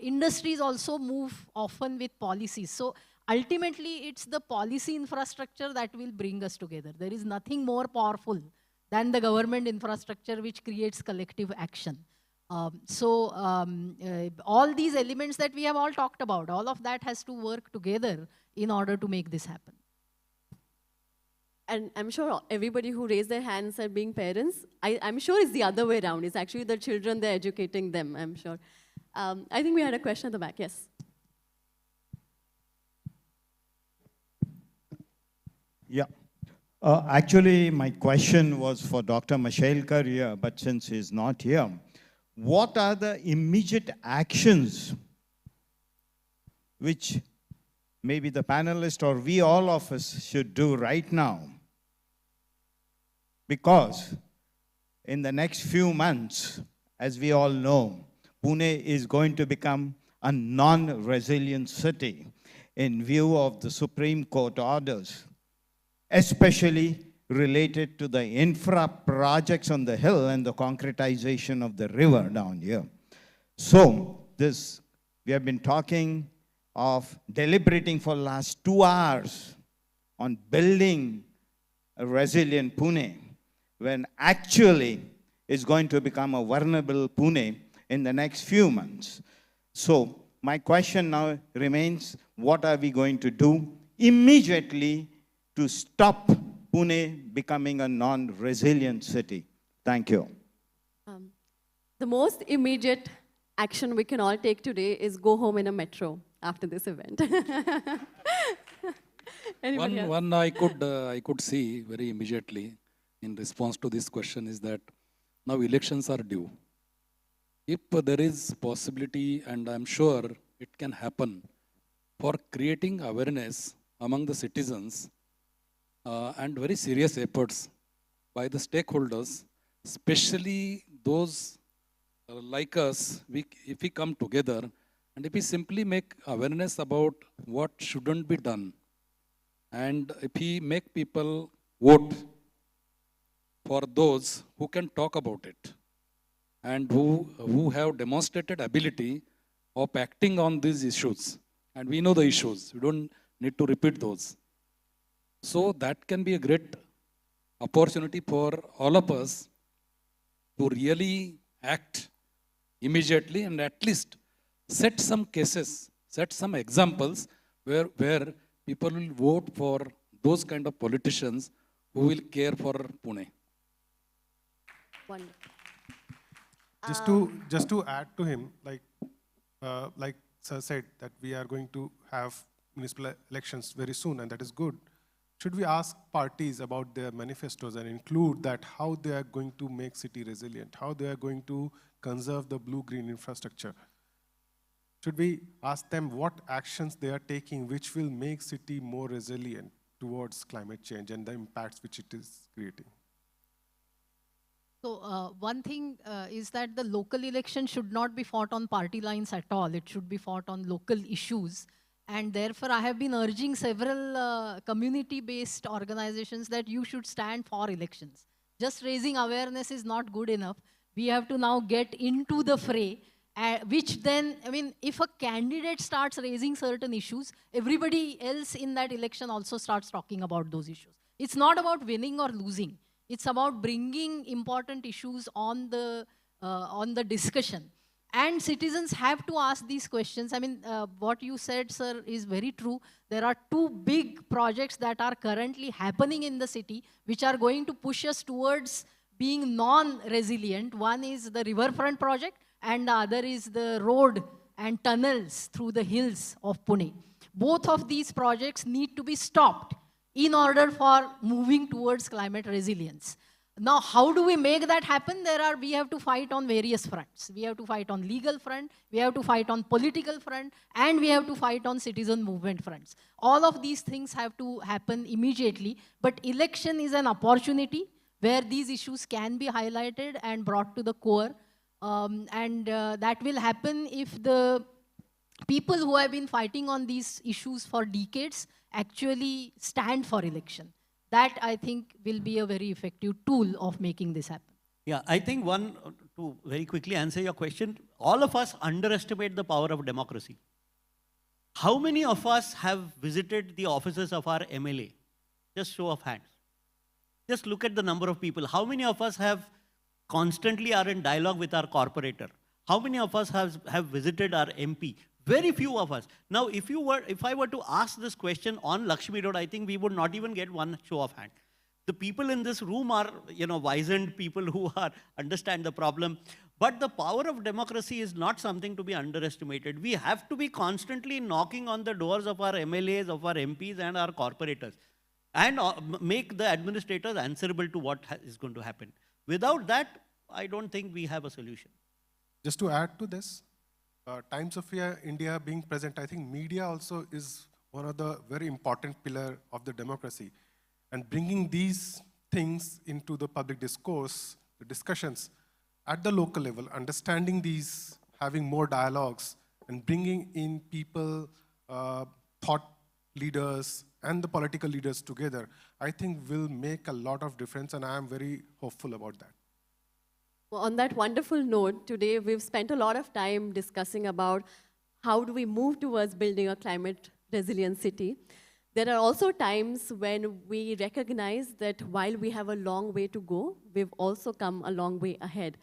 Industries also move often with policies. So ultimately, it's the policy infrastructure that will bring us together. There is nothing more powerful than the government infrastructure which creates collective action. All these elements that we have all talked about, all of that has to work together in order to make this happen. And I'm sure everybody who raised their hands at being parents, I'm sure it's the other way around. It's actually the children, they're educating them, I'm sure. I think we had a question at the back, yes. Yeah. Actually, my question was for Dr. Mashelkar here, but since he's not here, what are the immediate actions which maybe the panelists or we all of us should do right now? Because in the next few months, as we all know, Pune is going to become a non-resilient city in view of the Supreme Court orders, especially related to the infra projects on the hill and the concretization of the river down here. So we have been talking of deliberating for last 2 hours on building a resilient Pune, when actually it's going to become a vulnerable Pune in the next few months. So my question now remains, what are we going to do immediately to stop Pune becoming a non-resilient city? Thank you. The most immediate action we can all take today is go home in a metro after this event. Anybody else? One I could see very immediately in response to this question is that now elections are due. If there is possibility, and I'm sure it can happen, for creating awareness among the citizens and very serious efforts by the stakeholders, especially those like us, if we come together and if we simply make awareness about what shouldn't be done, and if we make people vote for those who can talk about it and who have demonstrated ability of acting on these issues, and we know the issues, we don't need to repeat those. So that can be a great opportunity for all of us to really act immediately and at least set some cases, set some examples where people will vote for those kind of politicians who will care for Pune. Wonderful. Just to add to him, like Sir said, that we are going to have municipal elections very soon, and that is good. Should we ask parties about their manifestos and include that how they are going to make city resilient, how they are going to conserve the blue-green infrastructure? Should we ask them what actions they are taking which will make city more resilient towards climate change and the impacts which it is creating? So one thing is that the local election should not be fought on party lines at all. It should be fought on local issues. And therefore, I have been urging several community-based organizations that you should stand for elections. Just raising awareness is not good enough. We have to now get into the fray, which then, I mean, if a candidate starts raising certain issues, everybody else in that election also starts talking about those issues. It's not about winning or losing. It's about bringing important issues on the discussion. And citizens have to ask these questions. I mean, what you said, sir, is very true. There are two big projects that are currently happening in the city, which are going to push us towards being non-resilient. One is the riverfront project, and the other is the road and tunnels through the hills of Pune. Both of these projects need to be stopped in order for moving towards climate resilience. Now, how do we make that happen? We have to fight on various fronts. We have to fight on legal front, we have to fight on political front, and we have to fight on citizen movement fronts. All of these things have to happen immediately, but election is an opportunity where these issues can be highlighted and brought to the core. That will happen if the people who have been fighting on these issues for decades actually stand for election. That, I think, will be a very effective tool of making this happen. Yeah, I think to very quickly answer your question, all of us underestimate the power of democracy. How many of us have visited the offices of our MLA? Just show of hands. Just look at the number of people. How many of us have constantly are in dialogue with our corporator? How many of us have visited our MP? Very few of us. Now, if I were to ask this question on Lakshmi Road, I think we would not even get one show of hand. The people in this room are, wizened people who understand the problem. But the power of democracy is not something to be underestimated. We have to be constantly knocking on the doors of our MLAs, of our MPs, and our corporators, and make the administrators answerable to what is going to happen. Without that, I don't think we have a solution. Just to add to this, Times of India being present, I think media also is one of the very important pillar of the democracy. And bringing these things into the public discourse, the discussions at the local level, understanding these, having more dialogues, and bringing in people, thought leaders, and the political leaders together, I think will make a lot of difference, and I am very hopeful about that. Well, on that wonderful note, today we've spent a lot of time discussing about how do we move towards building a climate resilient city. There are also times when we recognize that while we have a long way to go, we've also come a long way ahead.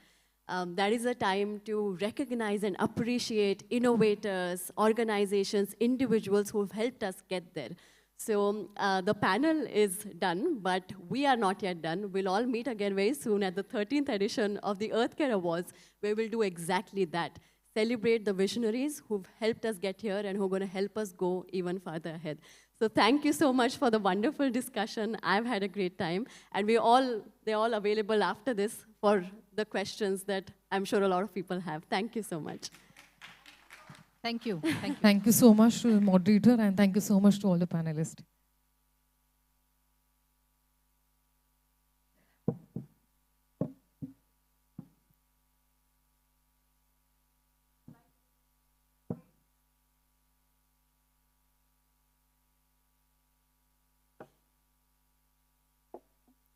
That is a time to recognize and appreciate innovators, organizations, individuals who have helped us get there. So the panel is done, but we are not yet done. We'll all meet again very soon at the 13th edition of the EarthCare Awards, where we'll do exactly that. Celebrate the visionaries who've helped us get here and who are going to help us go even farther ahead. So thank you so much for the wonderful discussion. I've had a great time. And they're all available after this for the questions that I'm sure a lot of people have. Thank you so much. Thank you. Thank you. Thank you so much to the moderator, and thank you so much to all the panelists.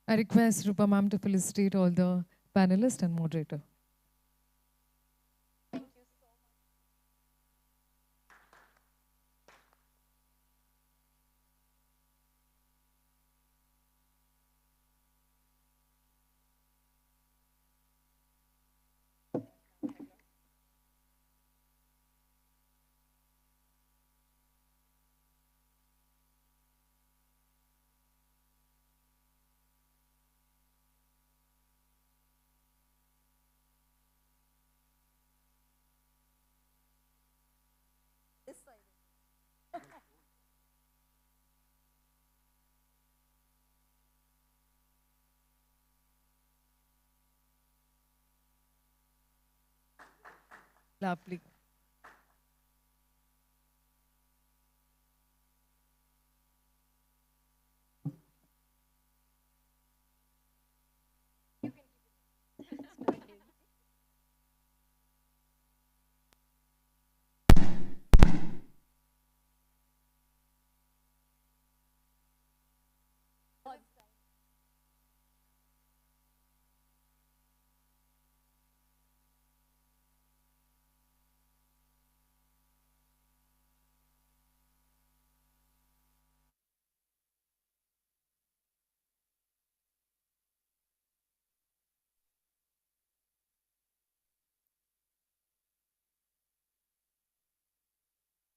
I request Rupa ma'am to felicitate all the panelists and moderator. Lovely.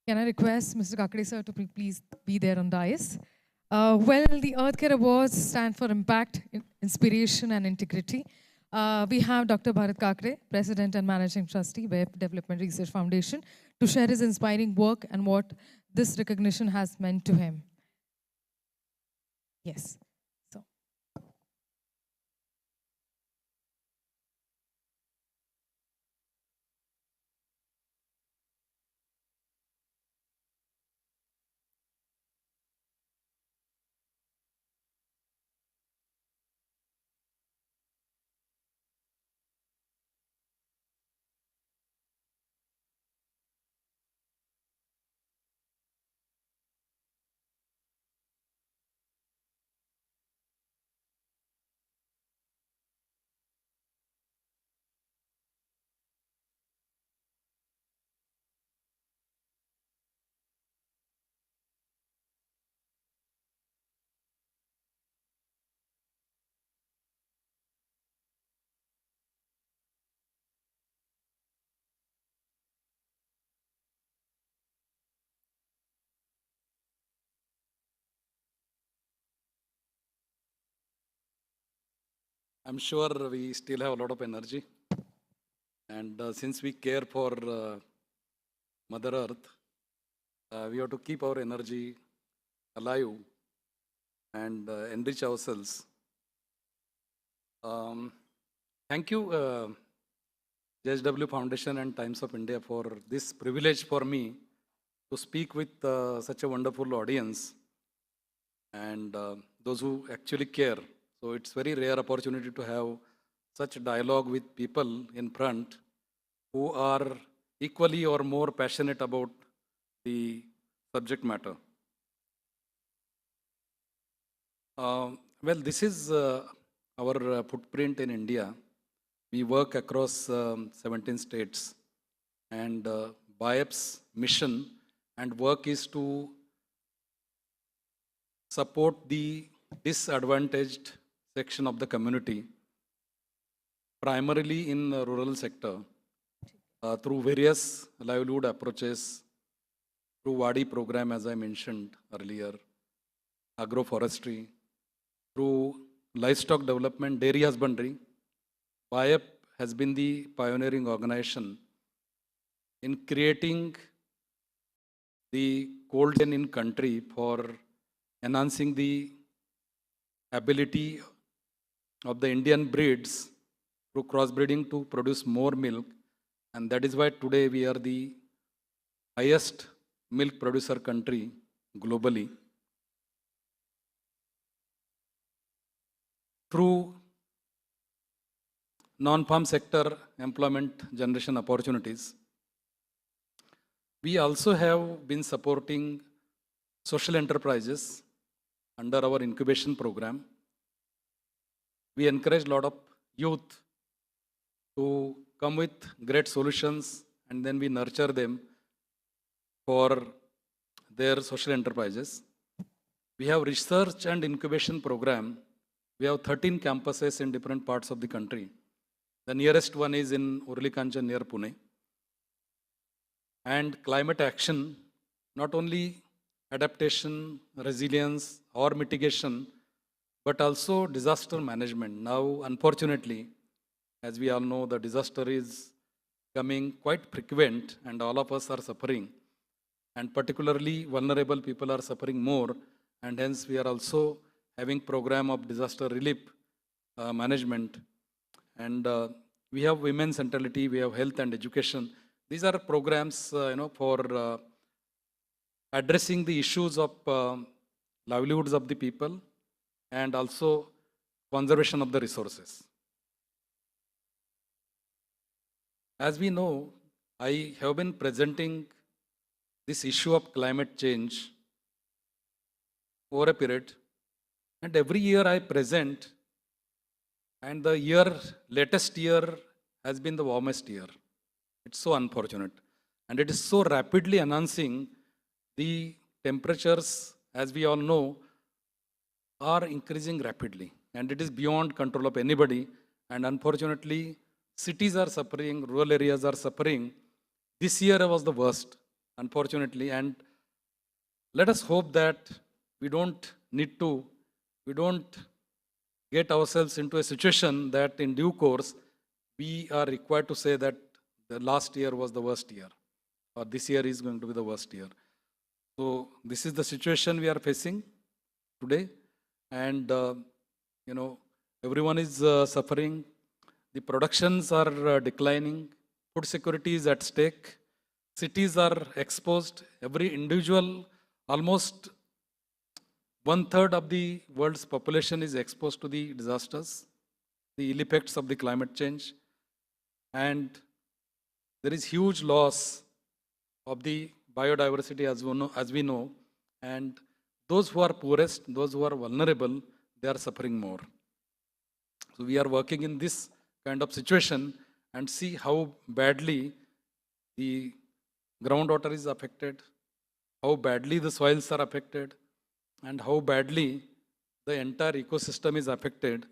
Can I request Mr. Kakade sir to please be there on dais? Well, the EarthCare Awards stand for impact, inspiration, and integrity. We have Dr. Bharat Kakade, President and Managing Trustee, Web Development Research Foundation, to share his inspiring work and what this recognition has meant to him. Yes. I'm sure we still have a lot of energy. And since we care for Mother Earth, we have to keep our energy alive and enrich ourselves. Thank you, JSW Foundation and Times of India, for this privilege for me to speak with such a wonderful audience and those who actually care. So it's very rare opportunity to have such dialogue with people in front who are equally or more passionate about the subject matter. Well, this is our footprint in India. We work across 17 states, and BIAPS mission and work is to support the disadvantaged section of the community, primarily in the rural sector, through various livelihood approaches, through Wadi program, as I mentioned earlier, agroforestry, through livestock development, dairy husbandry. BIAP has been the pioneering organization in creating the cold chain in country for enhancing the ability of the Indian breeds through crossbreeding to produce more milk. And that is why today we are the highest milk producer country globally. Through non-farm sector employment generation opportunities, we also have been supporting social enterprises under our incubation program. We encourage a lot of youth to come with great solutions, and then we nurture them for their social enterprises. We have research and incubation program. We have 13 campuses in different parts of the country. The nearest one is in Urlikanchan near Pune. And climate action, not only adaptation, resilience or mitigation, but also disaster management. Now, unfortunately, as we all know, the disaster is coming quite frequent and all of us are suffering. And particularly vulnerable people are suffering more, and hence we are also having program of disaster relief management. And we have women centrality, we have health and education. These are programs for addressing the issues of livelihoods of the people and also conservation of the resources. As we know, I have been presenting this issue of climate change over a period, and every year I present, and the latest year has been the warmest year. It's so unfortunate, and it is so rapidly enhancing. The temperatures, as we all know, are increasing rapidly, and it is beyond control of anybody. And unfortunately, cities are suffering, rural areas are suffering. This year was the worst, unfortunately, and let us hope that we don't get ourselves into a situation that in due course we are required to say that the last year was the worst year, or this year is going to be the worst year. So this is the situation we are facing today, and everyone is suffering. The productions are declining. Food security is at stake. Cities are exposed. Every individual, almost 1/3 of the world's population is exposed to the disasters, the ill effects of the climate change, and there is huge loss of the biodiversity as we know, and those who are poorest, those who are vulnerable, they are suffering more. So we are working in this kind of situation and see how badly the groundwater is affected, how badly the soils are affected, and how badly the entire ecosystem is affected.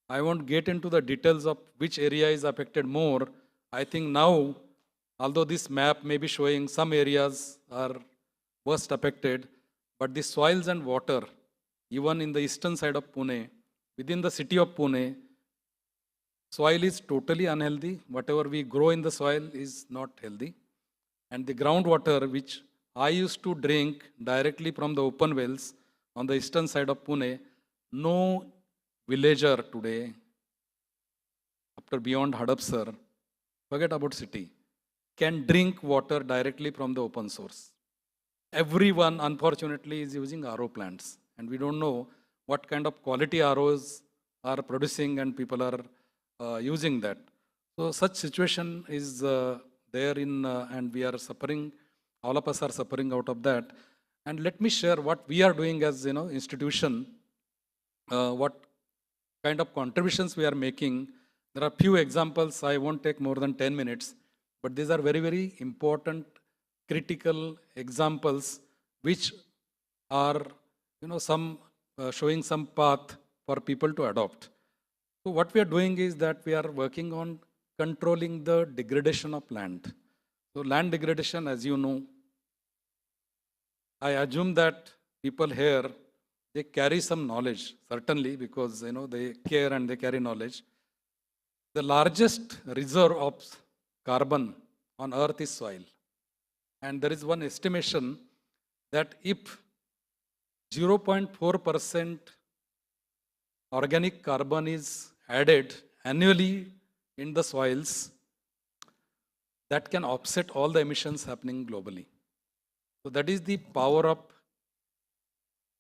I won't get into the details of which area is affected more. I think now, although this map may be showing some areas are worst affected, but the soils and water, even in the eastern side of Pune, within the city of Pune, soil is totally unhealthy. Whatever we grow in the soil is not healthy. And the groundwater, which I used to drink directly from the open wells on the eastern side of Pune, no villager today, after beyond Hadapsar, forget about city, can drink water directly from the open source. Everyone, unfortunately, is using RO plants, and we don't know what kind of quality ROs are producing, and people are using that. So such situation is there and we are suffering. All of us are suffering out of that. And let me share what we are doing as institution, what kind of contributions we are making. There are few examples. I won't take more than 10 minutes, but these are very, very important critical examples which are, some showing some path for people to adopt. So what we are doing is that we are working on controlling the degradation of land. So land degradation, as you know, I assume that people here, they carry some knowledge, certainly, because they care and they carry knowledge. The largest reserve of carbon on earth is soil. And there is one estimation that if 0.4% organic carbon is added annually in the soils, that can offset all the emissions happening globally. So that is the power of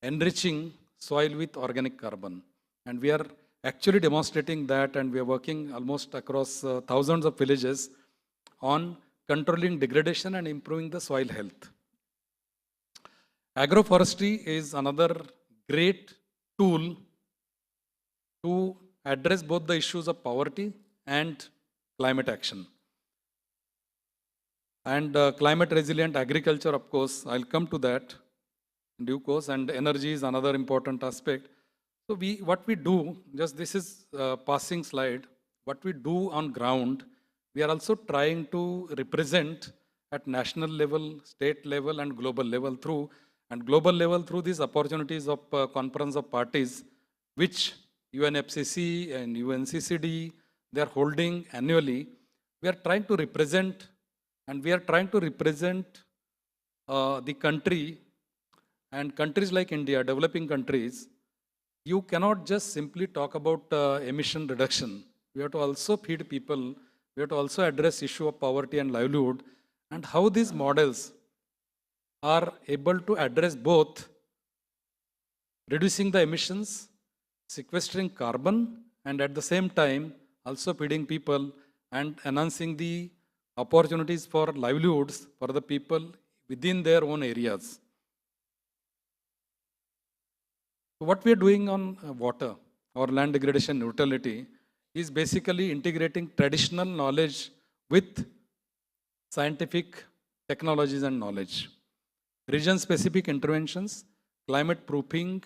enriching soil with organic carbon. And we are actually demonstrating that, and we are working almost across thousands of villages on controlling degradation and improving the soil health. Agroforestry is another great tool to address both the issues of poverty and climate action. And climate resilient agriculture, of course, I'll come to that in due course, and energy is another important aspect. So what we do, just this is a passing slide, what we do on ground, we are also trying to represent at national level, state level, and global level through these opportunities of conference of parties, which UNFCCC and UNCCD, they are holding annually. We are trying to represent, and we are trying to represent the country, and countries like India, developing countries. You cannot just simply talk about emission reduction. We have to also feed people. We have to also address issue of poverty and livelihood, and how these models are able to address both reducing the emissions, sequestering carbon, and at the same time also feeding people and enhancing the opportunities for livelihoods for the people within their own areas. So what we are doing on water or land degradation neutrality is basically integrating traditional knowledge with scientific technologies and knowledge. Region-specific interventions, climate proofing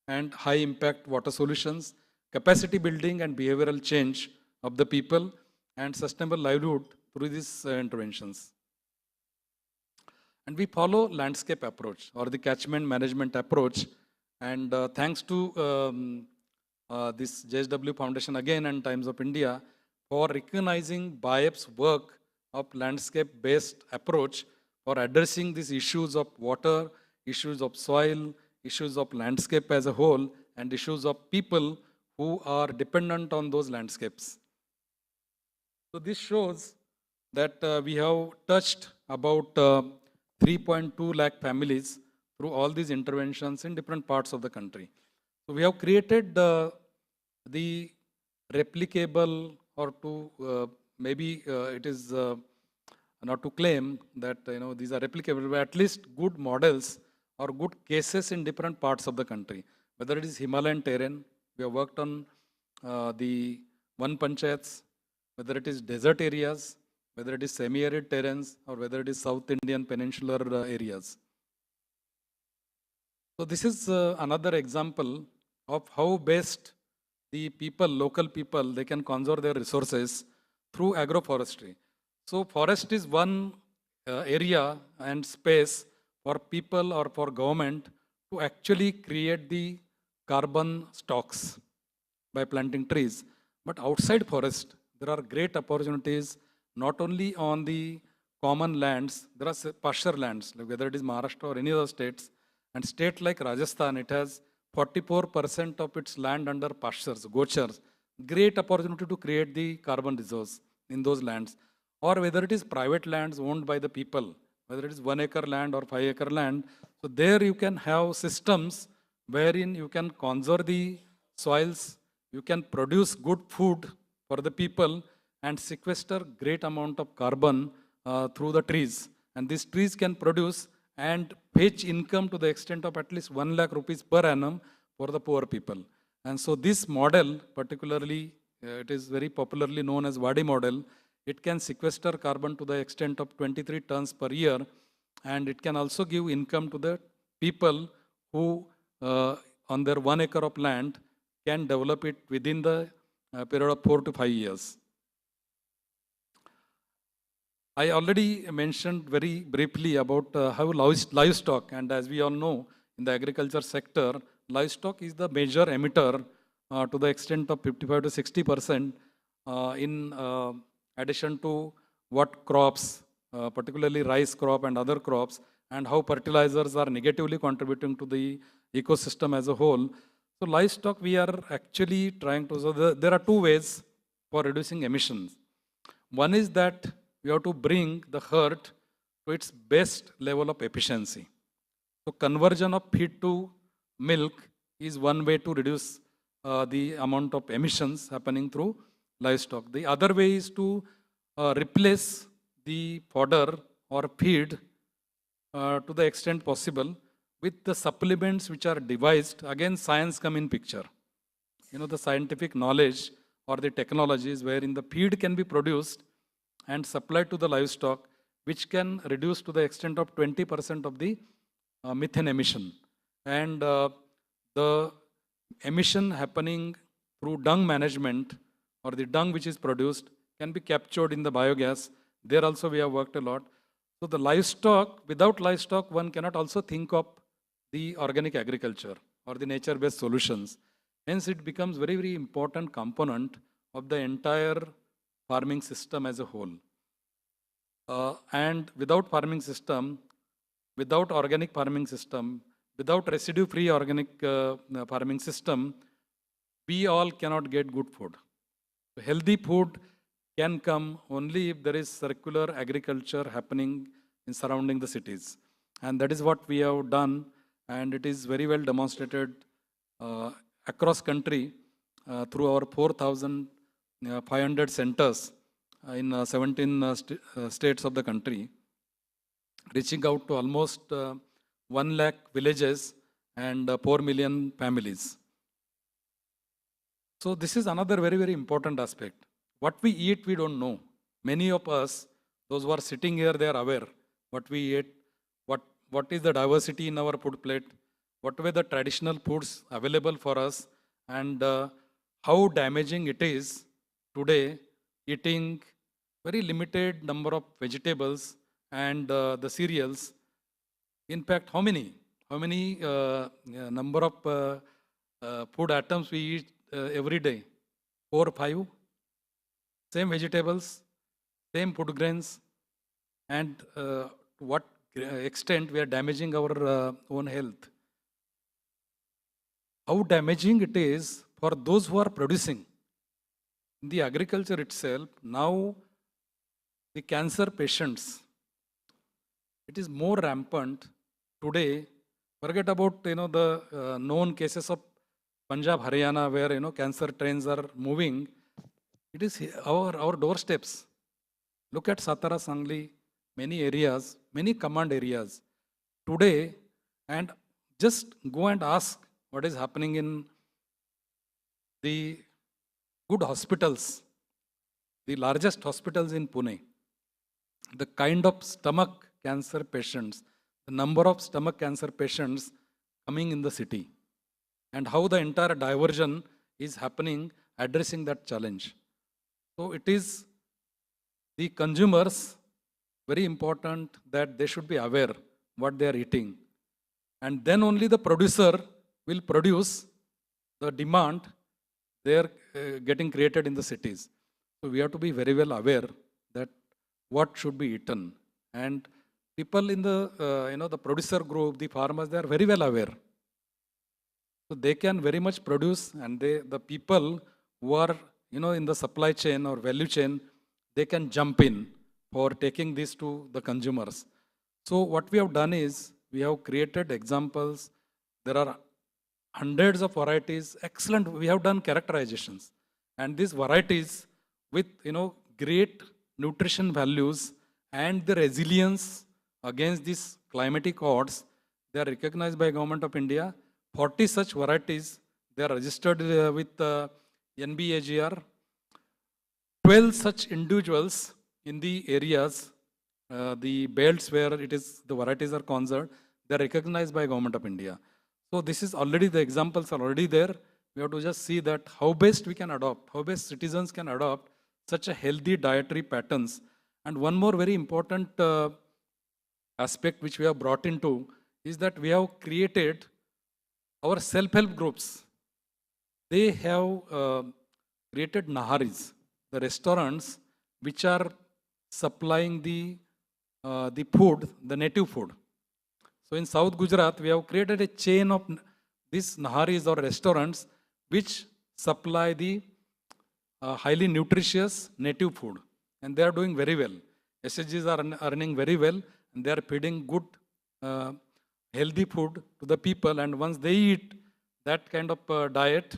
and high-impact water solutions, capacity building and behavioral change of the people, and sustainable livelihood through these interventions. And we follow landscape approach or the catchment management approach. And thanks to this JSW Foundation again and Times of India for recognizing BIEP's work of landscape-based approach for addressing these issues of water, issues of soil, issues of landscape as a whole, and issues of people who are dependent on those landscapes. So this shows that we have touched about 3.2 lakh families through all these interventions in different parts of the country. So we have created the replicable, or to maybe it is not to claim that these are replicable, but at least good models or good cases in different parts of the country. Whether it is Himalayan terrain, we have worked on the one panchayats, whether it is desert areas, whether it is semi-arid terrains, or whether it is South Indian peninsular areas. So this is another example of how best the people, local people, they can conserve their resources through agroforestry. So forest is one area and space for people or for government to actually create the carbon stocks by planting trees. But outside forest, there are great opportunities, not only on the common lands, there are pasture lands, like whether it is Maharashtra or any other states. And state like Rajasthan, it has 44% of its land under pastures, gochars. Great opportunity to create the carbon reserves in those lands. Or whether it is private lands owned by the people, whether it is 1 acre land or 5 acre land. So there you can have systems wherein you can conserve the soils, you can produce good food for the people and sequester great amount of carbon through the trees. And these trees can produce and fetch income to the extent of at least 1 lakh rupees per annum for the poor people. And so this model, particularly, it is very popularly known as Wadi model. It can sequester carbon to the extent of 23 tons per year. and it can also give income to the people who on their 1 acre of land can develop it within the period of 4 to 5 years. I already mentioned very briefly about how livestock, and as we all know, in the agriculture sector, livestock is the major emitter to the extent of 55 to 60% in addition to what crops, particularly rice crop and other crops, and how fertilizers are negatively contributing to the ecosystem as a whole. So livestock, we are actually trying to, so there are two ways for reducing emissions. One is that we have to bring the herd to its best level of efficiency. So conversion of feed to milk is one way to reduce the amount of emissions happening through livestock. The other way is to replace the fodder or feed to the extent possible with the supplements which are devised. Again, science come in picture. You know, the scientific knowledge or the technologies wherein the feed can be produced and supplied to the livestock, which can reduce to the extent of 20% of the methane emission. And the emission happening through dung management or the dung which is produced can be captured in the biogas. There also we have worked a lot. So the livestock, without livestock, one cannot also think of the organic agriculture or the nature-based solutions. Hence, it becomes very, very important component of the entire farming system as a whole. And without farming system, without organic farming system, without residue-free organic farming system, we all cannot get good food. So healthy food can come only if there is circular agriculture happening in surrounding the cities. And that is what we have done, and it is very well demonstrated across country through our 4,500 centers in 17 states of the country, reaching out to almost 1 lakh villages and 4 million families. So this is another very, very important aspect. What we eat, we don't know. Many of us, those who are sitting here, they are aware what we eat, what is the diversity in our food plate, what were the traditional foods available for us, and how damaging it is today eating very limited number of vegetables and the cereals. In fact, how many number of food items we eat every day? 4 or 5? Same vegetables, same food grains, and to what extent we are damaging our own health. How damaging it is for those who are producing. In the agriculture itself, now the cancer patients, it is more rampant today. Forget about the known cases of Punjab, Haryana, where cancer trains are moving. It is our doorsteps. Look at Satara, Sangli, many areas, many command areas today, and just go and ask what is happening in the good hospitals, the largest hospitals in Pune. The kind of stomach cancer patients, the number of stomach cancer patients coming in the city, and how the entire diversion is happening addressing that challenge. So it is the consumers, very important that they should be aware what they are eating. And then only the producer will produce the demand they are getting created in the cities. So we have to be very well aware that what should be eaten. And people in the, the producer group, the farmers, they are very well aware. So they can very much produce, and the people who are in the supply chain or value chain, they can jump in for taking this to the consumers. So what we have done is, we have created examples. There are hundreds of varieties, excellent. We have done characterizations. And these varieties with, great nutrition values and the resilience against these climatic odds, they are recognized by Government of India. 40 such varieties, they are registered with NBAGR. 12 such individuals in the areas the belts where the varieties are conserved, they are recognized by Government of India. So this is already, the examples are already there. We have to just see that how best we can adopt, how best citizens can adopt such a healthy dietary patterns. And one more very important aspect which we have brought into is that we have created our self-help groups. They have created naharis, the restaurants which are supplying the food, the native food. So in South Gujarat, we have created a chain of these naharis or restaurants which supply the highly nutritious native food. And they are doing very well. SHGs are earning very well, and they are feeding good, healthy food to the people. And once they eat that kind of diet,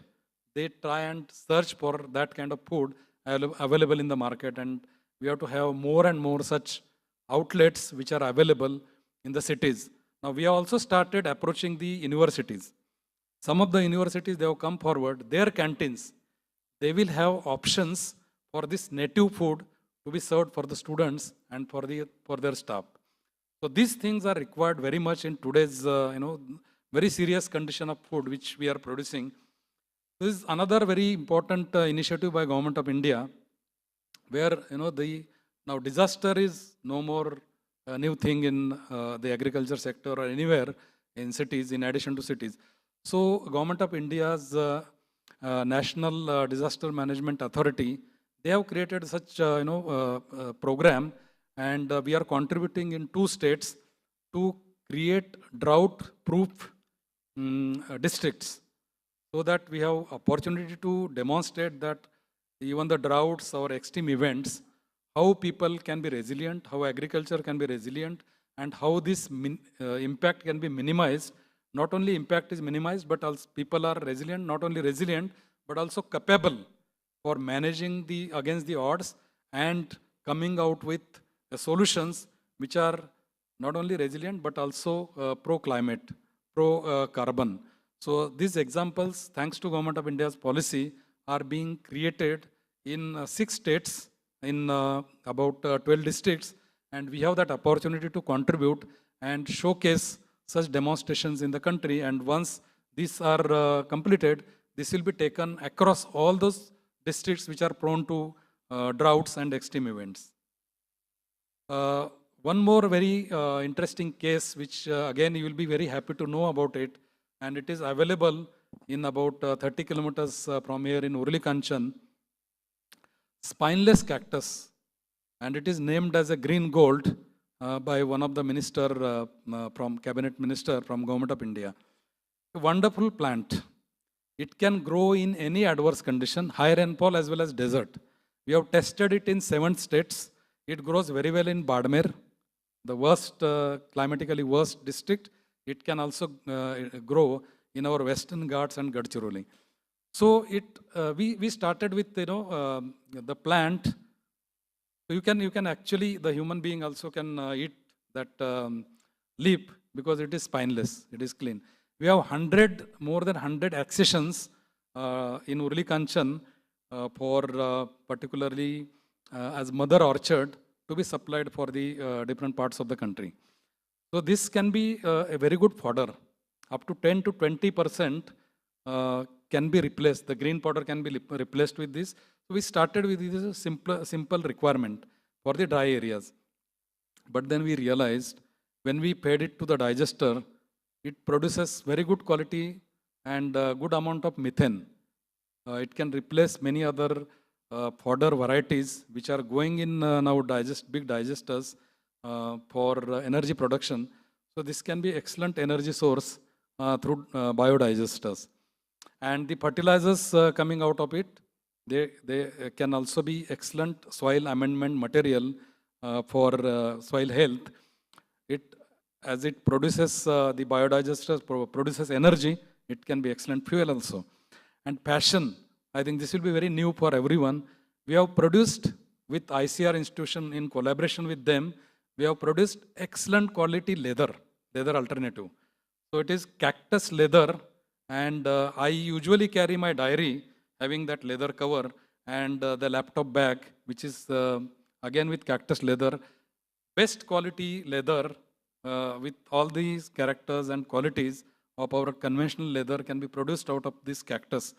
they try and search for that kind of food available in the market. And we have to have more and more such outlets which are available in the cities. Now we have also started approaching the universities. Some of the universities, they have come forward, their canteens, they will have options for this native food to be served for the students and for their staff. So these things are required very much in today's very serious condition of food which we are producing. This is another very important initiative by Government of India, where now disaster is no more a new thing in the agriculture sector or anywhere in cities, in addition to cities. So Government of India's National Disaster Management Authority, they have created such program, and we are contributing in 2 states to create drought-proof districts, so that we have opportunity to demonstrate that even the droughts or extreme events, how people can be resilient, how agriculture can be resilient, and how this impact can be minimized. Not only impact is minimized, but also people are resilient, not only resilient, but also capable for managing against the odds and coming out with solutions which are not only resilient, but also pro-climate, pro-carbon. So these examples, thanks to Government of India's policy, are being created in 6 states, in about 12 districts, and we have that opportunity to contribute and showcase such demonstrations in the country. And once these are completed, this will be taken across all those districts which are prone to droughts and extreme events. One more very interesting case, which again you will be very happy to know about it, and it is available in about 30 kilometers from here in Urli Kanchan. Spineless cactus, and it is named as a green gold by one of the minister from cabinet minister from Government of India. A wonderful plant. It can grow in any adverse condition, high rainfall as well as desert. We have tested it in 7 states. It grows very well in Badmer, the worst, climatically worst district. It can also grow in our Western Ghats and Gadchiroli. So we started with the plant. So you can actually, the human being also can eat that leaf because it is spineless, it is clean. We have more than 100 accessions in Urli Kanchan for particularly as mother orchard to be supplied for the different parts of the country. So this can be a very good fodder. Up to 10 to 20% can be replaced. The green powder can be replaced with this. So we started with this simple requirement for the dry areas. But then we realized when we fed it to the digester, it produces very good quality and good amount of methane. It can replace many other fodder varieties which are going in now big digesters for energy production. So this can be excellent energy source through biodigesters. And the fertilizers coming out of it, they can also be excellent soil amendment material for soil health. As it produces, the biodigesters produces energy, it can be excellent fuel also. And passion, I think this will be very new for everyone. We have produced with ICR institution in collaboration with them, we have produced excellent quality leather alternative. So it is cactus leather, and I usually carry my diary having that leather cover and the laptop bag, which is again with cactus leather. best quality leather with all these characters and qualities of our conventional leather can be produced out of this cactus.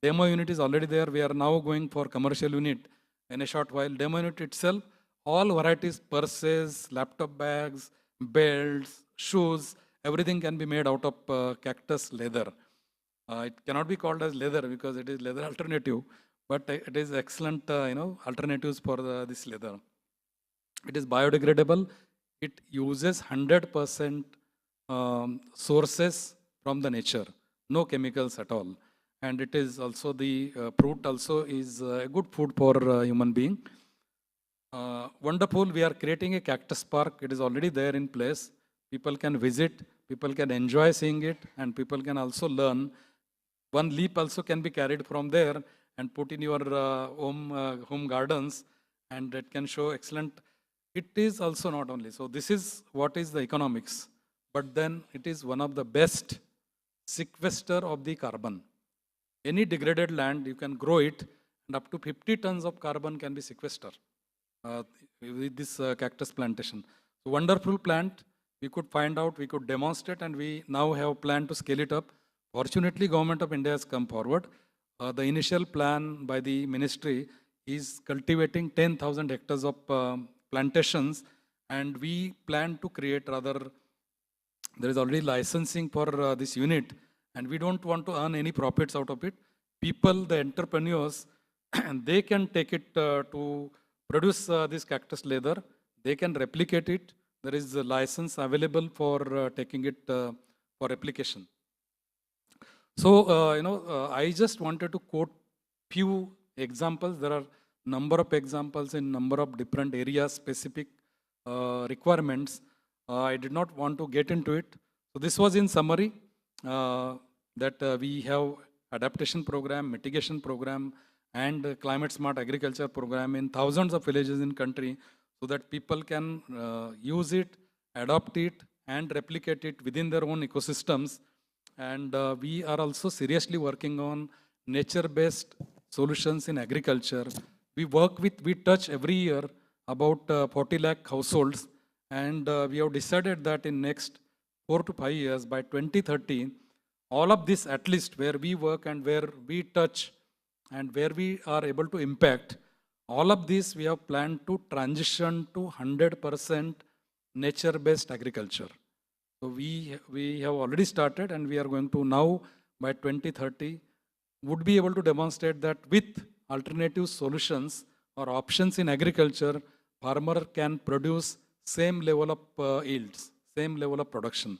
Demo unit is already there. We are now going for commercial unit in a short while. Demo unit itself, all varieties, purses, laptop bags, belts, shoes, everything can be made out of cactus leather. It cannot be called as leather because it is leather alternative, but it is excellent, alternatives for this leather. It is biodegradable. It uses 100% sources from the nature, no chemicals at all. And it is also the fruit also is a good food for human being. Wonderful, we are creating a cactus park. It is already there in place. People can visit, people can enjoy seeing it, and people can also learn. One leaf also can be carried from there and put in your home gardens, and it can show excellent. It is also not only, so this is what is the economics, but then it is one of the best sequester of the carbon. Any degraded land, you can grow it, and up to 50 tons of carbon can be sequestered with this cactus plantation. So wonderful plant, we could find out, we could demonstrate, and we now have a plan to scale it up. Fortunately, Government of India has come forward. The initial plan by the ministry is cultivating 10,000 hectares of plantations, and we plan to create, rather, there is already licensing for this unit, and we don't want to earn any profits out of it. People, the entrepreneurs, they can take it to produce this cactus leather. They can replicate it. There is a license available for taking it for replication. So, I just wanted to quote few examples. There are number of examples in number of different areas, specific requirements. I did not want to get into it. So this was in summary that we have adaptation program, mitigation program, and climate smart agriculture program in thousands of villages in country, so that people can use it, adopt it, and replicate it within their own ecosystems. And we are also seriously working on nature-based solutions in agriculture. We touch every year about 40 lakh households, and we have decided that in next 4 to 5 years, by 2030, all of this, at least where we work and where we touch and where we are able to impact, all of this we have planned to transition to 100% nature-based agriculture. So we have already started, and we are going to now, by 2030, would be able to demonstrate that with alternative solutions or options in agriculture, farmer can produce same level of yields, same level of production.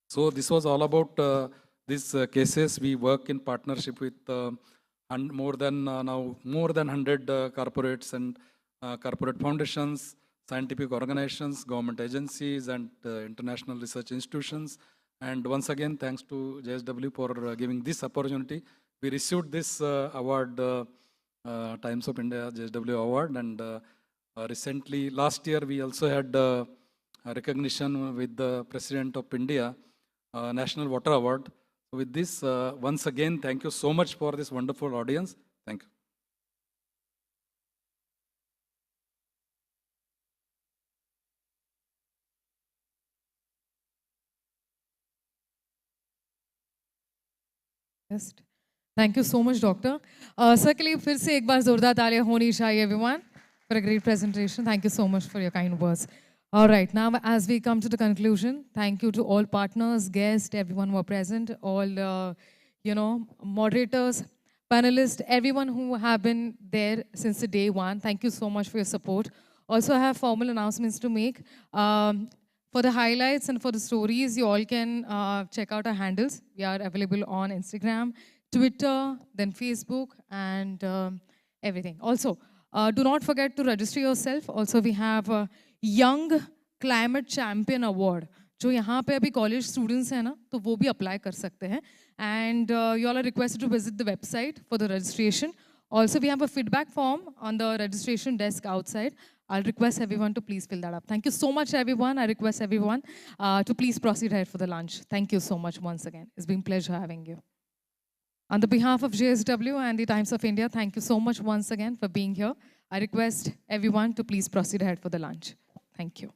So this was all about these cases. We work in partnership with more than 100 corporates and corporate foundations, scientific organizations, government agencies, and international research institutions. And once again, thanks to JSW for giving this opportunity. We received this award, Times of India JSW award, and recently, last year, we also had a recognition with the President of India, National Water Award. So with this, once again, thank you so much for this wonderful audience. Thank you. Thank you so much, Doctor. Sir, के लिए फिर से एक बार जोरदार तालियां होनी चाहिए, everyone, for a great presentation. Thank you so much for your kind words. All right, now as we come to the conclusion, thank you to all partners, guests, everyone who are present, all moderators, panelists, everyone who have been there since the day one. Thank you so much for your support. Also, I have formal announcements to make. For the highlights and for the stories, you all can check out our handles. We are available on Instagram, Twitter, then Facebook, and everything. Also, do not forget to register yourself. Also, we have a Young Climate Champion Award. जो यहाँ पे अभी college students हैं ना, तो वो भी apply कर सकते हैं. And you all are requested to visit the website for the registration. Also, we have a feedback form on the registration desk outside. I'll request everyone to please fill that up. Thank you so much, everyone. I request everyone to please proceed ahead for the lunch. Thank you so much once again. It's been a pleasure having you. On the behalf of JSW and the Times of India, thank you so much once again for being here. I request everyone to please proceed ahead for the lunch. Thank you.